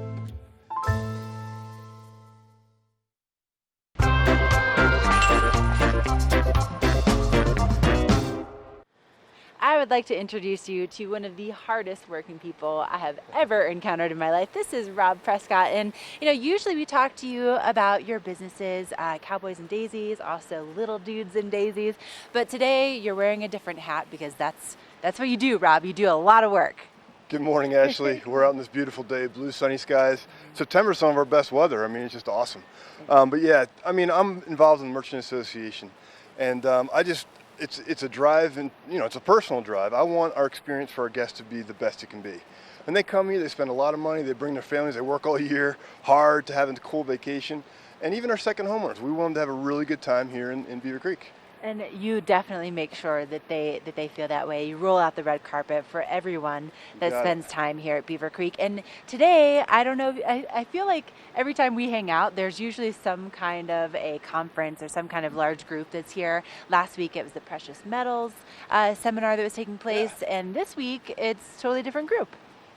[SPEAKER 3] I would like to introduce you to one of the hardest working people I have ever encountered in my life. This is Rob Prescott, and usually we talk to you about your businesses, Cowboys and Daisies, also Little Dudes and Daisies, but today you're wearing a different hat because that's what you do, Rob. You do a lot of work.
[SPEAKER 6] Good morning, Ashley. We're out in this beautiful day, blue sunny skies. September's some of our best weather. I mean, it's just awesome. But yeah, I mean, I'm involved in the Merchant Association, and it's a drive, and it's a personal drive. I want our experience for our guests to be the best it can be. When they come here, they spend a lot of money, they bring their families, they work all year hard to have a cool vacation. And even our second homeowners, we want them to have a really good time here in Beaver Creek.
[SPEAKER 3] And you definitely make sure that they feel that way. You roll out the red carpet for everyone that spends time here at Beaver Creek. And today, I don't know, I feel like every time we hang out, there's usually some kind of a conference or some kind of large group that's here. Last week, it was the Precious Metals seminar that was taking place. And this week, it's a totally different group.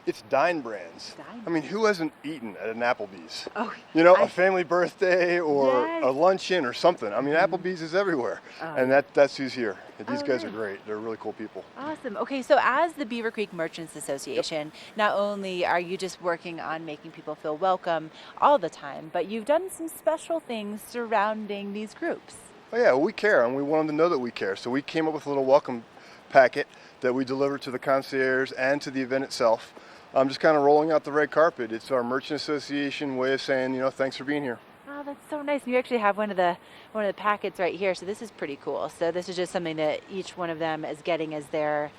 [SPEAKER 6] It's Dine Brands. I mean, who hasn't eaten at an Applebee's?
[SPEAKER 3] Oh,
[SPEAKER 6] You know, a family birthday or
[SPEAKER 3] Yes.
[SPEAKER 6] a luncheon or something. I mean, Applebee's is everywhere.
[SPEAKER 3] Oh.
[SPEAKER 6] And that's who's here. These guys are
[SPEAKER 3] nice.
[SPEAKER 6] great. They're really cool people.
[SPEAKER 3] Awesome. Okay, so as the Beaver Creek Merchants Association, not only are you just working on making people feel welcome all the time, but you've done some special things surrounding these groups.
[SPEAKER 6] Oh yeah, well, we care, and we want them to know that we care. So we came up with a little welcome packet that we deliver to the concierge and to the event itself. I'm just kind of rolling out the red carpet. It's our Merchant Association way of saying, you know, thanks for being here.
[SPEAKER 3] Oh, that's so nice. You actually have one of the packets right here, so this is pretty cool. So this is just something that each one of them is getting as they're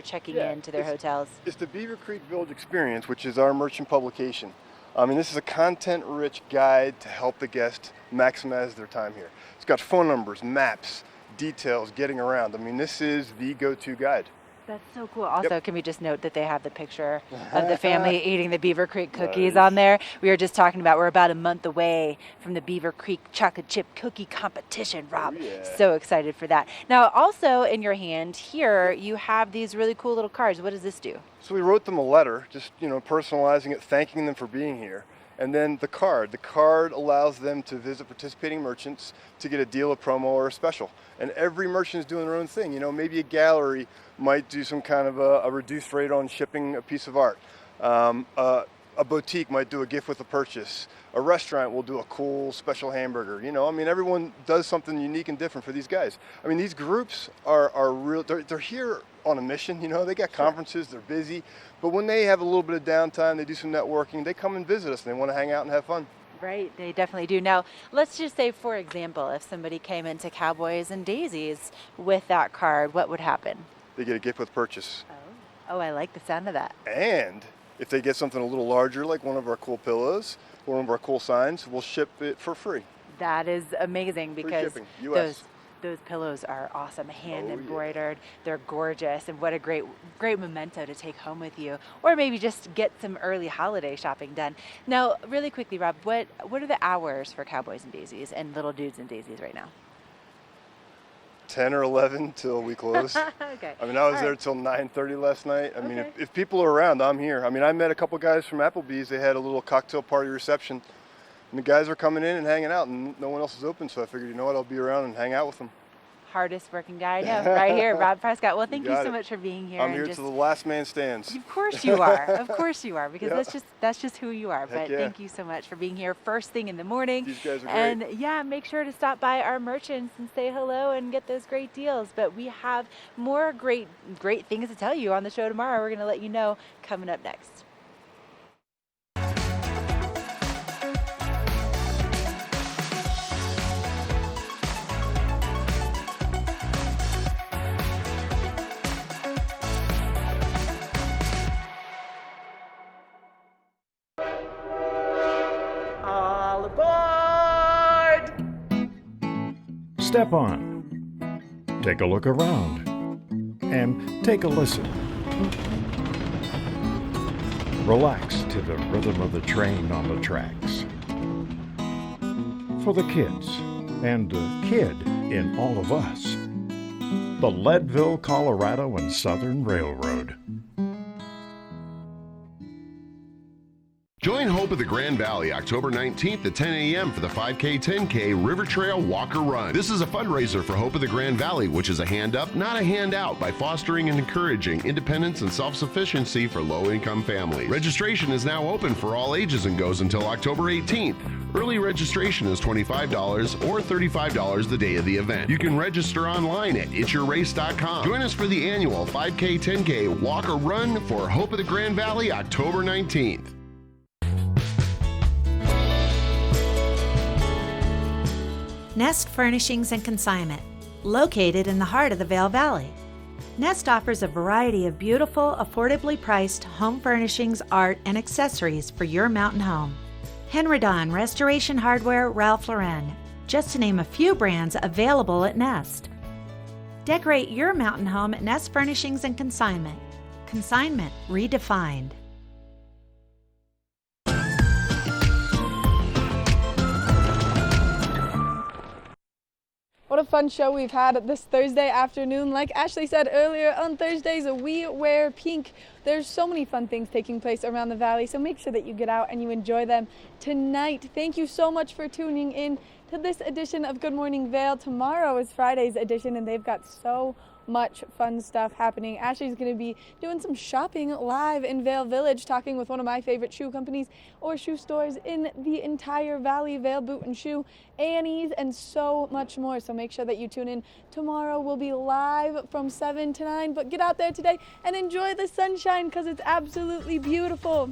[SPEAKER 3] checking in to their hotels.
[SPEAKER 6] It's the Beaver Creek Village Experience, which is our merchant publication. I mean, this is a content-rich guide to help the guest maximize their time here. It's got phone numbers, maps, details, getting around. I mean, this is the go-to guide.
[SPEAKER 3] That's so cool. Also, can we just note that they have the picture of the family eating the Beaver Creek cookies on there? We were just talking about we're about a month away from the Beaver Creek chocolate chip cookie competition, Rob. So excited for that. Now, also in your hand here, you have these really cool little cards. What does this do?
[SPEAKER 6] So we wrote them a letter, just, you know, personalizing it, thanking them for being here. And then the card allows them to visit participating merchants to get a deal, a promo, or a special. And every merchant is doing their own thing. You know, maybe a gallery might do some kind of a reduced rate on shipping a piece of art. A boutique might do a gift with a purchase. A restaurant will do a cool special hamburger. You know, I mean, everyone does something unique and different for these guys. I mean, these groups are real, they're here on a mission, you know, they got conferences, they're busy, but when they have a little bit of downtime, they do some networking, they come and visit us and they want to hang out and have fun.
[SPEAKER 3] Right, they definitely do. Now, let's just say, for example, if somebody came into Cowboys and Daisies with that card, what would happen?
[SPEAKER 6] They get a gift with purchase.
[SPEAKER 3] Oh, I like the sound of that.
[SPEAKER 6] And if they get something a little larger, like one of our cool pillows or one of our cool signs, we'll ship it for free.
[SPEAKER 3] That is amazing because
[SPEAKER 6] shipping, US.
[SPEAKER 3] those pillows are awesome, hand embroidered. They're gorgeous, and what a great memento to take home with you, or maybe just get some early holiday shopping done. Now, really quickly, Rob, what are the hours for Cowboys and Daisies and Little Dudes and Daisies right now?
[SPEAKER 6] 10 or 11 till we close.
[SPEAKER 3] Okay.
[SPEAKER 6] I mean, I was there till 9:30 last night. I mean, if people are around, I'm here. I mean, I met a couple guys from Applebee's. They had a little cocktail party reception. And the guys are coming in and hanging out, and no one else is open, so I figured, you know what, I'll be around and hang out with them.
[SPEAKER 3] Hardest working guy I know, right here, Rob Prescott. Well, thank you so much for being here.
[SPEAKER 6] I'm here till the last man stands.
[SPEAKER 3] Of course you are. Of course you are, because
[SPEAKER 6] Yeah.
[SPEAKER 3] that's just who you are.
[SPEAKER 6] Heck
[SPEAKER 3] But
[SPEAKER 6] yeah.
[SPEAKER 3] thank you so much for being here first thing in the morning.
[SPEAKER 6] These guys are
[SPEAKER 3] and
[SPEAKER 6] great.
[SPEAKER 3] yeah, make sure to stop by our merchants and say hello and get those great deals. But we have more great things to tell you on the show tomorrow. We're going to let you know coming up next.
[SPEAKER 4] All aboard!
[SPEAKER 13] Step on. Take a look around. And take a listen. Relax to the rhythm of the train on the tracks. For the kids, and the kid in all of us. The Leadville, Colorado and Southern Railroad.
[SPEAKER 25] Join Hope of the Grand Valley October 19th at 10 a.m. for the 5K 10K River Trail Walker Run. This is a fundraiser for Hope of the Grand Valley, which is a hand up, not a handout, by fostering and encouraging independence and self-sufficiency for low-income families. Registration is now open for all ages and goes until October 18th. Early registration is $25 or $35 the day of the event. You can register online at itsyourrace.com. Join us for the annual 5K 10K Walker Run for Hope of the Grand Valley October 19th.
[SPEAKER 15] Nest Furnishings and Consignment, located in the heart of the Vail Valley. Nest offers a variety of beautiful, affordably priced home furnishings, art, and accessories for your mountain home. Henridan, Restoration Hardware, Ralph Lauren, just to name a few brands available at Nest. Decorate your mountain home at Nest Furnishings and Consignment. Consignment redefined.
[SPEAKER 2] What a fun show we've had this Thursday afternoon. Like Ashley said earlier, on Thursdays we wear pink. There's so many fun things taking place around the valley, so make sure that you get out and you enjoy them tonight. Thank you so much for tuning in to this edition of Good Morning Vail. Tomorrow is Friday's edition, and they've got so much fun stuff happening. Ashley's going to be doing some shopping live in Vail Village, talking with one of my favorite shoe companies or shoe stores in the entire valley, Vail Boot and Shoe, Annie's, and so much more. So make sure that you tune in tomorrow. We'll be live from 7 to 9, but get out there today and enjoy the sunshine because it's absolutely beautiful.